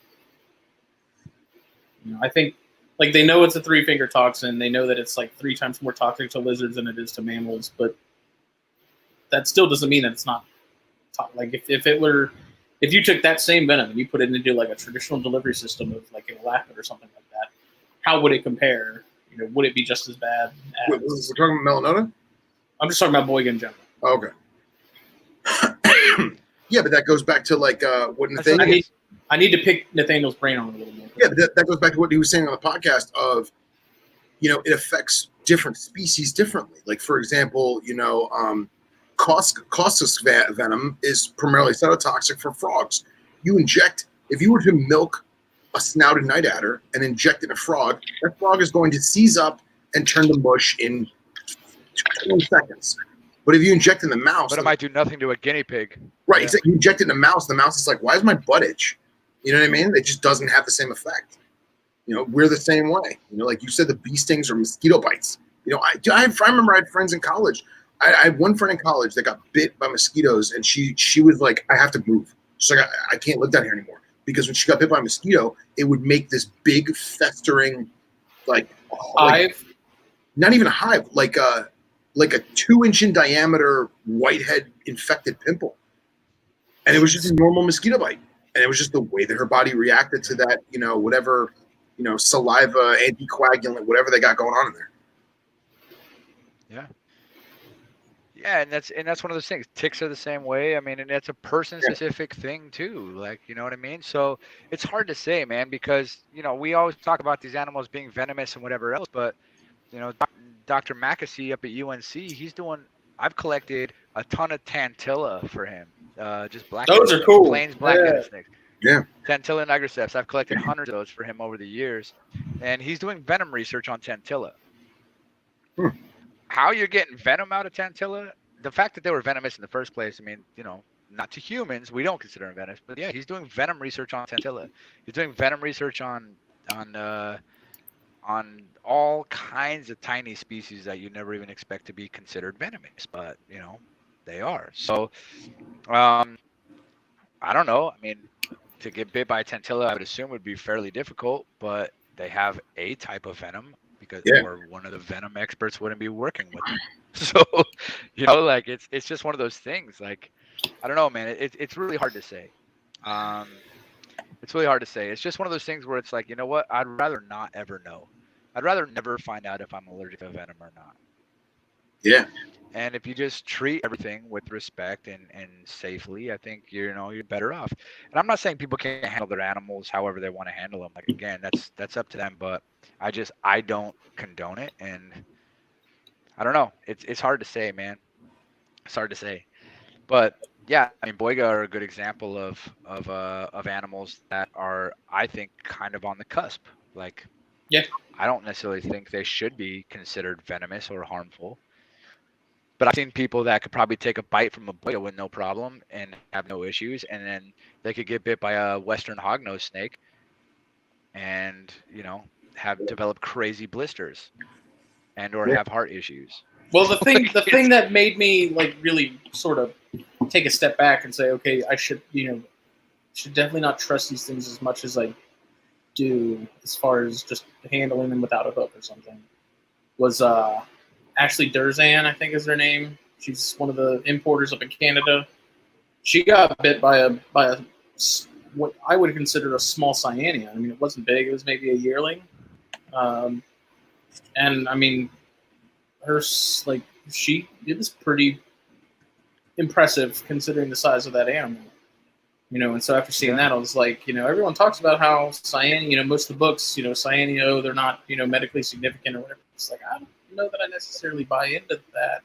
You know, I think like they know it's a 3-finger toxin. They know that it's like 3 times more toxic to lizards than it is to mammals, but that still doesn't mean that it's not like if you took that same venom and you put it into like a traditional delivery system of like an elapid or something like that, how would it compare? You know, would it be just as bad? Wait, we're talking about melanoma? I'm just talking about Boiga in general. Oh, okay. Yeah, but that goes back to like what Nathaniel. I need to pick Nathaniel's brain on it a little more. Yeah, but that goes back to what he was saying on the podcast of, you know, it affects different species differently. Like, for example, you know, caustic venom is primarily cytotoxic for frogs. If you were to milk a snouted night adder and inject it in a frog, that frog is going to seize up and turn to mush in 20 seconds. But if you inject in the mouse, but it might do nothing to a guinea pig. right? Yeah. You inject it in the mouse is like, why is my butt itch? You know what I mean? It just doesn't have the same effect. You know, we're the same way. You know, like you said, the bee stings or mosquito bites. You know, I remember I had friends in college. I had one friend in college that got bit by mosquitoes, and she was like, I have to move. She's like, I can't live down here anymore. Because when she got bit by a mosquito, it would make this big festering, like hive. Not even a hive, like a 2-inch in diameter whitehead infected pimple. And it was just a normal mosquito bite. And it was just the way that her body reacted to that, you know, whatever, you know, saliva, anticoagulant, whatever they got going on in there. Yeah. Yeah, and that's one of those things. Ticks are the same way. I mean, and it's a person-specific thing too. Like, you know what I mean? So it's hard to say, man, because, you know, we always talk about these animals being venomous and whatever else, but, you know, Dr. Mackesy up at UNC, I've collected a ton of Tantilla for him. Just black. Those are cool. Plains black snakes. Yeah. Tantilla nigriceps. I've collected hundreds of those for him over the years, and he's doing venom research on Tantilla. How you're getting venom out of Tantilla? The fact that they were venomous in the first place. I mean, you know, not to humans, we don't consider them venomous, but yeah, he's doing venom research on Tantilla. He's doing venom research on all kinds of tiny species that you never even expect to be considered venomous, but you know, they are. So, I don't know. I mean, to get bit by a Tantilla, I would assume would be fairly difficult, but they have a type of venom because or one of the venom experts wouldn't be working with them. So, you know, like it's just one of those things. Like, I don't know, man. It's really hard to say. It's really hard to say. It's just one of those things where it's like, you know what? I'd rather not ever know. I'd rather never find out if I'm allergic to venom or not. Yeah. And if you just treat everything with respect and safely, I think you're better off. And I'm not saying people can't handle their animals however they want to handle them. Like, again, that's up to them. But I don't condone it, and I don't know. It's hard to say, man. It's hard to say. But yeah, I mean, Boiga are a good example of animals that are, I think, kind of on the cusp. Like, yeah, I don't necessarily think they should be considered venomous or harmful. But I've seen people that could probably take a bite from a boiga with no problem and have no issues, and then they could get bit by a western hognose snake and, you know, have developed crazy blisters and or have heart issues. Well, the thing that made me like really sort of take a step back and say, okay, I should definitely not trust these things as much as I do as far as just handling them without a hook or something, was Ashley Durzan, I think is her name. She's one of the importers up in Canada. She got bit by a what I would consider a small cyanea. I mean, it wasn't big. It was maybe a yearling. And I mean, it was pretty impressive considering the size of that animal. And so after seeing Yeah. that, I was like, everyone talks about how cyan, most of the books, cyan, they're not, medically significant or whatever. It's like, I don't know that I necessarily buy into that,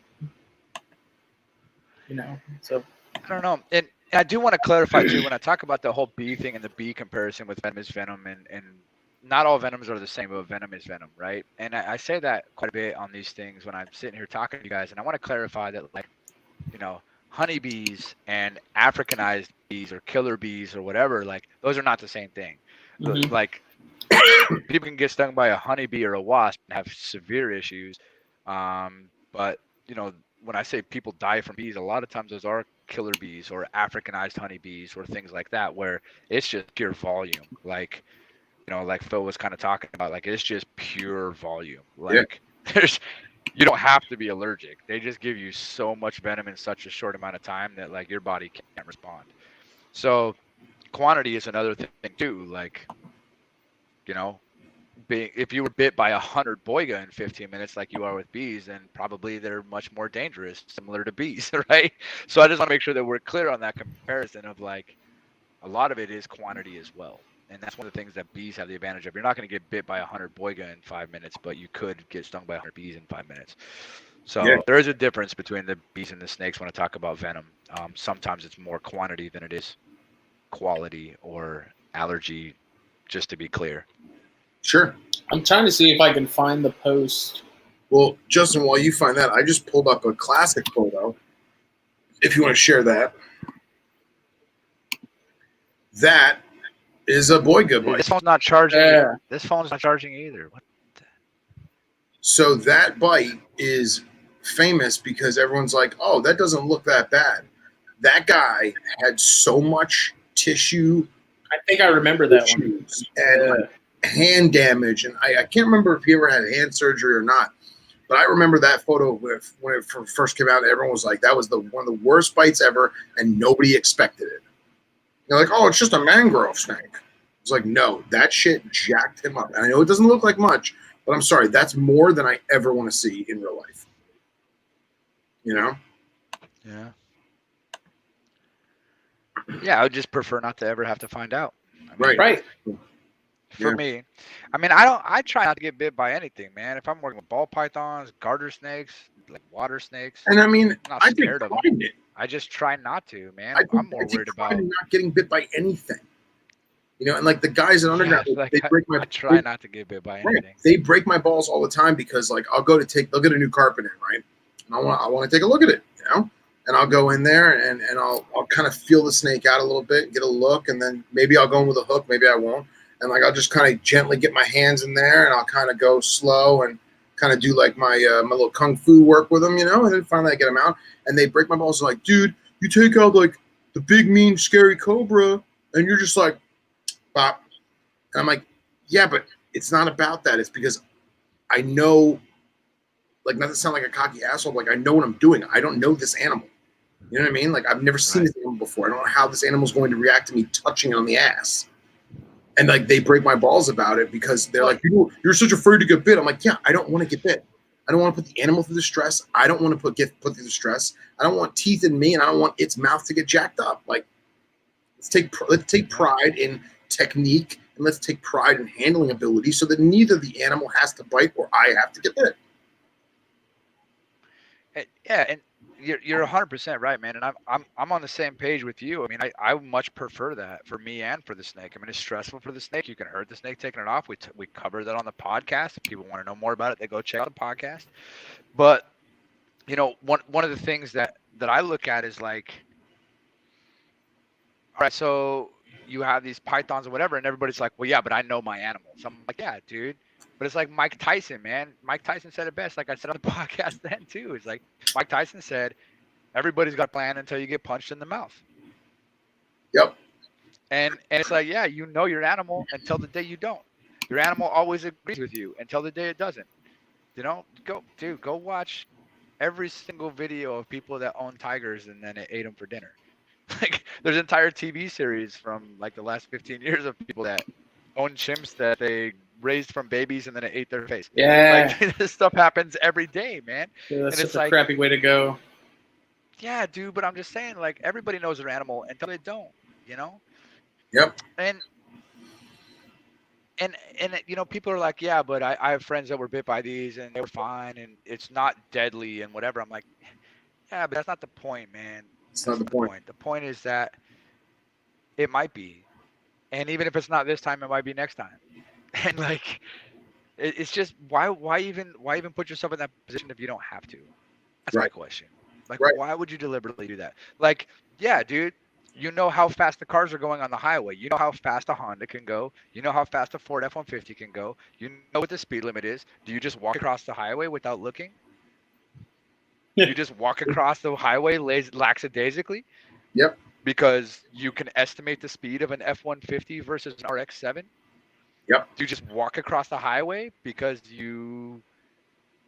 so. I don't know. And I do want to clarify too, when I talk about the whole bee thing and the bee comparison with venom is venom, and not all venoms are the same, but venom is venom, right? And I say that quite a bit on these things when I'm sitting here talking to you guys, and I want to clarify that, like, honeybees and Africanized bees or killer bees or whatever, like, those are not the same thing. Mhm. Like, people can get stung by a honeybee or a wasp and have severe issues. But when I say people die from bees, a lot of times those are killer bees or Africanized honeybees or things like that, where it's just pure volume. Like, like Phil was kind of talking about, like, it's just pure volume. Like, you don't have to be allergic. They just give you so much venom in such a short amount of time that, like, your body can't respond. So quantity is another thing too. Like, if you were bit by 100 boiga in 15 minutes like you are with bees, then probably they're much more dangerous, similar to bees, right? So I just want to make sure that we're clear on that comparison of, like, a lot of it is quantity as well. And that's one of the things that bees have the advantage of. You're not going to get bit by 100 boiga in 5 minutes, but you could get stung by 100 bees in 5 minutes. So there is a difference between the bees and the snakes when I talk about venom. Sometimes it's more quantity than it is quality or allergy, just to be clear. Sure. I'm trying to see if I can find the post. Well, Justin, while you find that, I just pulled up a classic photo. If you want to share that. That is a boiga bite. This phone's not charging. Yeah. This phone's not charging either. What? So that bite is famous because everyone's like, oh, that doesn't look that bad. That guy had so much tissue. I think I remember that one. And like hand damage. And I can't remember if he ever had hand surgery or not. But I remember that photo when it first came out. Everyone was like, that was one of the worst bites ever, and nobody expected it. They're like, oh, it's just a mangrove snake. It's like, no, that shit jacked him up. And I know it doesn't look like much, but I'm sorry, that's more than I ever want to see in real life. Yeah. Yeah, I would just prefer not to ever have to find out. Right. For me, I try not to get bit by anything, man. If I'm working with ball pythons, garter snakes, like water snakes, and I'm not I scared of them. I just try not to, man. I'm more worried about not getting bit by anything. And like the guys at Underground, they break my. I try not to get bit by anything. Right. They break my balls all the time because, like, they'll get a new carpet in, right? And I want to take a look at it, and I'll go in there and I'll kind of feel the snake out a little bit, get a look, and then maybe I'll go in with a hook, maybe I won't. And like I'll just kind of gently get my hands in there, and I'll kind of go slow and kind of do like my little kung fu work with them, and then finally I get them out, and they break my balls. And like, dude, you take out like the big mean scary cobra, and you're just like, bop. And I'm like, yeah, but it's not about that. It's because I know, like, not to sound like a cocky asshole, but like I know what I'm doing. I don't know this animal. You know what I mean? Like I've never seen this animal before. I don't know how this animal's going to react to me touching it on the ass. And like they break my balls about it because they're like, you're such afraid to get bit. I'm like, yeah, I don't want to get bit. I don't want to put the animal through the stress. I don't want to put through the stress. I don't want teeth in me, and I don't want its mouth to get jacked up. Like, let's take pride in technique, and let's take pride in handling ability, so that neither the animal has to bite or I have to get bit. Yeah, and you're 100% right, man. And I'm on the same page with you. I mean, I much prefer that for me and for the snake. I mean, it's stressful for the snake. You can hurt the snake taking it off. We covered that on the podcast. If people want to know more about it, they go check out the podcast. But one of the things that I look at is like, all right, so you have these pythons or whatever, and everybody's like, well, yeah, but I know my animal. So I'm like, yeah, dude. But it's like Mike Tyson, man. Mike Tyson said it best. Like I said on the podcast then too. It's like Mike Tyson said, everybody's got a plan until you get punched in the mouth. Yep. And it's like, yeah, you know your animal until the day you don't. Your animal always agrees with you until the day it doesn't. Go watch every single video of people that own tigers and then ate them for dinner. Like there's entire TV series from like the last 15 years of people that own chimps that they raised from babies and then it ate their face. Yeah. Like this stuff happens every day, man. Yeah, that's and such a crappy way to go. Yeah, dude, but I'm just saying, like, everybody knows their animal until they don't. you know? Yep. And you know, people are like, yeah, but I have friends that were bit by these and they were fine and it's not deadly and whatever. I'm like, yeah, but that's not the point, man. It's not That's the not the point. point. The point is that it might be. And even if it's not this time, it might be next time. And like it's just why even put yourself in that position if you don't have to? That's my Right. question. Like, Right. why would you deliberately do that? Like, yeah, dude, you know how fast the cars are going on the highway. You know how fast a Honda can go. You know how fast a Ford F-150 can go. You know what the speed limit is. Do you just walk across the highway without looking? Do you just walk across the highway lackadaisically Yep. because you can estimate the speed of an F-150 versus an RX-7? Yep. Do you just walk across the highway because you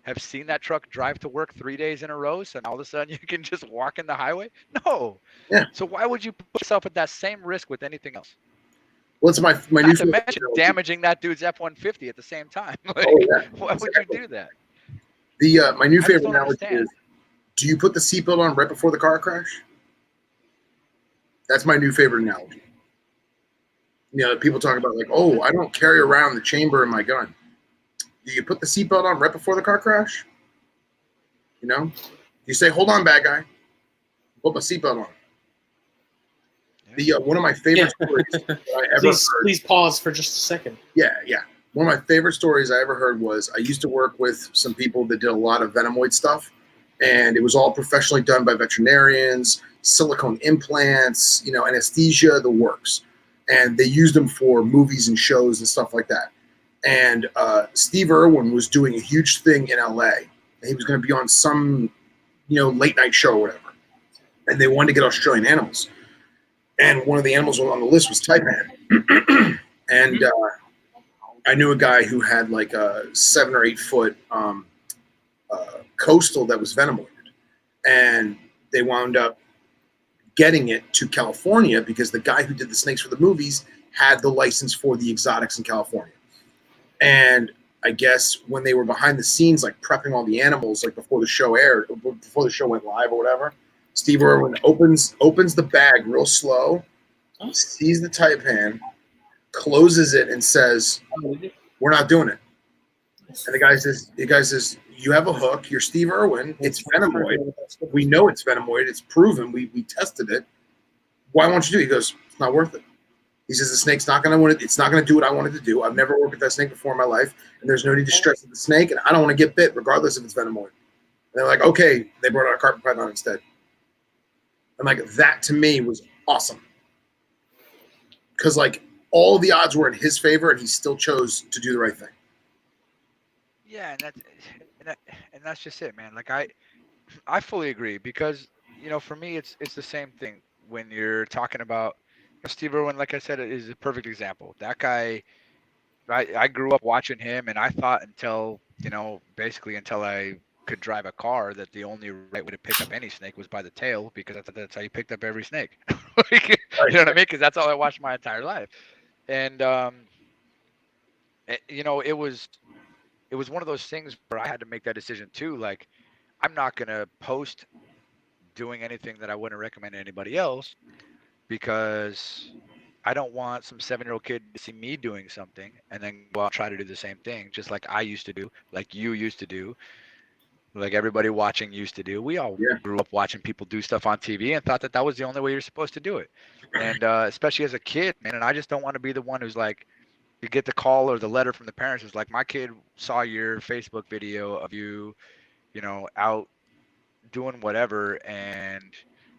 have seen that truck drive to work 3 days in a row, so now all of a sudden you can just walk in the highway? No. Yeah. So why would you put yourself at that same risk with anything else? Well, it's my new Not to favorite mention analogy. damaging that dude's F-150 at the same time. Like, Oh yeah. why would you do that? The my new I just favorite don't analogy understand. is: do you put the seatbelt on right before the car crash? That's my new favorite analogy. You know, people talk about like, oh, I don't carry around the chamber in my gun. Do you put the seatbelt on right before the car crash? You know, you say, hold on, bad guy, put my seatbelt on. The one of my favorite stories that I ever heard. Please pause for just a second. Yeah. One of my favorite stories I ever heard was I used to work with some people that did a lot of venomoid stuff, and it was all professionally done by veterinarians, silicone implants, you know, anesthesia, the works. And they used them for movies and shows and stuff like that. And Steve Irwin was doing a huge thing in LA. And he was going to be on some, you know, late night show or whatever. And they wanted to get Australian animals. And one of the animals on the list was Taipan. And I knew a guy who had like a 7 or 8 foot coastal that was venomoided. And they wound up getting it to California because the guy who did the snakes for the movies had the license for the exotics in California. And I guess when they were behind the scenes, like prepping all the animals, like before the show aired, before the show went live or whatever, Steve Irwin opens the bag real slow, sees the Taipan, closes it, and says, "We're not doing it." And the guy says, "You have a hook. You're Steve Irwin. It's venomoid. We know it's venomoid. It's proven. We tested it. Why won't you do it?" He goes, "It's not worth it." He says, "The snake's not going to want it. It's not going to do what I wanted to do. I've never worked with that snake before in my life, and there's no need to stress the snake, and I don't want to get bit, regardless if it's venomoid." And they're like, "Okay." They brought out a carpet python instead. And like that to me was awesome, because like all the odds were in his favor, and he still chose to do the right thing. Yeah, and that's just it, man. Like I fully agree because you know for me it's the same thing when you're talking about Steve Irwin. Like I said, is a perfect example. That guy, I grew up watching him, and I thought until you know basically until I could drive a car that the only right way to pick up any snake was by the tail because I thought that's how you picked up every snake. Like, you know what I mean? Because that's all I watched my entire life, and you know it was one of those things where I had to make that decision too. Like, I'm not going to post doing anything that I wouldn't recommend to anybody else because I don't want some 7-year-old kid to see me doing something and then go out and try to do the same thing, just like I used to do, like you used to do, like everybody watching used to do. We all Yeah. grew up watching people do stuff on TV and thought that that was the only way you're supposed to do it. And especially as a kid, man, and I just don't want to be the one who's like, you get the call or the letter from the parents who's like, my kid saw your Facebook video of you, you know, out doing whatever and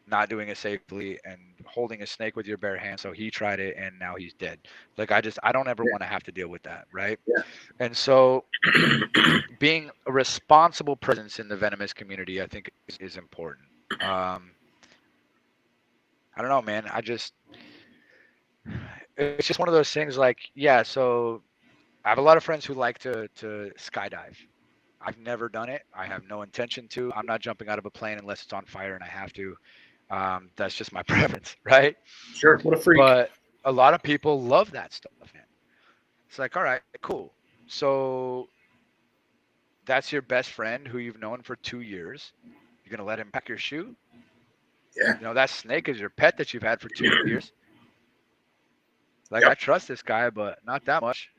not doing it safely and holding a snake with your bare hand. So he tried it and now he's dead. Like I don't ever want to have to deal with that. Right. Yeah. And so being a responsible presence in the venomous community, I think is important. I don't know, man. It's just one of those things like, yeah. So I have a lot of friends who like to skydive. I've never done it. I have no intention to. I'm not jumping out of a plane unless it's on fire and I have to. That's just my preference, right? Sure. What a freak. But a lot of people love that stuff, man. It's like, all right, cool. So that's your best friend who you've known for 2 years. You're gonna let him pack your shoe? Yeah. You know, that snake is your pet that you've had for 2 years. Like Yep. I trust this guy, but not that much.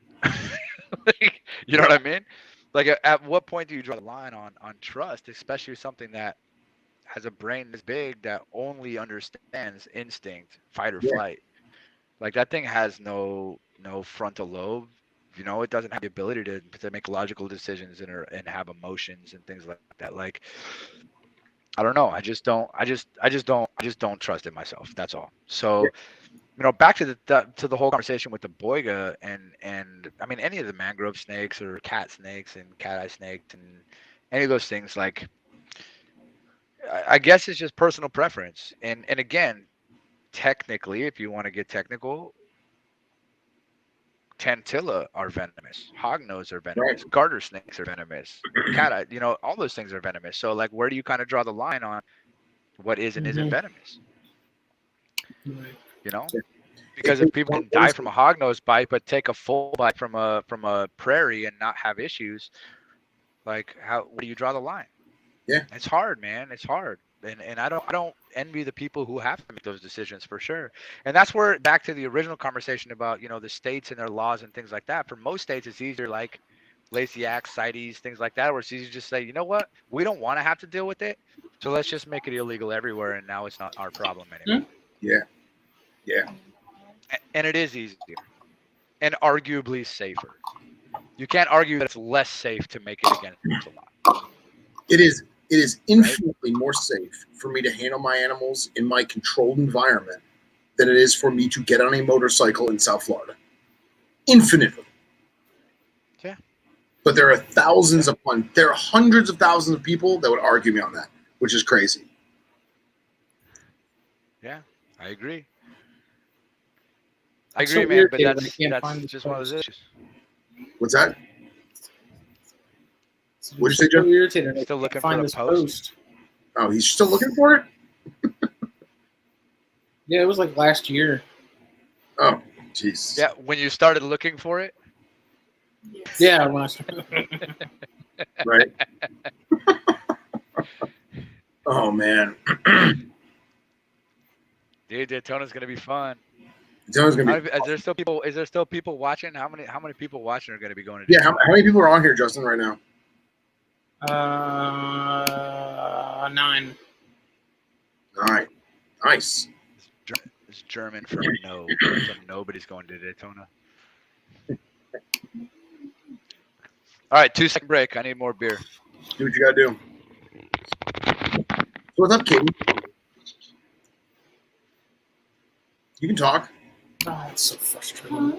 Like, you know what I mean? Like at what point do you draw the line on trust, especially something that has a brain this big that only understands instinct, fight or Yeah. flight? Like that thing has no frontal lobe. You know, it doesn't have the ability to make logical decisions and have emotions and things like that. Like I don't know. I just don't trust it myself. That's all. So back to the whole conversation with the boiga and I mean any of the mangrove snakes or cat snakes and cat eye snakes and any of those things. Like I guess it's just personal preference. And again, technically, if you want to get technical, tantilla are venomous, hognose are venomous, Right. garter snakes are venomous, cat eye, all those things are venomous. So like, where do you kind of draw the line on what is and isn't venomous? Right. Because if people can die from a hognose bite but take a full bite from a prairie and not have issues, like where do you draw the line? Yeah. It's hard, man. It's hard. And I don't envy the people who have to make those decisions for sure. And that's where back to the original conversation about, the states and their laws and things like that. For most states it's easier, like Lacey Act, CITES, things like that, where it's easy to just say, you know what, we don't want to have to deal with it. So let's just make it illegal everywhere and now it's not our problem anymore. Yeah. Yeah. And it is easier and arguably safer. You can't argue that it's less safe to make it against the law. It is infinitely more safe for me to handle my animals in my controlled environment than it is for me to get on a motorcycle in South Florida. Infinitely. Yeah. But there are there are hundreds of thousands of people that would argue me on that, which is crazy. Yeah, I agree. I'm I agree, so man. But irritated I can't that's find this just one of those post. issues. What's that? I'm What'd you say, so Joe? irritated I Still can't looking for find the this post? Oh, he's still looking for it? Yeah, it was like last year. Oh, jeez. Yeah, when you started looking for it. Yeah, when I started. Right? Oh, man. Dude, Daytona's gonna be fun. Daytona's gonna be. Is there still people watching? How many people watching are gonna be going to Yeah, Daytona? how many people are on here, Justin, right now? 9. All right. Nice. It's German for no. So nobody's going to Daytona. All right, 2-second break. I need more beer. Do what you gotta do. So what's up, Katie? You can talk. Oh, it's so frustrating. Huh?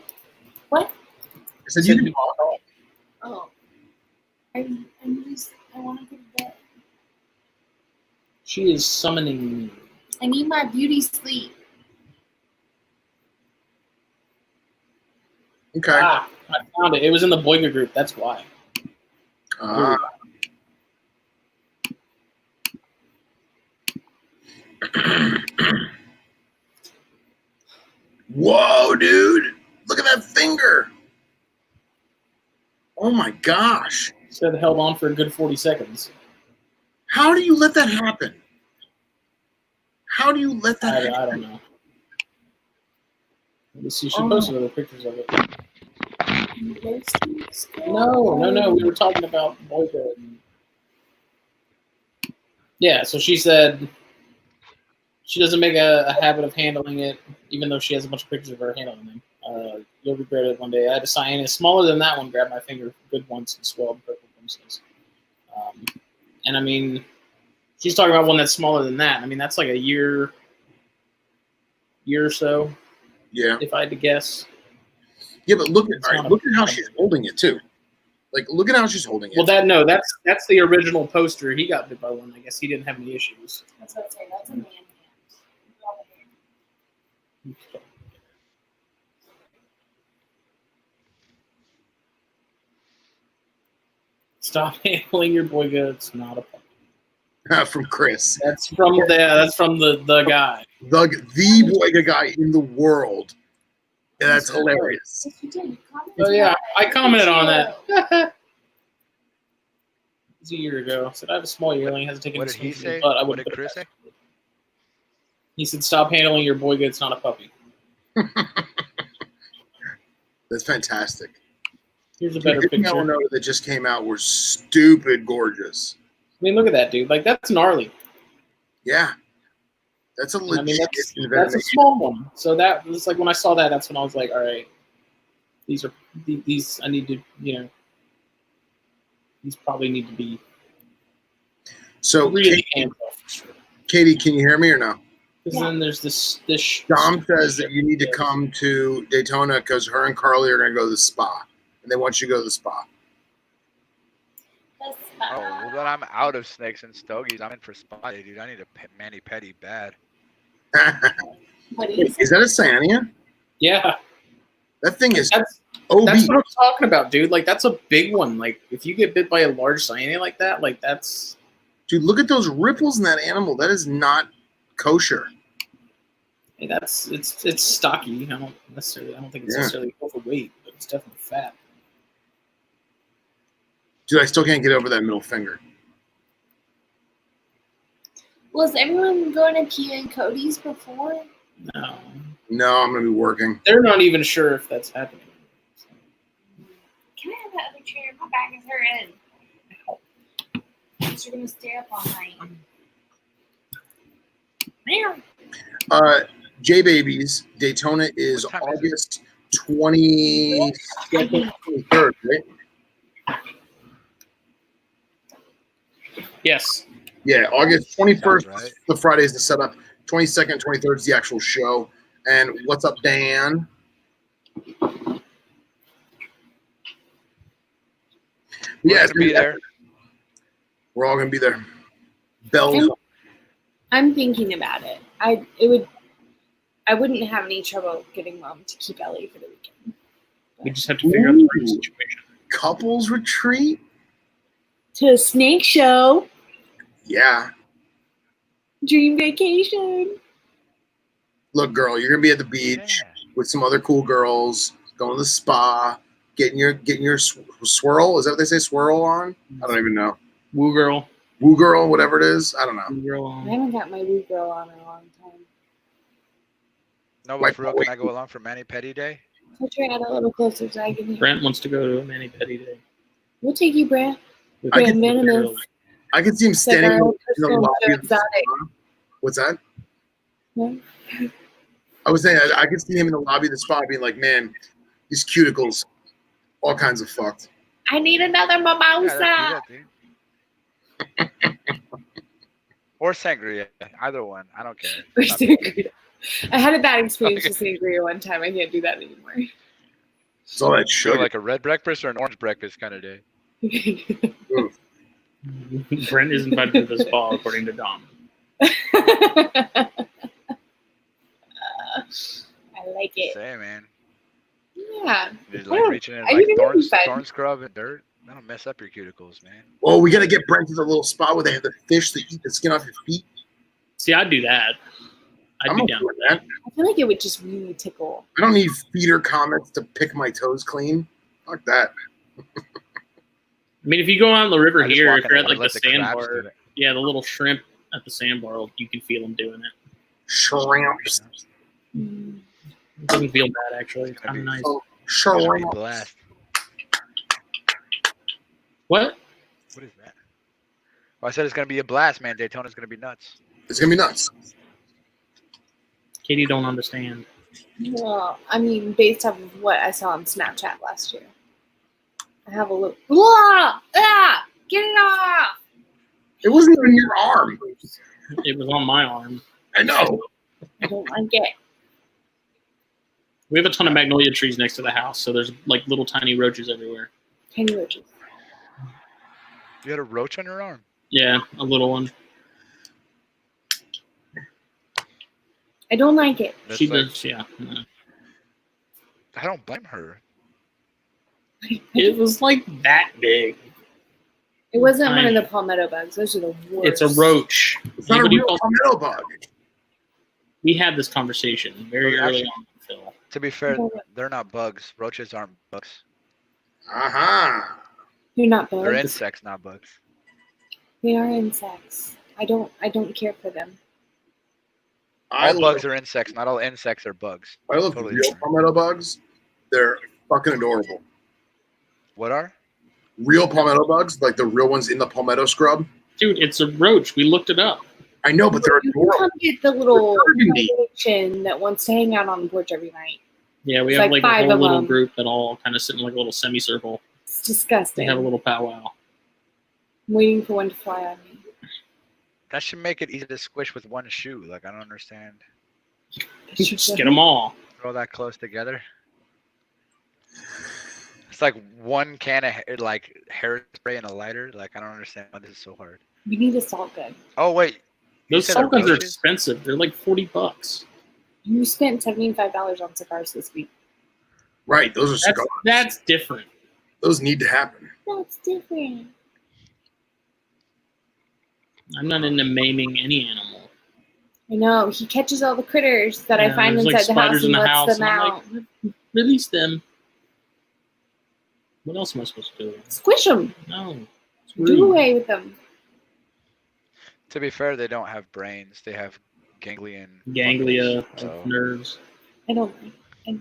What? I said you can talk. Oh. I want to go to bed. She is summoning me. I need my beauty sleep. Okay. Ah, I found it. It was in the Boiga group. That's why. Ah. Whoa, dude. Look at that finger. Oh, my gosh. Said held on for a good 40 seconds. How do you let that happen? How do you let that happen? I don't know. Let's see. She posted other pictures of it. No. We were talking about Boiga. Yeah, so she said she doesn't make a habit of handling it, even though she has a bunch of pictures of her handling them. You'll regret it one day. I had a cyanus smaller than that one. Grabbed my finger good once and swelled purple crimsons. And I mean, she's talking about one that's smaller than that. I mean, that's like a year or so. Yeah. If I had to guess. Yeah, but look at how she's holding it too. Like, look at how she's holding it. Well, that's the original poster. He got bit by one. I guess he didn't have any issues. That's what I'm saying. That's a man hand. Stop handling your Boiga. It's not a puppy. From Chris. That's from the guy. The Boiga guy in the world. Yeah, that's hilarious. Yes, you did. Oh yeah, I commented on that. It was a year ago. I said I have a small yearling. Hasn't taken. What did he say? But I What wouldn't did put it Chris say? past him. He said, "Stop handling your Boiga. It's not a puppy." That's fantastic. Here's a better The picture. Albino that just came out were stupid gorgeous. I mean, look at that, dude. Like, that's gnarly. Yeah. That's a legit I mean, that's a small one. So that was like when I saw that, that's when I was like, all right, these I need to, these probably need to be. So, really hands off. Katie, can you hear me or no? Because then there's this. Dom says that you need to come to Daytona because her and Carly are going to go to the spa, and they want you to go to the spa. Oh, well then I'm out of snakes and stogies. I'm in for spa day, dude. I need a mani-pedi bad. What is Is that a cyania? Yeah. That thing is That's OB. what I'm talking about, dude. Like, that's a big one. Like, if you get bit by a large cyania like that, like, that's. Dude, look at those ripples in that animal. That is not kosher. Hey, it's stocky. I don't think it's necessarily overweight, but it's definitely fat. Dude, I still can't get over that middle finger. Was everyone going to Kia and Cody's before? No. No, I'm going to be working. They're not even sure if that's happening. Can I have that other chair? My back is hurting. You're going to stay up all night. J Babies, Daytona is August 22nd, 23rd, right? Yes. Yeah, August 21st, Right. the Friday's the setup. 22nd, 23rd is the actual show. And what's up, Dan? We're Yeah, gonna be there. We're all gonna be there. Bells. I'm thinking about it. I wouldn't have any trouble getting mom to keep Ellie for the weekend. We just have to figure out the right situation. Couples retreat? To a snake show. Yeah. Dream vacation. Look, girl, you're gonna be at the beach with some other cool girls, going to the spa, getting your swirl. Is that what they say? Swirl on? I don't even know. Woo girl. Woo girl, whatever it is. I don't know. Woo girl. I haven't got my woo girl on in a long time. No, but for real, can I go along for mani-pedi day? Put your head a little closer so I can hear. Brent wants to go to a mani-pedi day. We'll take you, Brent. I Brent can- Minimus. I can see him standing in the lobby. Of the exotic. spa. What's that? Yeah. I was saying I could see him in the lobby of the spa being like, man, these cuticles, all kinds of fucked. I need another Yeah, mimosa. let's do that, dude. Or sangria, either one. I don't care. Or It's not big. sangria. I had a bad experience with sangria one time. I can't do that anymore. It's all that So sugar. like a red breakfast or an orange breakfast kind of day. Brent is invited to the spa, according to Dom. I like it. Say, man. Yeah. Just I like don't- reaching in I like think it'd be fun. thorn scrub and dirt. That'll mess up your cuticles, man. Oh, we got to get Brent to the little spot where they have the fish that eat the skin off your feet. See, I'd do that. I'd I'm be okay down with with that. I feel like it would just really tickle. I don't need feeder comments to pick my toes clean. Fuck that. I mean, if you go out on the river I just here, walk if on you're the at like water, the let the crabs sandbar, do it. yeah, the little shrimp at the sandbar, you can feel them doing it. Shrimps. Mm. It doesn't feel bad, actually. It's It's gonna kind of nice. Oh, It's gonna be a shrimps. blast. What? What is that? Oh, I said it's gonna be a blast, man. Daytona's gonna be nuts. It's going to be nuts. Katie don't understand. Well, I mean, based off of what I saw on Snapchat last year, I have a little. Ah! Ah! Get it off! It wasn't even your arm. It was on my arm. I know. I don't like it. We have a ton of magnolia trees next to the house, so there's like little tiny roaches everywhere. Tiny roaches. You had a roach on your arm. Yeah, a little one. I don't like it. That's She like- does, yeah. I don't blame her. It was like that big. It wasn't one of Tiny. the palmetto bugs. Those are the worst. It's a roach. It's not a Anybody real calls- palmetto bug. We had this conversation very Well, early actually- on, Phil. To be fair, Yeah. they're not bugs. Roaches aren't bugs. Aha. They're not They're bugs. insects, not bugs. They are insects. I don't care for them. I All love, bugs are insects. Not all insects are bugs. I love Totally real different. palmetto bugs. They're fucking adorable. What are? Real palmetto bugs, like the real ones in the palmetto scrub. Dude, it's a roach. We looked it up. I know, but they're You can adorable. come get the little Burgundy. population that wants to hang out on the porch every night. Yeah, we It's have like like a 5 whole of little them. group that all kind of sit in like a little semicircle. It's We disgusting. have a little powwow. I'm waiting for one to fly on me. That should make it easy to squish with one shoe. Like, I don't understand. Just get them all. Throw that close together. It's like one can of like hairspray and a lighter. Like, I don't understand why this is so hard. You need a salt gun. Oh wait, you Those said they're salt guns are roaches? expensive. They're like $40. You spent $75 on cigars this week. Right, those are cigars. That's different. Those need to happen. That's different. I'm not into maiming any animal. I know. He catches all the critters that I Yeah, find there's, inside like, the house spiders in and the lets house, them and I'm out. like, release them. What else am I supposed to do? Squish them. No. It's Do rude. away with them. To be fair, they don't have brains. They have ganglion. Ganglia, buckles, so, nerves. I don't. no.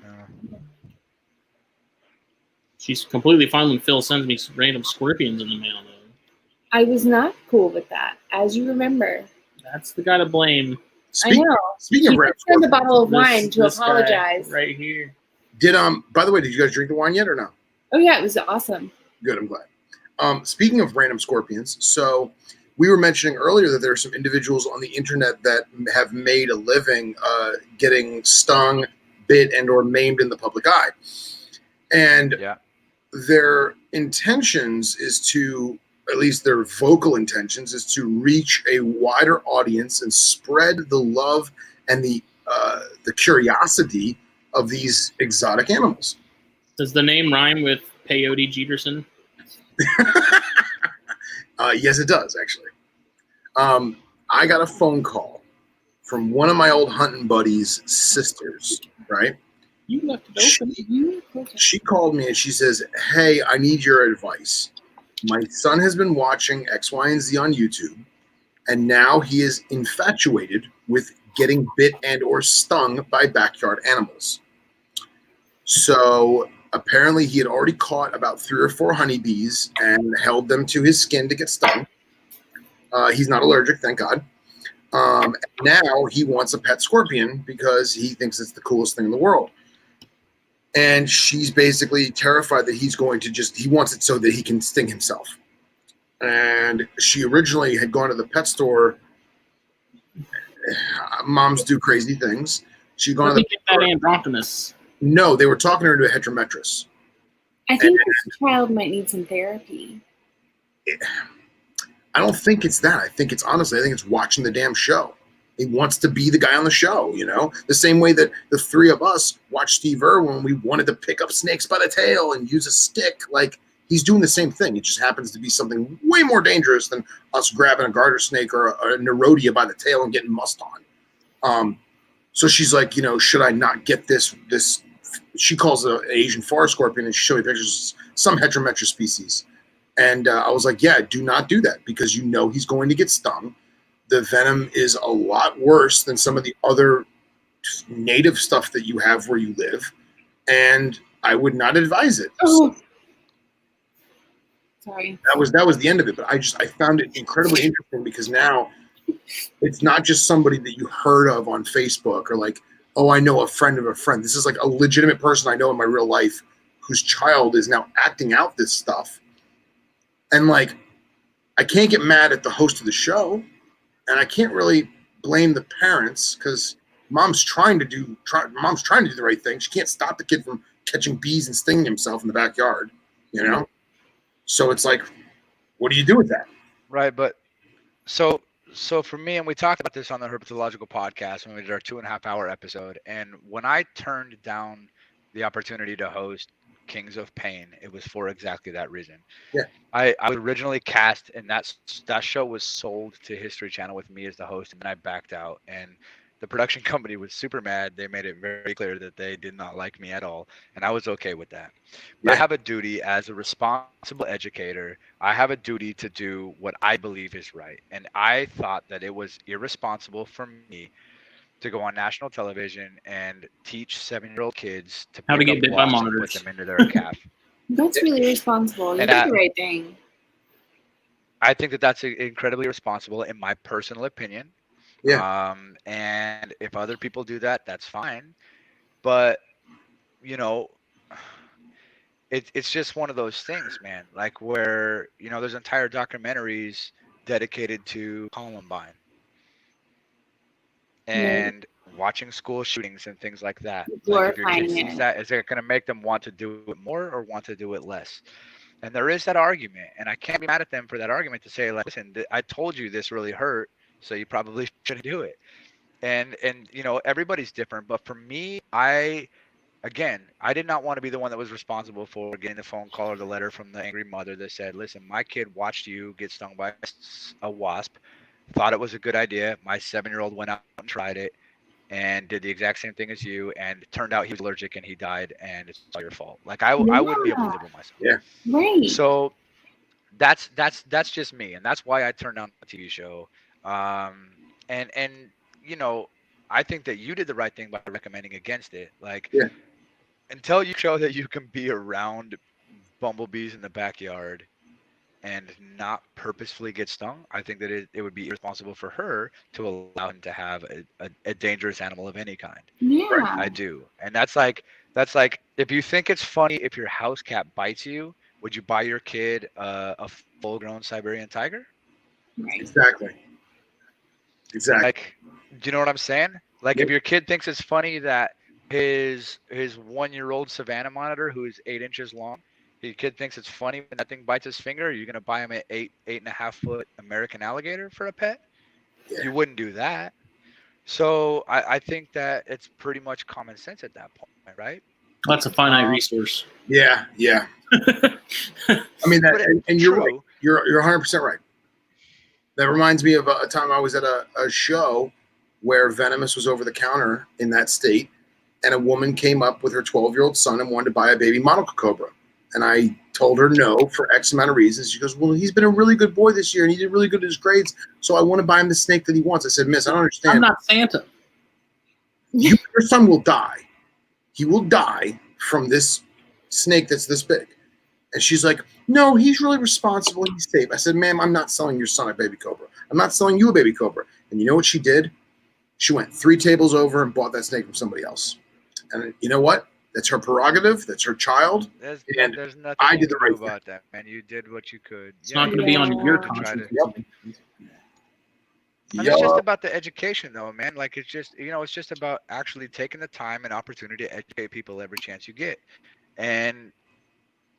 She's completely fine when Phil sends me random scorpions in the mail, though. I was not cool with that, as you remember. That's the guy to blame. I know. Speaking He of random returned the scorpions, bottle of wine This- to this guy apologize. right here. did by the way, did you guys drink the wine yet or no? Oh yeah, it was awesome. Good, I'm glad. Speaking of random scorpions, so we were mentioning earlier that there are some individuals on the internet that have made a living getting stung, bit, and or maimed in the public eye. And Yeah. their intentions is to, at least their vocal intentions, is to reach a wider audience and spread the love and the curiosity of these exotic animals. Does the name rhyme with Peyote Jeterson? Yes, it does, actually. I got a phone call from one of my old hunting buddies' sisters, right? You left it open. She called me and she says, "Hey, I need your advice. My son has been watching X, Y, and Z on YouTube, and now he is infatuated with getting bit and or stung by backyard animals. So apparently he had already caught about 3 or 4 honeybees and held them to his skin to get stung. He's not allergic, thank God. Now he wants a pet scorpion because he thinks it's the coolest thing in the world. And she's basically terrified that he's going to he wants it so that he can sting himself. And she originally had gone to the pet store. Moms do crazy things. She'd gone Let to me the get that Andronicus. No, they were talking her into a heterometrus. I think this child might need some therapy. I don't think it's that. I think it's watching the damn show. He wants to be the guy on the show, you know? The same way that the 3 of us watched Steve Irwin when we wanted to pick up snakes by the tail and use a stick. Like, he's doing the same thing. It just happens to be something way more dangerous than us grabbing a garter snake or a Nerodia by the tail and getting mussed on. So she's like, you know, should I not get this? She calls it an Asian forest scorpion, and she showed me pictures of some heterometrus species. And I was like, yeah, do not do that because you know he's going to get stung. The venom is a lot worse than some of the other native stuff that you have where you live. And I would not advise it. Oh. Sorry. That was the end of it. But I found it incredibly interesting because now it's not just somebody that you heard of on Facebook or like, oh, I know a friend of a friend. This is like a legitimate person I know in my real life whose child is now acting out this stuff. And like, I can't get mad at the host of the show, and I can't really blame the parents because mom's trying to do the right thing. She can't stop the kid from catching bees and stinging himself in the backyard, you know? So it's like, what do you do with that? Right, but so for me, and we talked about this on the Herpetological podcast when we did our 2.5-hour episode, and when I turned down the opportunity to host Kings of Pain, it was for exactly that reason. Yeah. I was originally cast, and that show was sold to History Channel with me as the host, and then I backed out, and the production company was super mad. They made it very clear that they did not like me at all, and I was okay with that. Yeah. I have a duty as a responsible educator. I have a duty to do what I believe is right, and I thought that it was irresponsible for me to go on national television and teach 7-year-old kids to How to pick get up bit by wasps and put monitors. them into their calf. That's really responsible. You And did the right thing. I think that that's incredibly responsible, in my personal opinion. Yeah. And if other people do that, that's fine. But you know, it's just one of those things, man. Like where there's entire documentaries dedicated to Columbine Right. and watching school shootings and things like that. Like if your kid Glorifying sees it. that, is it going to make them want to do it more or want to do it less? And there is that argument, and I can't be mad at them for that argument to say, like, listen, I told you this really hurt, so you probably shouldn't do it. And everybody's different, but for me, again, I did not want to be the one that was responsible for getting the phone call or the letter from the angry mother that said, listen, my kid watched you get stung by a wasp, thought it was a good idea. My 7-year-old went out and tried it and did the exact same thing as you, and it turned out he was allergic and he died, and it's all your fault. Like I wouldn't be able to live with myself. Yeah. Right. So that's just me, and that's why I turned down the TV show. And you know, I think that you did the right thing by recommending against it. Like, Yeah. until you show that you can be around bumblebees in the backyard and not purposefully get stung, I think that it would be irresponsible for her to allow him to have a dangerous animal of any kind. Yeah. I do. And that's like if you think it's funny if your house cat bites you, would you buy your kid a full-grown Siberian tiger? Right. Exactly. Like, do you know what I'm saying? Like, Yep. if your kid thinks it's funny that his 1-year-old Savannah monitor, who is 8 inches long, your kid thinks it's funny when that thing bites his finger, are you gonna buy him an 8.5 foot American alligator for a pet? Yeah. You wouldn't do that. So I think that it's pretty much common sense at that point, right? That's a finite resource. Yeah. Yeah. I mean, But and you're right. You're 100% right. That reminds me of a time I was at a show where Venomous was over the counter in that state, and a woman came up with her 12-year-old son and wanted to buy a baby monocle cobra. And I told her no for X amount of reasons. She goes, well, he's been a really good boy this year, and he did really good in his grades, so I want to buy him the snake that he wants. I said, miss, I don't understand. I'm not Santa. Your son will die. He will die from this snake that's this big. And she's like, no, he's really responsible. He's safe. I said, ma'am, I'm not selling your son a baby cobra. I'm not selling you a baby cobra. And you know what she did? She went 3 tables over and bought that snake from somebody else. And you know what? That's her prerogative. That's her child. There's nothing I you did the can do right thing. about that, man. You did what you could. It's not going to be on Yeah. your to try conscience. to- And it's just about the education, though, man. Like, it's just it's just about actually taking the time and opportunity to educate people every chance you get. And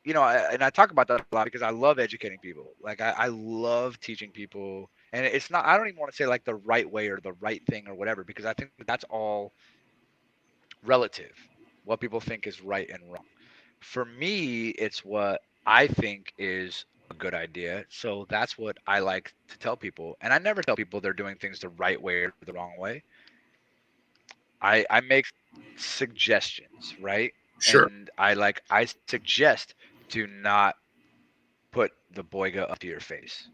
I talk about that a lot because I love educating people. Like, I love teaching people, and it's not. I don't even want to say like the right way or the right thing or whatever, because I think that's all relative. What people think is right and wrong. For me, it's what I think is a good idea. So that's what I like to tell people. And I never tell people they're doing things the right way or the wrong way. I make suggestions, right? Sure. And I suggest do not put the boyga up to your face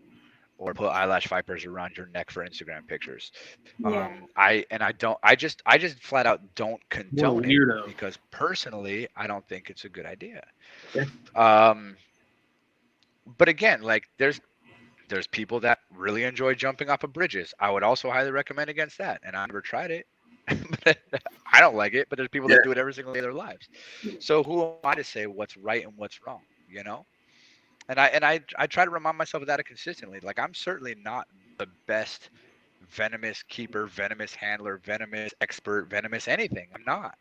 or put eyelash vipers around your neck for Instagram pictures. Yeah. I just flat out don't condone it weirdo. because personally I don't think it's a good idea. Yeah. But again, like there's people that really enjoy jumping off of bridges. I would also highly recommend against that. And I never tried it. I don't like it, but there's people that do it every single day of their lives. So who am I to say what's right and what's wrong, you know? And I try to remind myself of that consistently. Like, I'm certainly not the best venomous keeper, venomous handler, venomous expert, venomous anything. I'm not.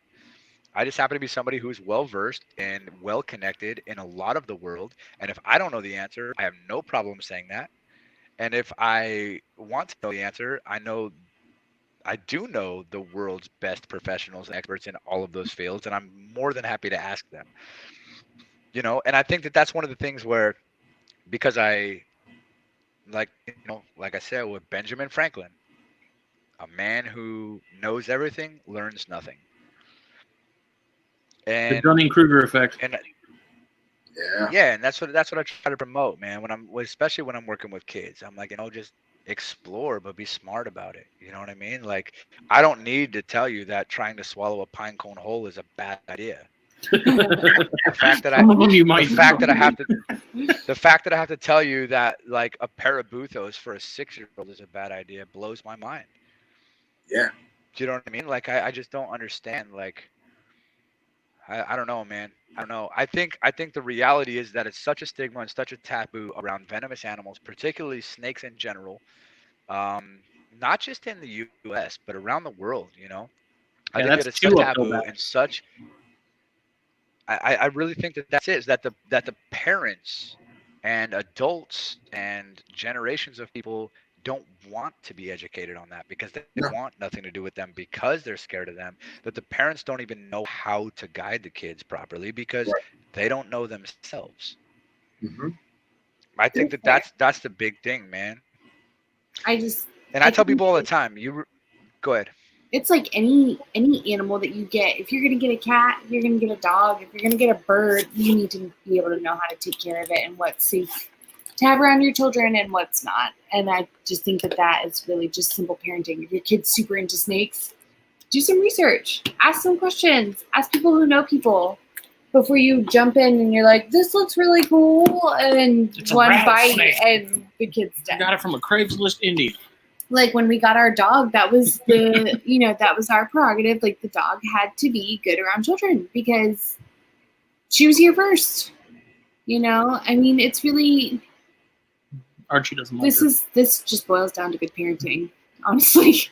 I just happen to be somebody who's well versed and well connected in a lot of the world. And if I don't know the answer, I have no problem saying that. And if I want to know the answer, I do know the world's best professionals and experts in all of those fields, and I'm more than happy to ask them. And I think that that's one of the things where, because I like I said with Benjamin Franklin, a man who knows everything learns nothing. The And Dunning-Kruger effect. and Yeah. yeah, and that's what I try to promote, man. Especially when I'm working with kids, I'm like, just explore, but be smart about it. You know what I mean? Like, I don't need to tell you that trying to swallow a pine cone whole is a bad idea. The fact that Some of them you might the fact know. that I have to tell you that like a pair of Buthos for a 6-year-old is a bad idea blows my mind. Yeah. Do you know what I mean? Like, I just don't understand. Like, I don't know, man. I don't know. I think the reality is that it's such a stigma and such a taboo around venomous animals, particularly snakes in general. Um, Not just in the U.S. but around the world. You know, I Yeah, think that's that it's two such uphill taboo and battles. such. I really think that that's it. Is that the parents and adults and generations of people don't want to be educated on that because they No. want nothing to do with them because they're scared of them. That the parents don't even know how to guide the kids properly because Right. they don't know themselves. Mm-hmm. I think that Fair. that's the big thing, man. I just And I tell think people all the time, go ahead. it's like any animal that you get. If you're gonna get a cat, you're gonna get a dog. If you're gonna get a bird, you need to be able to know how to take care of it and what's safe to have around your children and what's not. And I just think that is really just simple parenting. If your kid's super into snakes, do some research, ask some questions, ask people who know people before you jump in and you're like, this looks really cool, and It's a one bite rattlesnake. and the kid's I dead. got it from a Craigslist Indian. Like when we got our dog, that was the that was our prerogative. Like the dog had to be good around children because she was here first. I mean, it's really Archie doesn't like her. this just boils down to good parenting, honestly.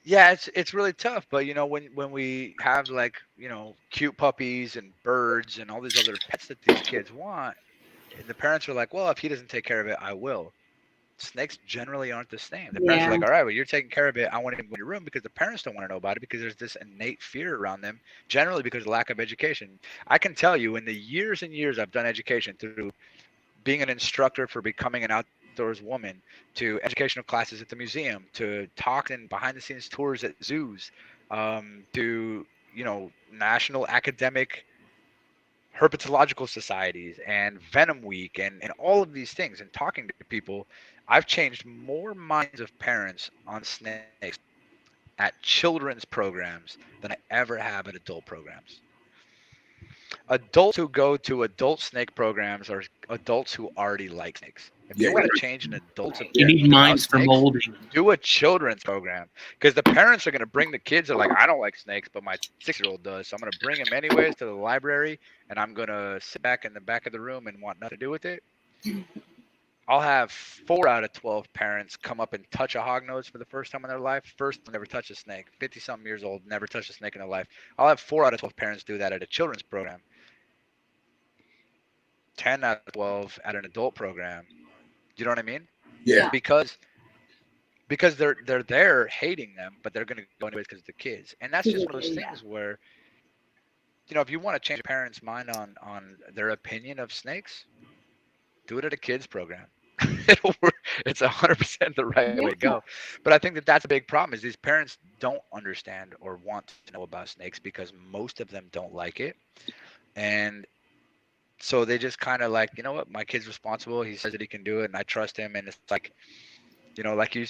Yeah, it's really tough, but when we have like cute puppies and birds and all these other pets that these kids want, the parents are like, well, if he doesn't take care of it, I will. Snakes generally aren't the same. The parents are Yeah. like, all right, well, you're taking care of it. I want to go in your room because the parents don't want to know about it because there's this innate fear around them, generally because of lack of education. I can tell you in the years and years I've done education through being an instructor for becoming an outdoors woman, to educational classes at the museum, to talking behind the scenes tours at zoos, to national academic herpetological societies and Venom Week and all of these things, and talking to people, I've changed more minds of parents on snakes at children's programs than I ever have at adult programs. Adults who go to adult snake programs are adults who already like snakes. If Yeah. you want to change an adult's Right. You opinion need about minds for snakes, molding. do a children's program because the parents are going to bring the kids that are like, I don't like snakes, but my 6-year-old does. So I'm going to bring him anyways to the library and I'm going to sit back in the back of the room and want nothing to do with it. I'll have 4 out of 12 parents come up and touch a hognose for the first time in their life. First, never touch a snake. 50-something years old, never touched a snake in their life. I'll have 4 out of 12 parents do that at a children's program. 10 out of 12 at an adult program. You know what I mean? Yeah. Because they're there hating them, but they're going to go anyways because of the kids. And that's just one of those things where, if you want to change a parent's mind on their opinion of snakes, do it at a kids program. It'll work. It's 100% the right way to go. But I think that that's a big problem is these parents don't understand or want to know about snakes because most of them don't like it. And so they just kind of like, you know what, my kid's responsible. He says that he can do it and I trust him. And it's like,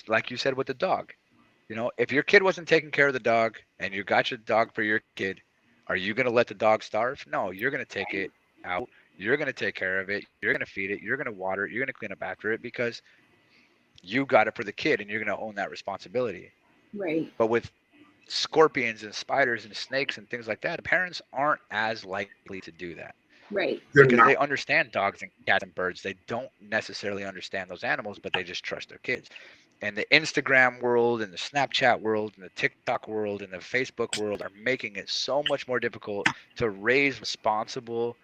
like you said with the dog, if your kid wasn't taking care of the dog and you got your dog for your kid, are you going to let the dog starve? No, you're going to take it out. You're going to take care of it. You're going to feed it. You're going to water it. You're going to clean up after it because you got it for the kid and you're going to own that responsibility. Right. But with scorpions and spiders and snakes and things like that, parents aren't as likely to do that. Right. Because they understand dogs and cats and birds. They don't necessarily understand those animals, but they just trust their kids. And the Instagram world and the Snapchat world and the TikTok world and the Facebook world are making it so much more difficult to raise responsible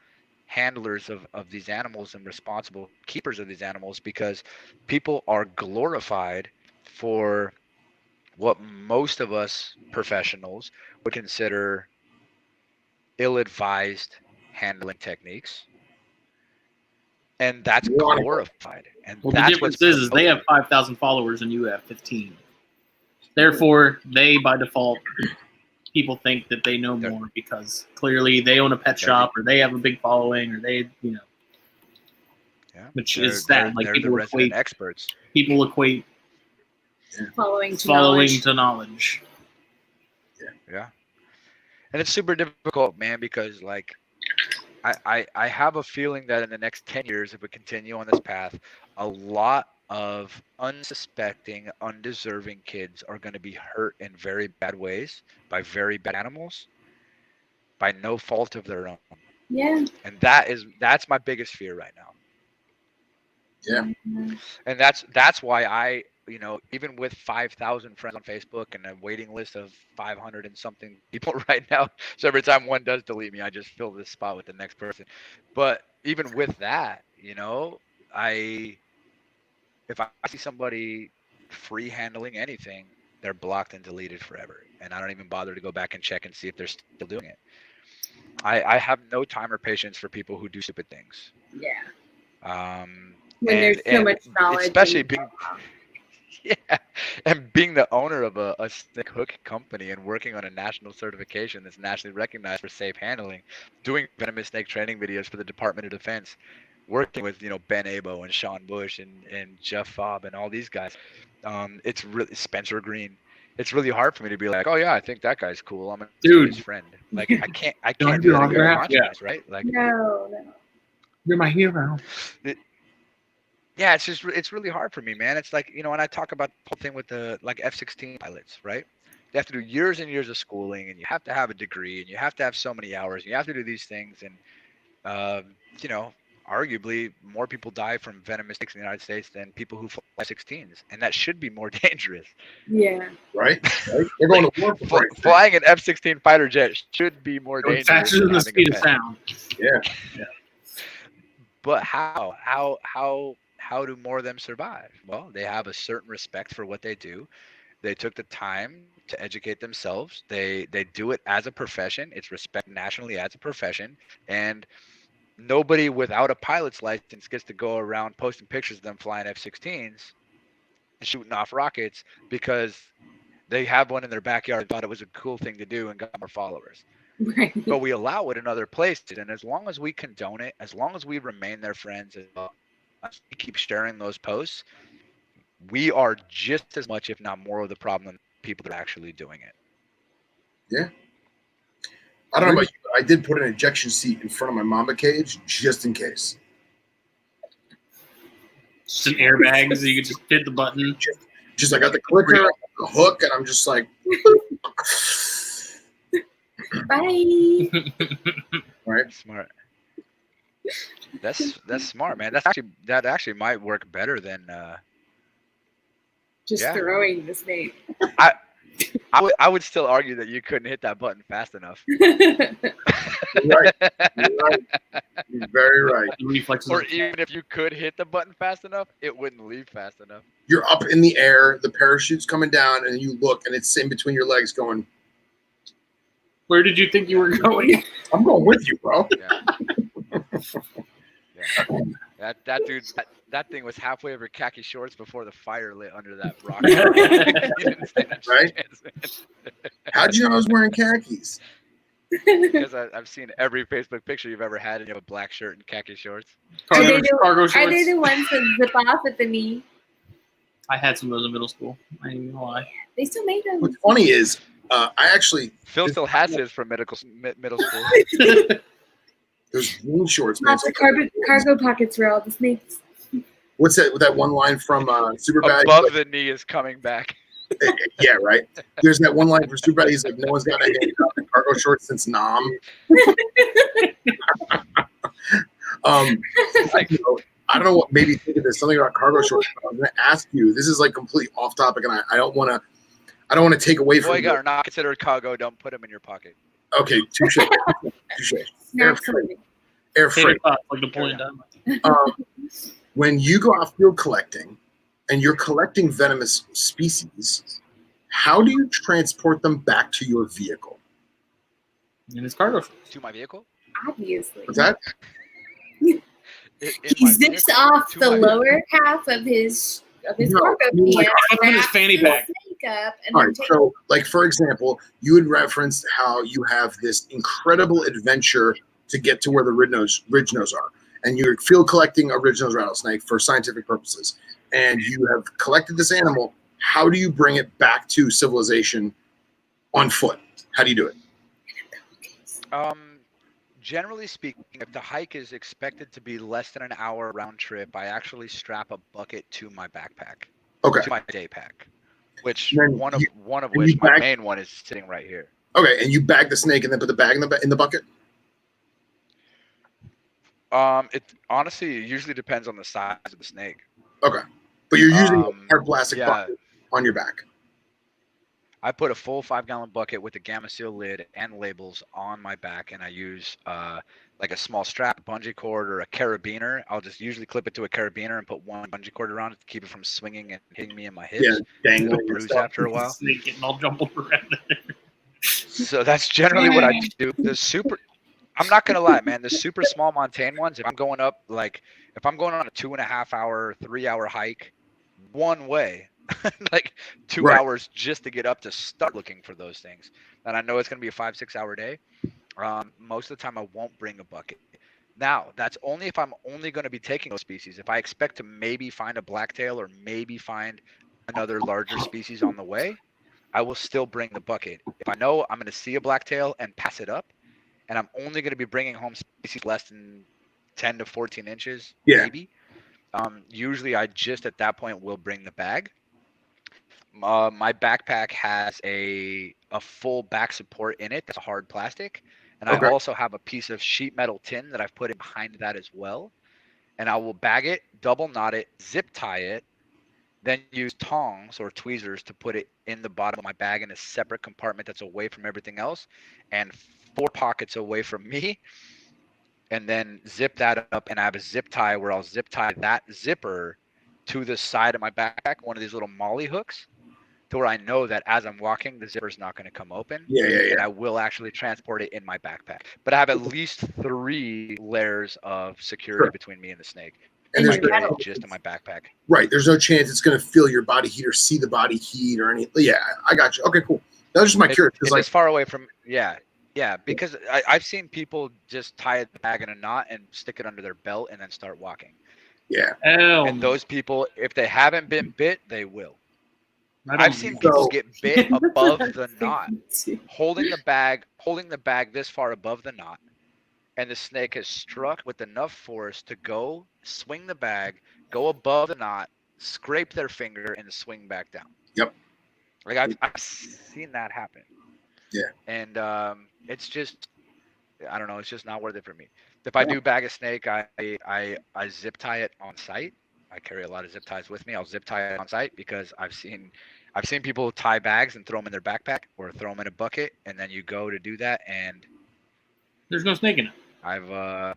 handlers of these animals and responsible keepers of these animals because people are glorified for what most of us professionals would consider ill-advised handling techniques. And that's glorified. And Well, that's the difference is they have 5,000 followers and you have 15. Therefore, they by default, people think that they know more because clearly they own a pet shop or they have a big following or they. Yeah. which is sad. Like they're the people resident equate experts. Following to following knowledge. to knowledge. Yeah. And it's super difficult, man, because like I have a feeling that in the next 10 years, if we continue on this path, a lot of unsuspecting, undeserving kids are going to be hurt in very bad ways by very bad animals by no fault of their own. Yeah. And that's my biggest fear right now. Yeah. And that's why I, even with 5,000 friends on Facebook and a waiting list of 500 and something people right now, so every time one does delete me, I just fill this spot with the next person. But even with that, if I see somebody free handling anything, they're blocked and deleted forever. And I don't even bother to go back and check and see if they're still doing it. I have no time or patience for people who do stupid things. Yeah. When there's so much knowledge. Especially being the owner of a stick hook company and working on a national certification that's nationally recognized for safe handling, doing venomous snake training videos for the Department of Defense, working with Ben Abo and Sean Bush and Jeff Fobb and all these guys. It's really Spencer Green. It's really hard for me to be like, oh yeah, I think that guy's cool. I'm his friend. Like I can't do that in your consciousness, right? Like no. You're my hero. Yeah, it's really hard for me, man. It's like, and I talk about the whole thing with the like F-16 pilots, right? They have to do years and years of schooling, and you have to have a degree, and you have to have so many hours, and you have to do these things, and arguably more people die from venomous snakes in the United States than people who fly F-16s, and that should be more dangerous. Yeah. Right? They're going to war for flying an F-16 fighter jet should be more dangerous. Faster than the speed of sound. Yeah. But how do more of them survive? Well, they have a certain respect for what they do. They took the time to educate themselves. They do it as a profession. It's respected nationally as a profession. And nobody without a pilot's license gets to go around posting pictures of them flying F-16s and shooting off rockets because they have one in their backyard and thought it was a cool thing to do and got more followers. Right. But we allow it in other places. And as long as we condone it, as long as we remain their friends, as we keep sharing those posts, we are just as much, if not more, of the problem than people that are actually doing it. Yeah. I don't know about you, but I did put an ejection seat in front of my mama cage just in case. Just an airbag, so you could just hit the button. Just I got the clicker, the hook, and I'm just like, bye. Right. Smart. That's smart, man. That actually might work better than Just throwing the snake. I would still argue that you couldn't hit that button fast enough. Right. You're very right. Or even if you could hit the button fast enough, it wouldn't leave fast enough. You're up in the air, the parachute's coming down, and you look, and it's in between your legs going, where did you think you were going? I'm going with you, bro. Yeah. That dude, that thing was halfway over khaki shorts before the fire lit under that rock. Right? How'd you know I was wearing khakis? Because I've seen every Facebook picture you've ever had, and you have a black shirt and khaki shorts. Cargo shorts. Are they the ones that zip off at the knee? I had some of those in middle school. I ain't gonna lie. They still made them. What's funny is, Phil still has his from middle school. Those jean shorts, man. Lots of cargo pockets for all the snakes. What's that one line from Superbad? Above the knee is coming back. Yeah, right. There's that one line for Superbad. He's like, no one's got a hand up in cargo shorts since Nam. I don't know what made me think of this. Something about cargo shorts. I'm going to ask you. This is like completely off topic, and I don't want to take away from. Boy, are not considered cargo. Don't put them in your pocket. Okay, touche. Air freight. Like Napoleon Dynamite. When you go out field collecting and you're collecting venomous species, how do you transport them back to your vehicle? In his cargo shorts. To my vehicle? Obviously. What's that? He zips off the lower half of his cargo pants, in his fanny pack. All right, so like for example, you had referenced how you have this incredible adventure to get to where the ridge nose are, and you're field collecting original rattlesnake for scientific purposes, and you have collected this animal, how do you bring it back to civilization on foot? How do you do it? Generally speaking, if the hike is expected to be less than an hour round trip, I actually strap a bucket to my backpack, Okay. to my day pack, which And then one of and which you my bag- main one is sitting right here. Okay, and you bag the snake and then put the bag in the bucket? It honestly it usually depends on the size of the snake. Okay. But you're using a hard plastic Yeah, bucket on your back. I put a full 5-gallon bucket with a Gamma Seal lid and labels on my back, and I use like a small strap, bungee cord, or a carabiner. I'll just usually clip it to a carabiner and put one bungee cord around it to keep it from swinging and hitting me in my hips. Yeah, dangling It'll and bruise stuff. after a while. Snake getting all jumbled around. So that's generally what I do. I'm not gonna lie, man. The super small montane ones, if I'm going up, like if I'm going on a 2.5 hour, 3 hour hike one way, like 2 Right. hours just to get up to start looking for those things, and I know it's gonna be a 5-6 hour day, most of the time I won't bring a bucket. Now, that's only if I'm only going to be taking those species. If I expect to maybe find a blacktail or maybe find another larger species on the way, I will still bring the bucket. If I know I'm going to see a blacktail and pass it up, and I'm only going to be bringing home species less than 10 to 14 inches, Yeah. maybe, usually I just at that point will bring the bag. My backpack has a full back support in it. That's a hard plastic. And Okay. I also have a piece of sheet metal tin that I've put in behind that as well. And I will bag it, double knot it, zip tie it, then use tongs or tweezers to put it in the bottom of my bag in a separate compartment that's away from everything else and 4 pockets away from me. And then zip that up, and I have a zip tie where I'll zip tie that zipper to the side of my backpack, one of these little molly hooks, to where I know that as I'm walking, the zipper's not going to come open. Yeah. And I will actually transport it in my backpack. But I have at least 3 layers of security between me and the snake. And If there's I carry it just in my backpack. Right. There's no chance it's going to feel your body heat or see the body heat or anything. Yeah, I got you. Okay, cool. That was just my curiosity. It's as far away from, yeah, because I've seen people just tie the bag in a knot and stick it under their belt and then start walking. Yeah. And those people, if they haven't been bit, they will. I've seen people get bit above the knot, holding the bag this far above the knot, and the snake has struck with enough force to go swing the bag, go above the knot, scrape their finger, and swing back down. Yep. Like I've seen that happen. Yeah. And it's just, I don't know, it's just not worth it for me. If I do bag a snake, I zip tie it on site. I carry a lot of zip ties with me. I'll zip tie it on site because I've seen people tie bags and throw them in their backpack or throw them in a bucket, and then you go to do that, and there's no snake in it. I've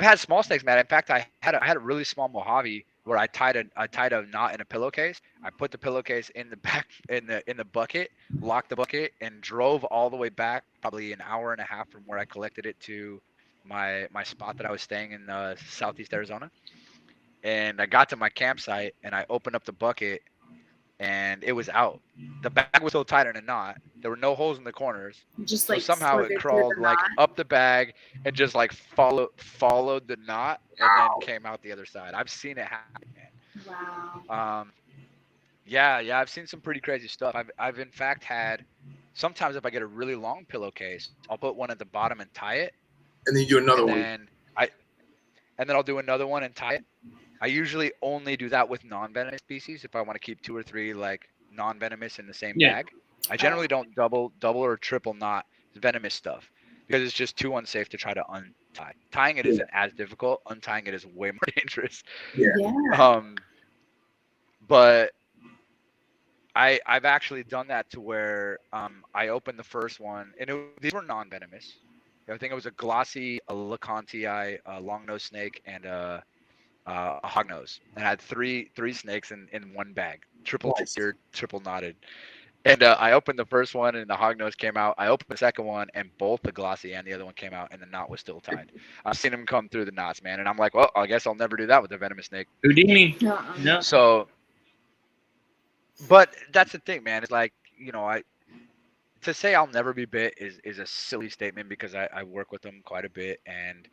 had small snakes, man. In fact, I had a really small Mojave where I tied a knot in a pillowcase. I put the pillowcase in the back in the bucket, locked the bucket, and drove all the way back, probably an hour and a half from where I collected it to my spot that I was staying in southeast Arizona. And I got to my campsite and I opened up the bucket and it was out. The bag was still tied in a knot. There were no holes in the corners. Just So like somehow it crawled like up the bag and just like followed the knot and then came out the other side. I've seen it happen, man. Wow. Yeah, I've seen some pretty crazy stuff. I've in fact had, sometimes if I get a really long pillowcase, I'll put one at the bottom and tie it. And then you do another one. And then I'll do another one and tie it. I usually only do that with non-venomous species if I want to keep 2 or 3 like non-venomous in the same bag. I generally don't double or triple knot venomous stuff because it's just too unsafe to try to untie. Tying it isn't as difficult. Untying it is way more dangerous. Yeah. But I've actually done that to where I opened the first one and these were non-venomous. I think it was a glossy, a lecontii, a long-nosed snake, and a hognose, and I had three snakes in one bag, triple tiered, triple knotted. And I opened the first one and the hognose came out. I opened the second one and both the glossy and the other one came out and the knot was still tied. I've seen them come through the knots, man. And I'm like, well, I guess I'll never do that with a venomous snake. Houdini. No. So, but that's the thing, man. It's like, to say I'll never be bit is a silly statement because I work with them quite a bit. And,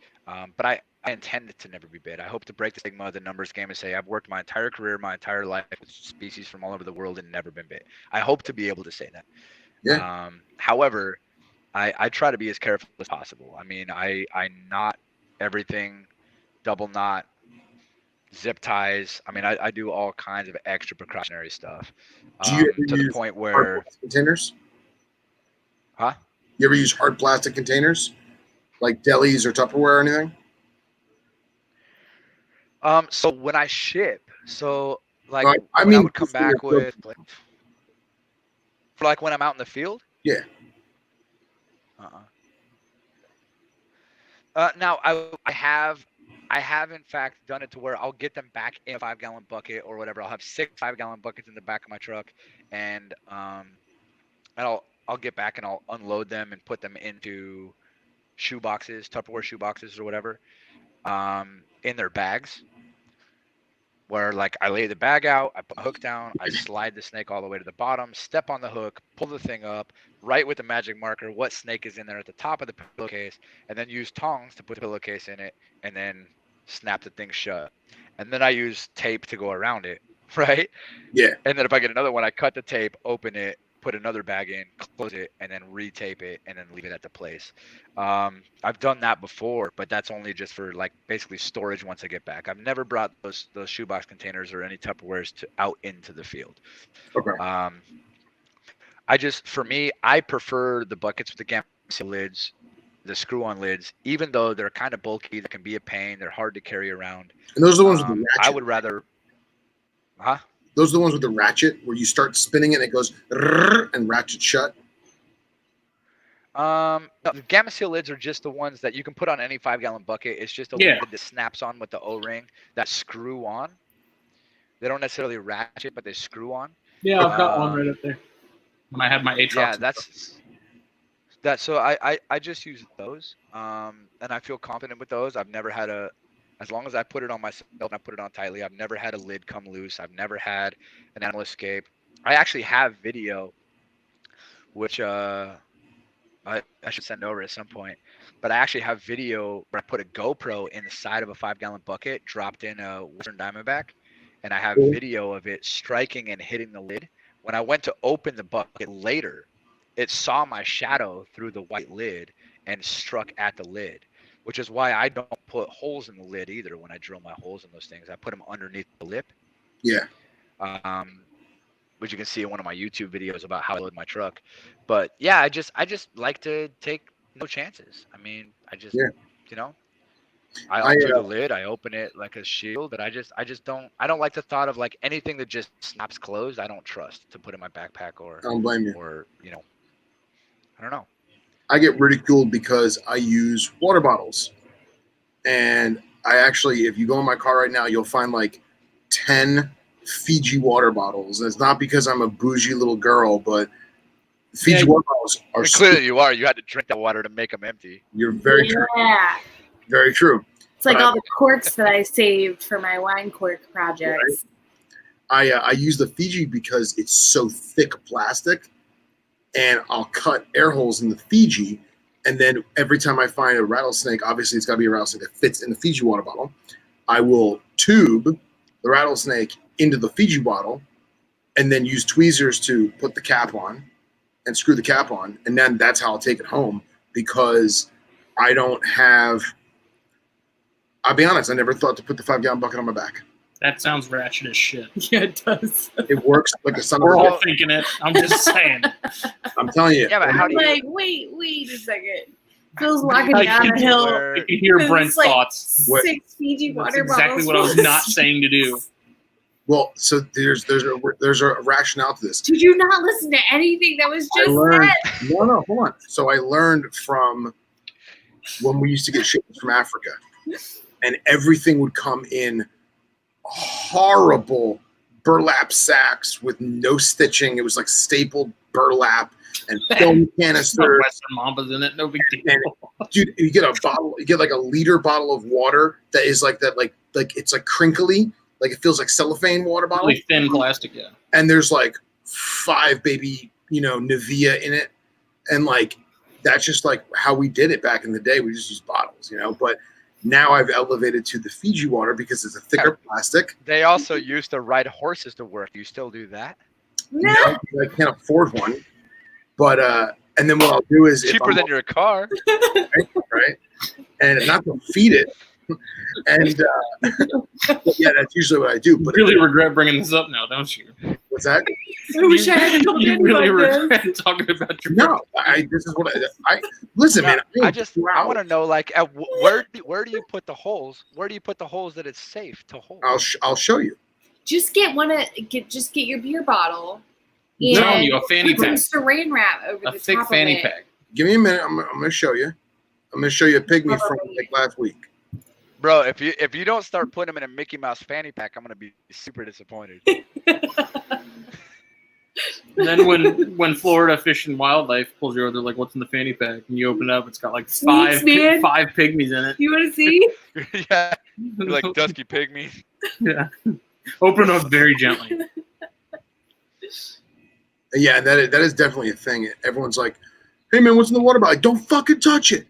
but intend it to never be bit. I hope to break the stigma of the numbers game and say I've worked my entire career, my entire life with species from all over the world and never been bit. I hope to be able to say that. Yeah. However, I try to be as careful as possible. I mean, I knot everything, double knot, zip ties. I mean, I do all kinds of extra precautionary stuff. Do you ever To the use point hard where, plastic containers? huh? You ever use hard plastic containers, like delis or Tupperware or anything? So when I ship, so like I when I mean, would come back with, like, for like when I'm out in the field. Yeah. Now I have in fact done it to where I'll get them back in a 5-gallon bucket or whatever. I'll have 6 5-gallon buckets in the back of my truck, and I'll get back and I'll unload them and put them into shoe boxes, Tupperware shoe boxes or whatever, in their bags. Where like I lay the bag out, I put my hook down, I slide the snake all the way to the bottom, step on the hook, pull the thing up, write with the magic marker what snake is in there at the top of the pillowcase, and then use tongs to put the pillowcase in it, and then snap the thing shut. And then I use tape to go around it, right? Yeah. And then if I get another one, I cut the tape, open it, put another bag in, close it, and then retape it, and then leave it at the place. I've done that before, but that's only just for like basically storage once I get back. I've never brought those shoebox containers or any Tupperwares out into the field. Okay. For me, I prefer the buckets with the gamma lids, the screw-on lids, even though they're kind of bulky, they can be a pain, they're hard to carry around. And those are the ones with the ratchet. I would rather, huh? Those are the ones with the ratchet where you start spinning it and it goes and ratchet shut. No, the Gamma Seal lids are just the ones that you can put on any 5-gallon bucket. It's just a lid that snaps on with the O-ring that screw on. They don't necessarily ratchet, but they screw on. Yeah, I've got one right up there. When I have my Atrox. Yeah, that's so I just use those, and I feel confident with those. I've never had as long as I put it on myself and I put it on tightly, I've never had a lid come loose. I've never had an animal escape. I actually have video, which I should send over at some point. But I actually have video where I put a GoPro in the side of a 5-gallon bucket, dropped in a Western Diamondback, and I have video of it striking and hitting the lid. When I went to open the bucket later, it saw my shadow through the white lid and struck at the lid, which is why I don't put holes in the lid either when I drill my holes in those things. I put them underneath the lip. Yeah. Which you can see in one of my YouTube videos about how I load my truck. But yeah, I just like to take no chances. I mean, I just, you know, I undo the lid, I open it like a shield, but I don't like the thought of like anything that just snaps closed. I don't trust to put in my backpack or, I don't blame you. Or, you know, I don't know. I get ridiculed because I use water bottles. And I actually, if you go in my car right now, you'll find like 10 Fiji water bottles. And it's not because I'm a bougie little girl, but Fiji water bottles are clearly you are. You had to drink that water to make them empty. You're very true. Yeah. Very true. It's like all the corks that I saved for my wine cork projects. Right? I use the Fiji because it's so thick plastic, and I'll cut air holes in the Fiji, and then every time I find a rattlesnake, obviously it's got to be a rattlesnake that fits in the Fiji water bottle, I will tube the rattlesnake into the Fiji bottle and then use tweezers to put the cap on and screw the cap on, and then that's how I'll take it home, because I don't have, I'll be honest, I never thought to put the 5-gallon bucket on my back. That sounds ratchet as shit. Yeah, it does. It works like a son of a We're all bitch. thinking it. I'm just saying. I'm telling you. Yeah, but how do you... Like, wait a second. Phil's walking down a hill. You can hear Brent's like thoughts. 6 Fiji That's water bottles. exactly what I was not saying to do. Well, so there's a rationale to this. Did you not listen to anything that was just said? No, hold on. So I learned from when we used to get shipments from Africa, and everything would come in horrible burlap sacks with no stitching. It was like stapled burlap and film canisters. Western Mambas in it, no big deal. And, dude, you get a bottle, you get like a liter bottle of water that is like that, like it's like crinkly, like it feels like cellophane water bottle. Really thin plastic, yeah. And there's like 5 baby, Nivea in it, and like that's just like how we did it back in the day. We just used bottles, but Now I've elevated to the Fiji water because it's a thicker plastic. They also used to ride horses to work. Do you still do that? No. Now I can't afford one. But and then what I'll do is Cheaper than your car. right? And not to feed it. And yeah, that's usually what I do. But You really regret bringing this up now, don't you? what's that? I wish I had told You you really about this. regret talking about your No, this is what I listen, man. I want to know, like, where do you put the holes? Where do you put the holes that it's safe to hold? I'll show you. Just get your beer bottle. I'm telling and you, a fanny put some pack. Saran wrap over A the thick top fanny of it. pack. Give me a minute. I'm gonna show you. I'm gonna show you a pygmy from like last week. Bro, if you don't start putting them in a Mickey Mouse fanny pack, I'm gonna be super disappointed. And then when Florida Fish and Wildlife pulls you over, they're like, "What's in the fanny pack?" And you open it up, it's got like five man. pygmies in it. You want to see? Yeah, you're like dusky pygmy. Yeah. Open them up very gently. Yeah, that is definitely a thing. Everyone's like, "Hey man, what's in the water bottle?" Don't fucking touch it.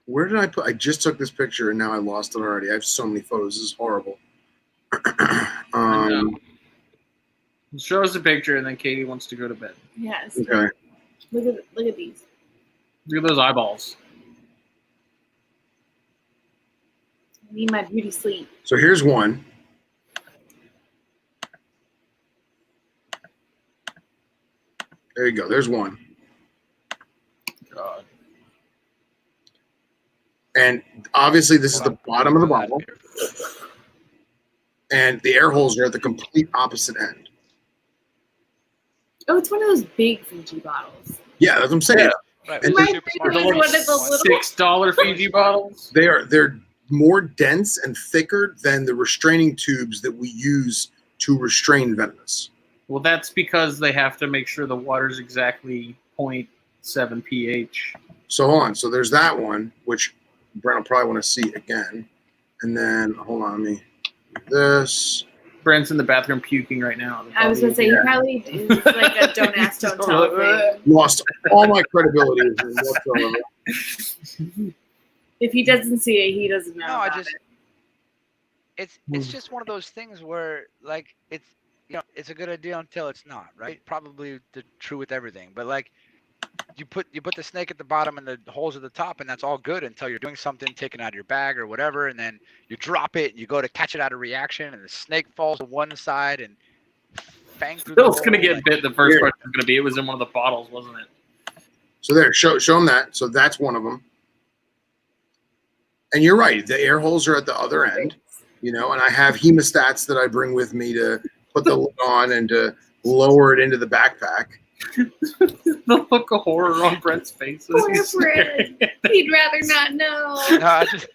Where did I put? I just took this picture and now I lost it already. I have so many photos. This is horrible. Show us a picture, and then Katie wants to go to bed. Yes. Okay. Look at these. Look at those eyeballs. I need my beauty sleep. So here's one. There you go. There's one. God. And obviously this is the bottom of the bottle. And the air holes are at the complete opposite end. Oh, it's one of those big Fiji bottles. Yeah, that's what I'm saying. Yeah. Right, And My super favorite smart. is one of the little. $6 Fiji bottles. They're more dense and thicker than the restraining tubes that we use to restrain venomous. Well, that's because they have to make sure the water's exactly 0.7 pH. So hold on. So there's that one, which Brent will probably want to see again. And then hold on, let me do this. Brent's in the bathroom puking right now. I was gonna say he probably is like a don't ask, don't tell thing. Lost all my credibility whatsoever. If he doesn't see it, he doesn't know. No, I about just it. it's just one of those things where, like, it's, you know, it's a good idea until it's not, right? Probably true with everything, but like you put the snake at the bottom and the holes at the top, and that's all good until you're doing something, taking it out of your bag or whatever, and then you drop it and you go to catch it out of reaction, and the snake falls to one side and fangs through. Bill's gonna hole, get like, bit. The first question is gonna be, it was in one of the bottles, wasn't it? So there, show them that. So that's one of them. And you're right. The air holes are at the other end, you know, and I have hemostats that I bring with me to put the lid on and to lower it into the backpack. The look of horror on Brent's face. Poor Brent. He'd rather not know. No, I just,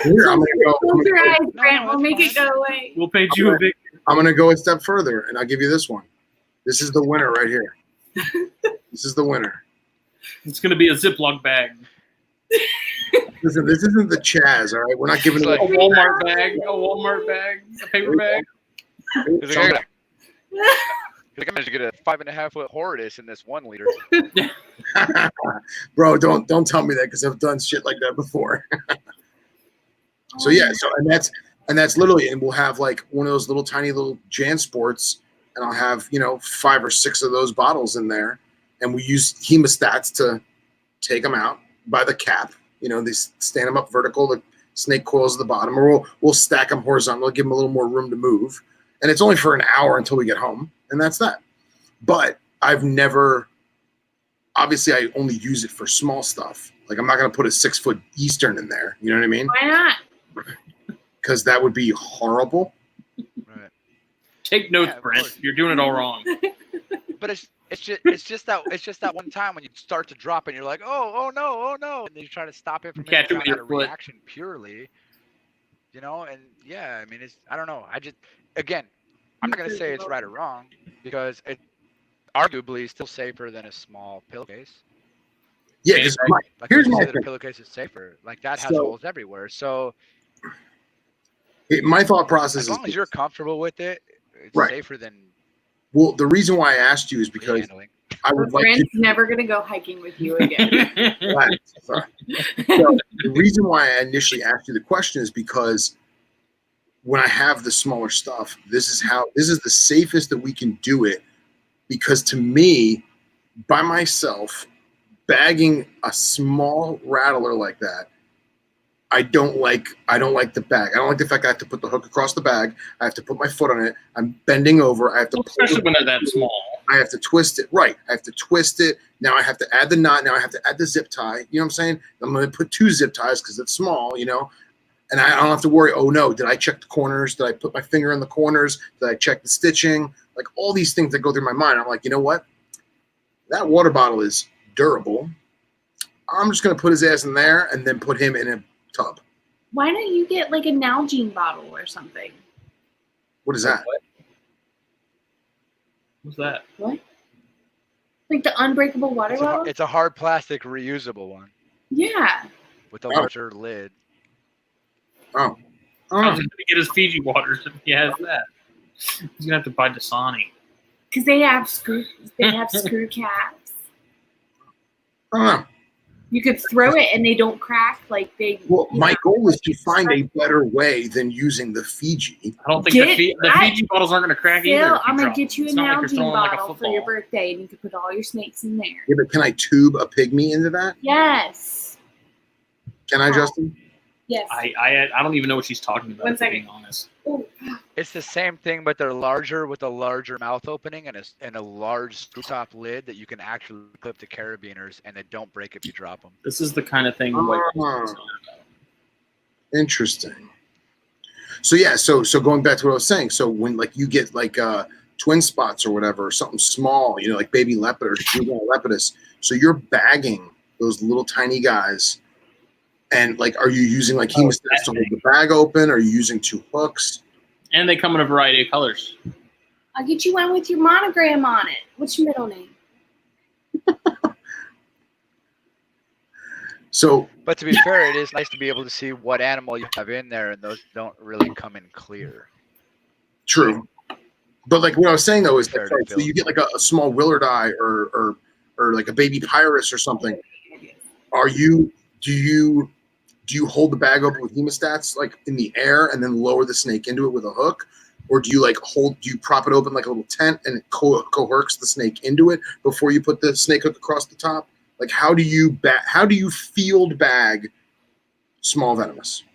Here, I'm gonna go. Close your eyes, Brent. No, We'll that's make it fine. go away. We'll paint you a big. I'm gonna go a step further, and I'll give you this one. This is the winner right here. This is the winner. It's gonna be a Ziploc bag. Listen, this isn't the Chaz, all right? We're not giving A it. Walmart bag. A Walmart bag. A paper bag. he's like, I managed to get a 5.5 foot Horridus in this 1 liter. Bro, don't tell me that because I've done shit like that before. So yeah, and that's literally, and we'll have like one of those little tiny little JanSports, and I'll have 5 or 6 of those bottles in there, and we use hemostats to take them out by the cap. They stand them up vertical, the snake coils at the bottom, or we'll stack them horizontal, give them a little more room to move, and it's only for an hour until we get home, and that's that. But I've never, obviously, I only use it for small stuff. Like I'm not gonna put a 6-foot Eastern in there. You know what I mean? Why not? Because that would be horrible. Right. Take notes, Yeah, Brent. course. You're doing it all wrong. But it's just that one time when you start to drop and you're like, oh no, and then you try to stop it from Catch it making with your a foot. reaction purely, and yeah, I mean, I don't know. Again, I'm not gonna say it's right or wrong because it arguably still safer than a small pillowcase. Yeah, because Like, here's would you my say that a thing. pillowcase is safer. Like that has So- holes everywhere. So my thought process as is long as you're comfortable with it, it's Right. safer than well. The reason why I asked you is because handling. I Her would like friend's to. never gonna go hiking with you again. Sorry. So the reason why I initially asked you the question is because when I have the smaller stuff, this is the safest that we can do it. Because to me, by myself, bagging a small rattler like that, I don't like the bag. I don't like the fact I have to put the hook across the bag. I have to put my foot on it. I'm bending over. I have to Especially when they're that small. I have to twist it. Right. I have to twist it. Now I have to add the knot. Now I have to add the zip tie. You know what I'm saying? I'm going to put 2 zip ties because it's small, you know. And I don't have to worry, oh no, did I check the corners? Did I put my finger in the corners? Did I check the stitching? Like all these things that go through my mind. I'm like, you know what? That water bottle is durable. I'm just going to put his ass in there and then put him in a tub. Why don't you get like a Nalgene bottle or something? What is that? What's that? What? Like the unbreakable water bottle? It's a hard plastic reusable one Yeah. with a larger lid. Oh. I'm going to get his Fiji waters if he has that. He's going to have to buy Dasani. Because they have screw caps. I don't know. You could throw it and they don't crack. Like they. Well, my goal is to find a better way than using the Fiji. I don't think the Fiji bottles aren't going to crack either. Phil, I'm going to get you a Nalgene bottle for your birthday and you can put all your snakes in there. Yeah, but can I tube a pygmy into that? Yes. Can I, Justin? Yes. I don't even know what she's talking about, One second. being honest. Oh. It's the same thing, but they're larger with a larger mouth opening and a large screw top lid that you can actually clip to carabiners, and they don't break if you drop them. This is the kind of thing. Interesting. So yeah, so going back to what I was saying. So when like you get like twin spots or whatever, or something small, you know, like baby leopard or juvenile lepidus. So you're bagging those little tiny guys. And like, are you using like hemostats to hold the bag open? Are you using 2 hooks? And they come in a variety of colors. I'll get you one with your monogram on it. What's your middle name? So, but to be fair, it is nice to be able to see what animal you have in there, and those don't really come in clear. True. But like what I was saying though is that, so you get like a small willardi or like a baby pyrus or something. Do you hold the bag open with hemostats like in the air and then lower the snake into it with a hook? Or do you prop it open like a little tent and it coerces the snake into it before you put the snake hook across the top? Like how do you field bag small venomous?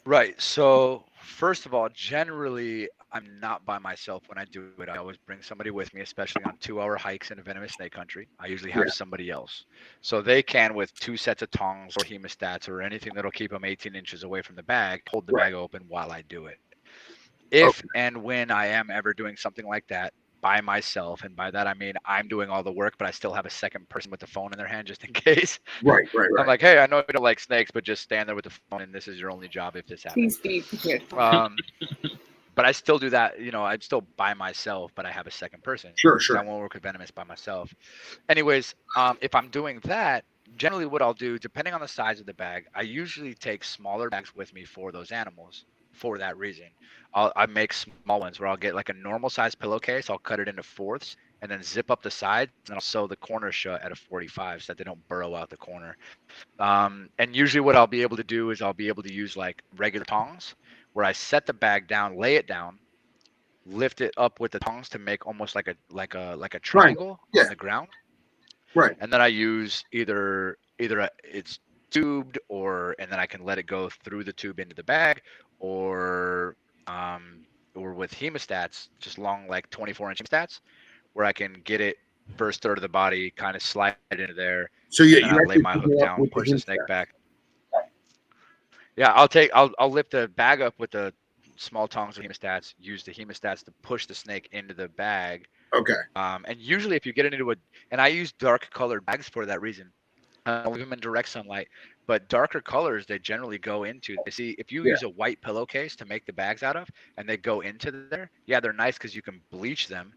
Right. So first of all, generally I'm not by myself when I do it. I always bring somebody with me, especially on 2-hour hikes in a venomous snake country. I usually have somebody else. So they can, with 2 sets of tongs or hemostats or anything that'll keep them 18 inches away from the bag, hold the bag open while I do it. If and when I am ever doing something like that by myself, and by that I mean I'm doing all the work, but I still have a second person with the phone in their hand just in case. Right. I'm like, hey, I know you don't like snakes, but just stand there with the phone, and this is your only job if this happens. Please be prepared. But I still do that, you know, I'm still by myself, but I have a second person. Sure. I won't work with venomous by myself. Anyways, if I'm doing that, generally what I'll do, depending on the size of the bag, I usually take smaller bags with me for those animals for that reason. I make small ones where I'll get like a normal size pillowcase, I'll cut it into 4ths and then zip up the sides, and I'll sew the corner shut at a 45 so that they don't burrow out the corner. And usually what I'll be able to do is I'll be able to use like regular tongs, where I set the bag down, lay it down, lift it up with the tongs to make almost like a triangle on the ground. Right. And then I use either it's tubed and then I can let it go through the tube into the bag, or with hemostats, just long like 24-inch hemostats, where I can get it first third of the body, kind of slide it into there. So I lay my hook down, push the snake back. Yeah, I'll lift the bag up with the small tongs of hemostats, use the hemostats to push the snake into the bag. Okay. And usually if you get it into and I use dark colored bags for that reason. Leave them in direct sunlight, but darker colors they generally go into. See, if you use a white pillowcase to make the bags out of, and they go into there, they're nice because you can bleach them,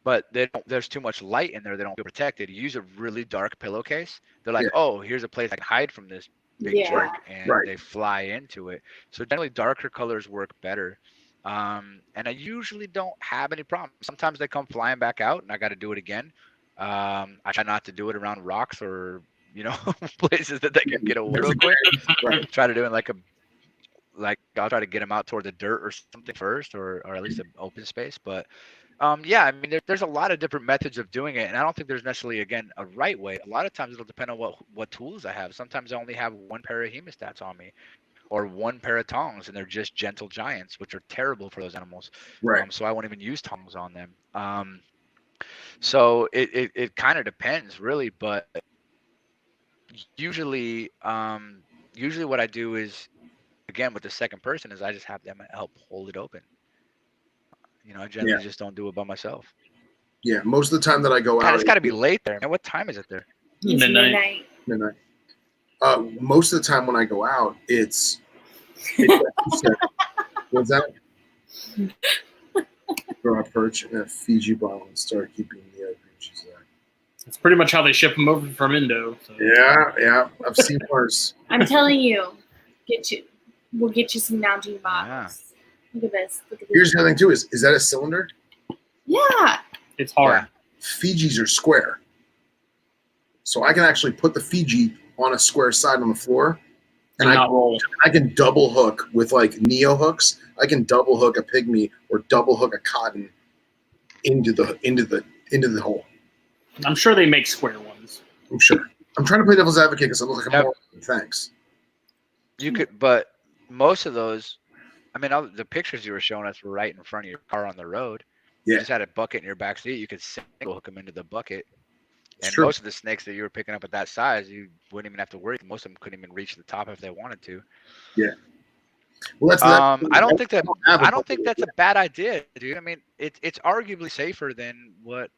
but there's too much light in there. They don't feel protected. You use a really dark pillowcase. They're like, oh, here's a place I can hide from this big jerk, and they fly into it. So generally darker colors work better. And I usually don't have any problems. Sometimes they come flying back out, and I got to do it again. I try not to do it around rocks or places that they can get away real quick. Right. Try to do it I'll try to get them out toward the dirt or something first, or at least an open space. But yeah, I mean, there's a lot of different methods of doing it, and I don't think there's necessarily, again, a right way. A lot of times it'll depend on what tools I have. Sometimes I only have one pair of hemostats on me, or one pair of tongs, and they're just gentle giants, which are terrible for those animals. Right. So I won't even use tongs on them. So it kind of depends, really. But usually what I do is, again, with the second person, is I just have them help hold it open. I generally just don't do it by myself. Yeah, most of the time that I go God, out, it's got to be late there. Man, what time is it there? It's Midnight. midnight. Most of the time when I go out, it's what's that? Throw a perch in a Fiji bottle and start keeping the other creatures there. That's pretty much how they ship them over from Indo. So. Yeah, I've seen worse. I'm telling you, we'll get you some Nalgene bottles. Yeah. Look at this. Here's the other thing too: is that a cylinder? Yeah. It's hard. Fijis are square, so I can actually put the Fiji on a square side on the floor, and I can double hook with like neo hooks. I can double hook a pygmy or double hook a cotton into the hole. I'm sure they make square ones. I'm sure. I'm trying to play devil's advocate because I look like a moron. Thanks. You could, but most of those, I mean, the pictures you were showing us were right in front of your car on the road. Yeah. You just had a bucket in your back seat. You could single hook them into the bucket. And true. most of the snakes that you were picking up at that size, you wouldn't even have to worry. Most of them couldn't even reach the top if they wanted to. Yeah. Well, that's I don't think that's a bad idea, dude. I mean, it's arguably safer than what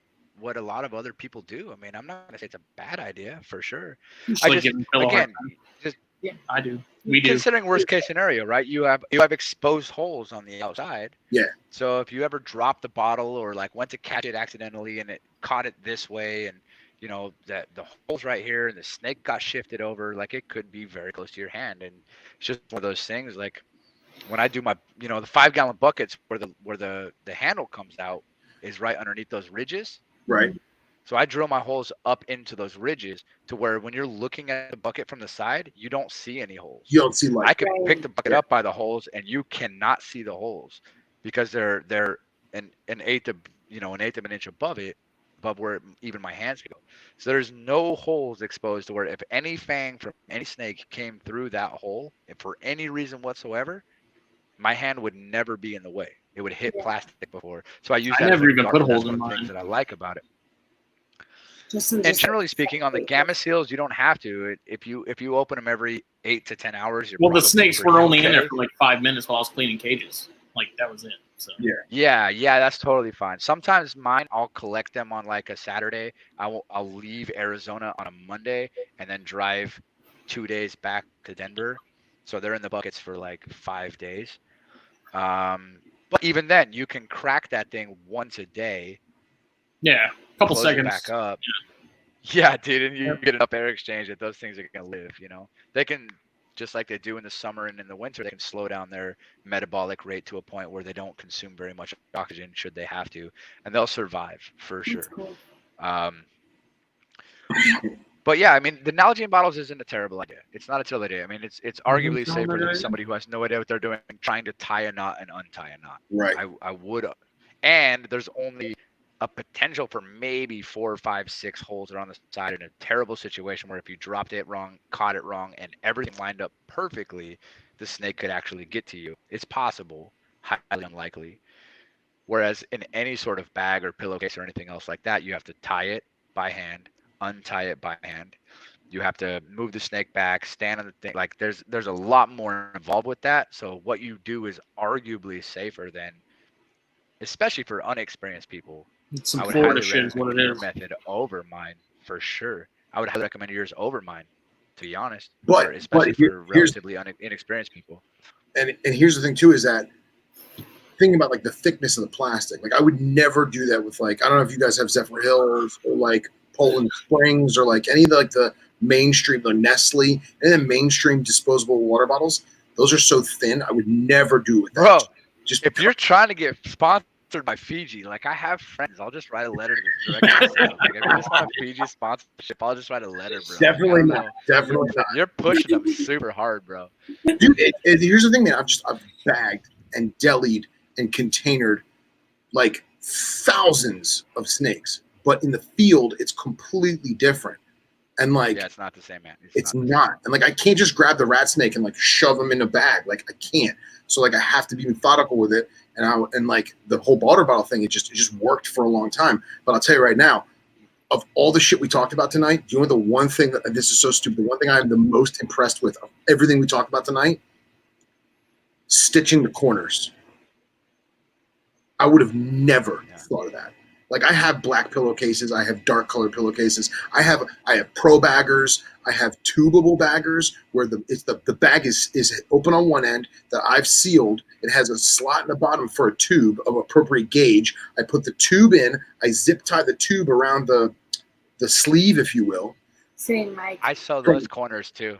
a lot of other people do. I mean, I'm not gonna say it's a bad idea for sure. I do. We do. Considering worst case scenario, right? You have exposed holes on the outside. Yeah. So if you ever dropped the bottle or like went to catch it accidentally and it caught it this way, and that the hole's right here and the snake got shifted over, like it could be very close to your hand. And it's just one of those things. Like when I do my, the 5-gallon buckets where the handle comes out is right underneath those ridges. Right. So I drill my holes up into those ridges to where when you're looking at the bucket from the side, you don't see any holes. You don't see light. I can pick the bucket up by the holes, and you cannot see the holes because they're an eighth of an inch above where even my hands can go. So there's no holes exposed to where if any fang from any snake came through that hole, if for any reason whatsoever, my hand would never be in the way. It would hit plastic before. So I never even put holes in mine. Things that I like about it. And generally speaking, on the gamma seals, you don't have to. If you open them every 8 to 10 hours, the snakes were only in there for like 5 minutes while I was cleaning cages. Like that was it. So yeah, that's totally fine. Sometimes mine, I'll collect them on like a Saturday. I'll leave Arizona on a Monday and then drive 2 days back to Denver. So they're in the buckets for like 5 days. But even then, you can crack that thing once a day. Yeah, a couple seconds. Back up. Yeah, dude, and you get enough air exchange that those things are gonna live. They can, just like they do in the summer and in the winter, they can slow down their metabolic rate to a point where they don't consume very much oxygen should they have to, and they'll survive for sure. Cool. But yeah, I mean, the Nalgene bottles isn't a terrible idea. It's not a terrible idea. I mean, it's arguably safer than somebody who has no idea what they're doing trying to tie a knot and untie a knot. Right. I would, and there's only a potential for maybe 4, 5, 6 holes around the side in a terrible situation where if you dropped it wrong, caught it wrong, and everything lined up perfectly, the snake could actually get to you. It's possible, highly unlikely. Whereas in any sort of bag or pillowcase or anything else like that, you have to tie it by hand, untie it by hand. You have to move the snake back, stand on the thing. Like there's a lot more involved with that. So what you do is arguably safer than, especially for unexperienced people. Some I would Florida highly shit is what it recommend is. your method over mine for sure. I would highly recommend yours over mine, to be honest. But especially for relatively inexperienced people. And here's the thing too, is that thinking about like the thickness of the plastic. Like I would never do that with like, I don't know if you guys have Zephyr Hills or like Poland Springs or like any of the mainstream, the Nestle, and then mainstream disposable water bottles. Those are so thin. I would never do it with that. Bro, Just If you're trying to get sponsored by Fiji, like I have friends, I'll just write a letter to the director of sales. Like if you just want a Fiji sponsorship, I'll just write a letter, bro. definitely Like, I don't not. know. Definitely not. You're pushing them super hard, bro. Dude, here's the thing, man. I've bagged and delied and containered like thousands of snakes, but in the field, it's completely different. And like, Yeah, it's not the same, man. it's the not. And like, I can't just grab the rat snake and like shove them in a bag. Like, I can't. So like, I have to be methodical with it. And like the whole water bottle thing, it just worked for a long time. But I'll tell you right now, of all the shit we talked about tonight, do you know the one thing that, and this is so stupid, the one thing I'm the most impressed with of everything we talked about tonight? Stitching the corners. I would have never thought of that. Like, I have black pillowcases, I have dark colored pillowcases, I have pro baggers, I have tubable baggers where the bag is open on one end that I've sealed. It has a slot in the bottom for a tube of appropriate gauge. I put the tube in, I zip tie the tube around the sleeve, if you will. Same, Mike. I saw those corners too.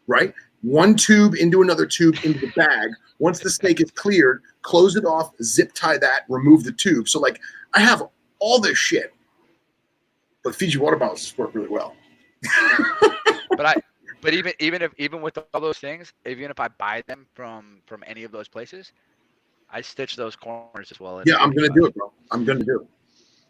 Right? One tube into another tube into the bag. Once the snake is cleared, close it off, zip tie that, remove the tube. So like, I have all this shit, but Fiji water bottles work really well. But even with all those things, even if I buy them from any of those places, I stitch those corners as well. Yeah, I'm gonna do it, bro. I'm gonna do it.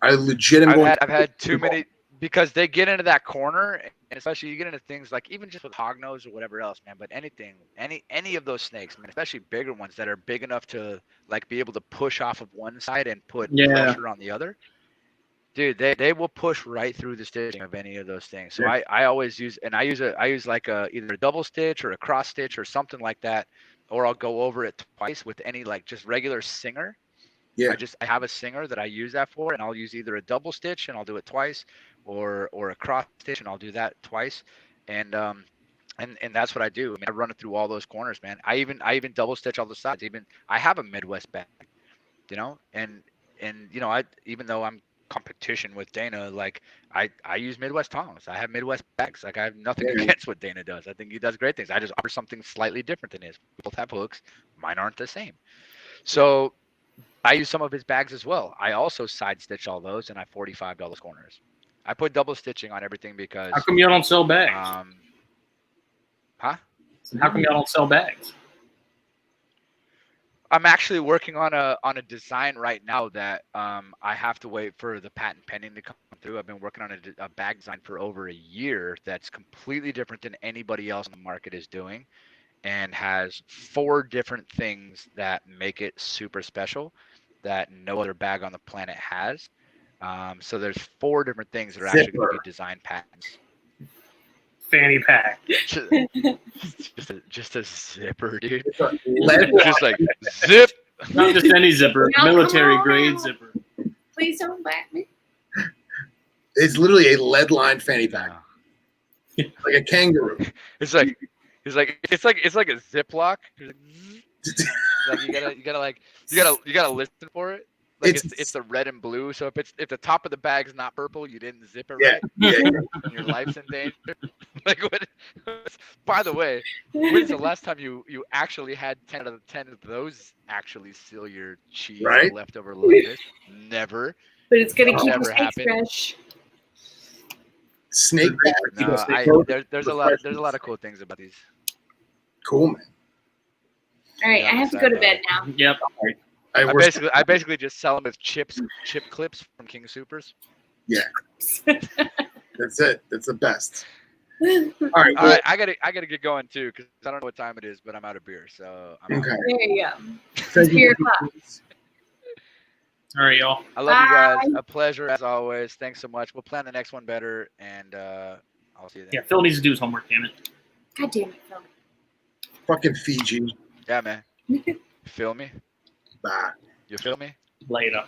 I legit am going. I've had too many, because they get into that corner, and especially you get into things like even just with hognose or whatever else, man. But anything, any of those snakes, man, especially bigger ones that are big enough to like be able to push off of one side and put pressure on the other. Dude, they will push right through the stitching of any of those things. So I always use, and I use like either a double stitch or a cross stitch or something like that, or I'll go over it twice with any like just regular singer. Yeah. I have a singer that I use that for, and I'll use either a double stitch and I'll do it twice, or a cross stitch and I'll do that twice, and that's what I do. I mean, I run it through all those corners, man. I even double stitch all the sides. Even I have a Midwest bag, you know, and you know, even though I'm competition with Dana, like I use Midwest tongs. I have Midwest bags. Like I have nothing against what Dana does. I think he does great things. I just offer something slightly different than his. We both have hooks. Mine aren't the same. So I use some of his bags as well. I also side stitch all those, and I $45 corners. I put double stitching on everything because. How come y'all don't sell bags? Huh? How come y'all don't sell bags? I'm actually working on a design right now that I have to wait for the patent pending to come through. I've been working on a bag design for over a year that's completely different than anybody else in the market is doing, and has 4 different things that make it super special that no other bag on the planet has. So there's 4 different things that are actually going to be design patents. Fanny pack. Just a zipper, dude. Just like zip. Not just any zipper, No, military come on. grade zipper. Please don't back me. It's literally a lead-lined fanny pack, like a kangaroo. It's like a Ziploc. Like you gotta listen for it. Like it's the red and blue. So if the top of the bag's not purple, you didn't zip it right. Yeah. Your life's in danger. Like what? By the way, when's the last time you actually had 10 out of 10 of those actually seal your cheese or leftover lettuce? Never. But it's gonna keep Never your steaks happened. fresh. Snake bag. No, there's a lot of cool things about these. Cool, man. All right, I have to go to bed now. Yep. I basically just sell them with chip clips from King Supers. Yeah. That's it. That's the best. There All right. All right, I gotta get going too, because I don't know what time it is, but I'm out of beer, so I'm out. Okay. you go. Thank you. Beer o'clock. All right, y'all. I love you guys. Bye. A pleasure as always. Thanks so much. We'll plan the next one better, and I'll see you then. Yeah, Phil needs to do his homework, damn it. God damn it, Phil. Fucking Fiji. Yeah, man. Feel me? Bye. You feel me? Later.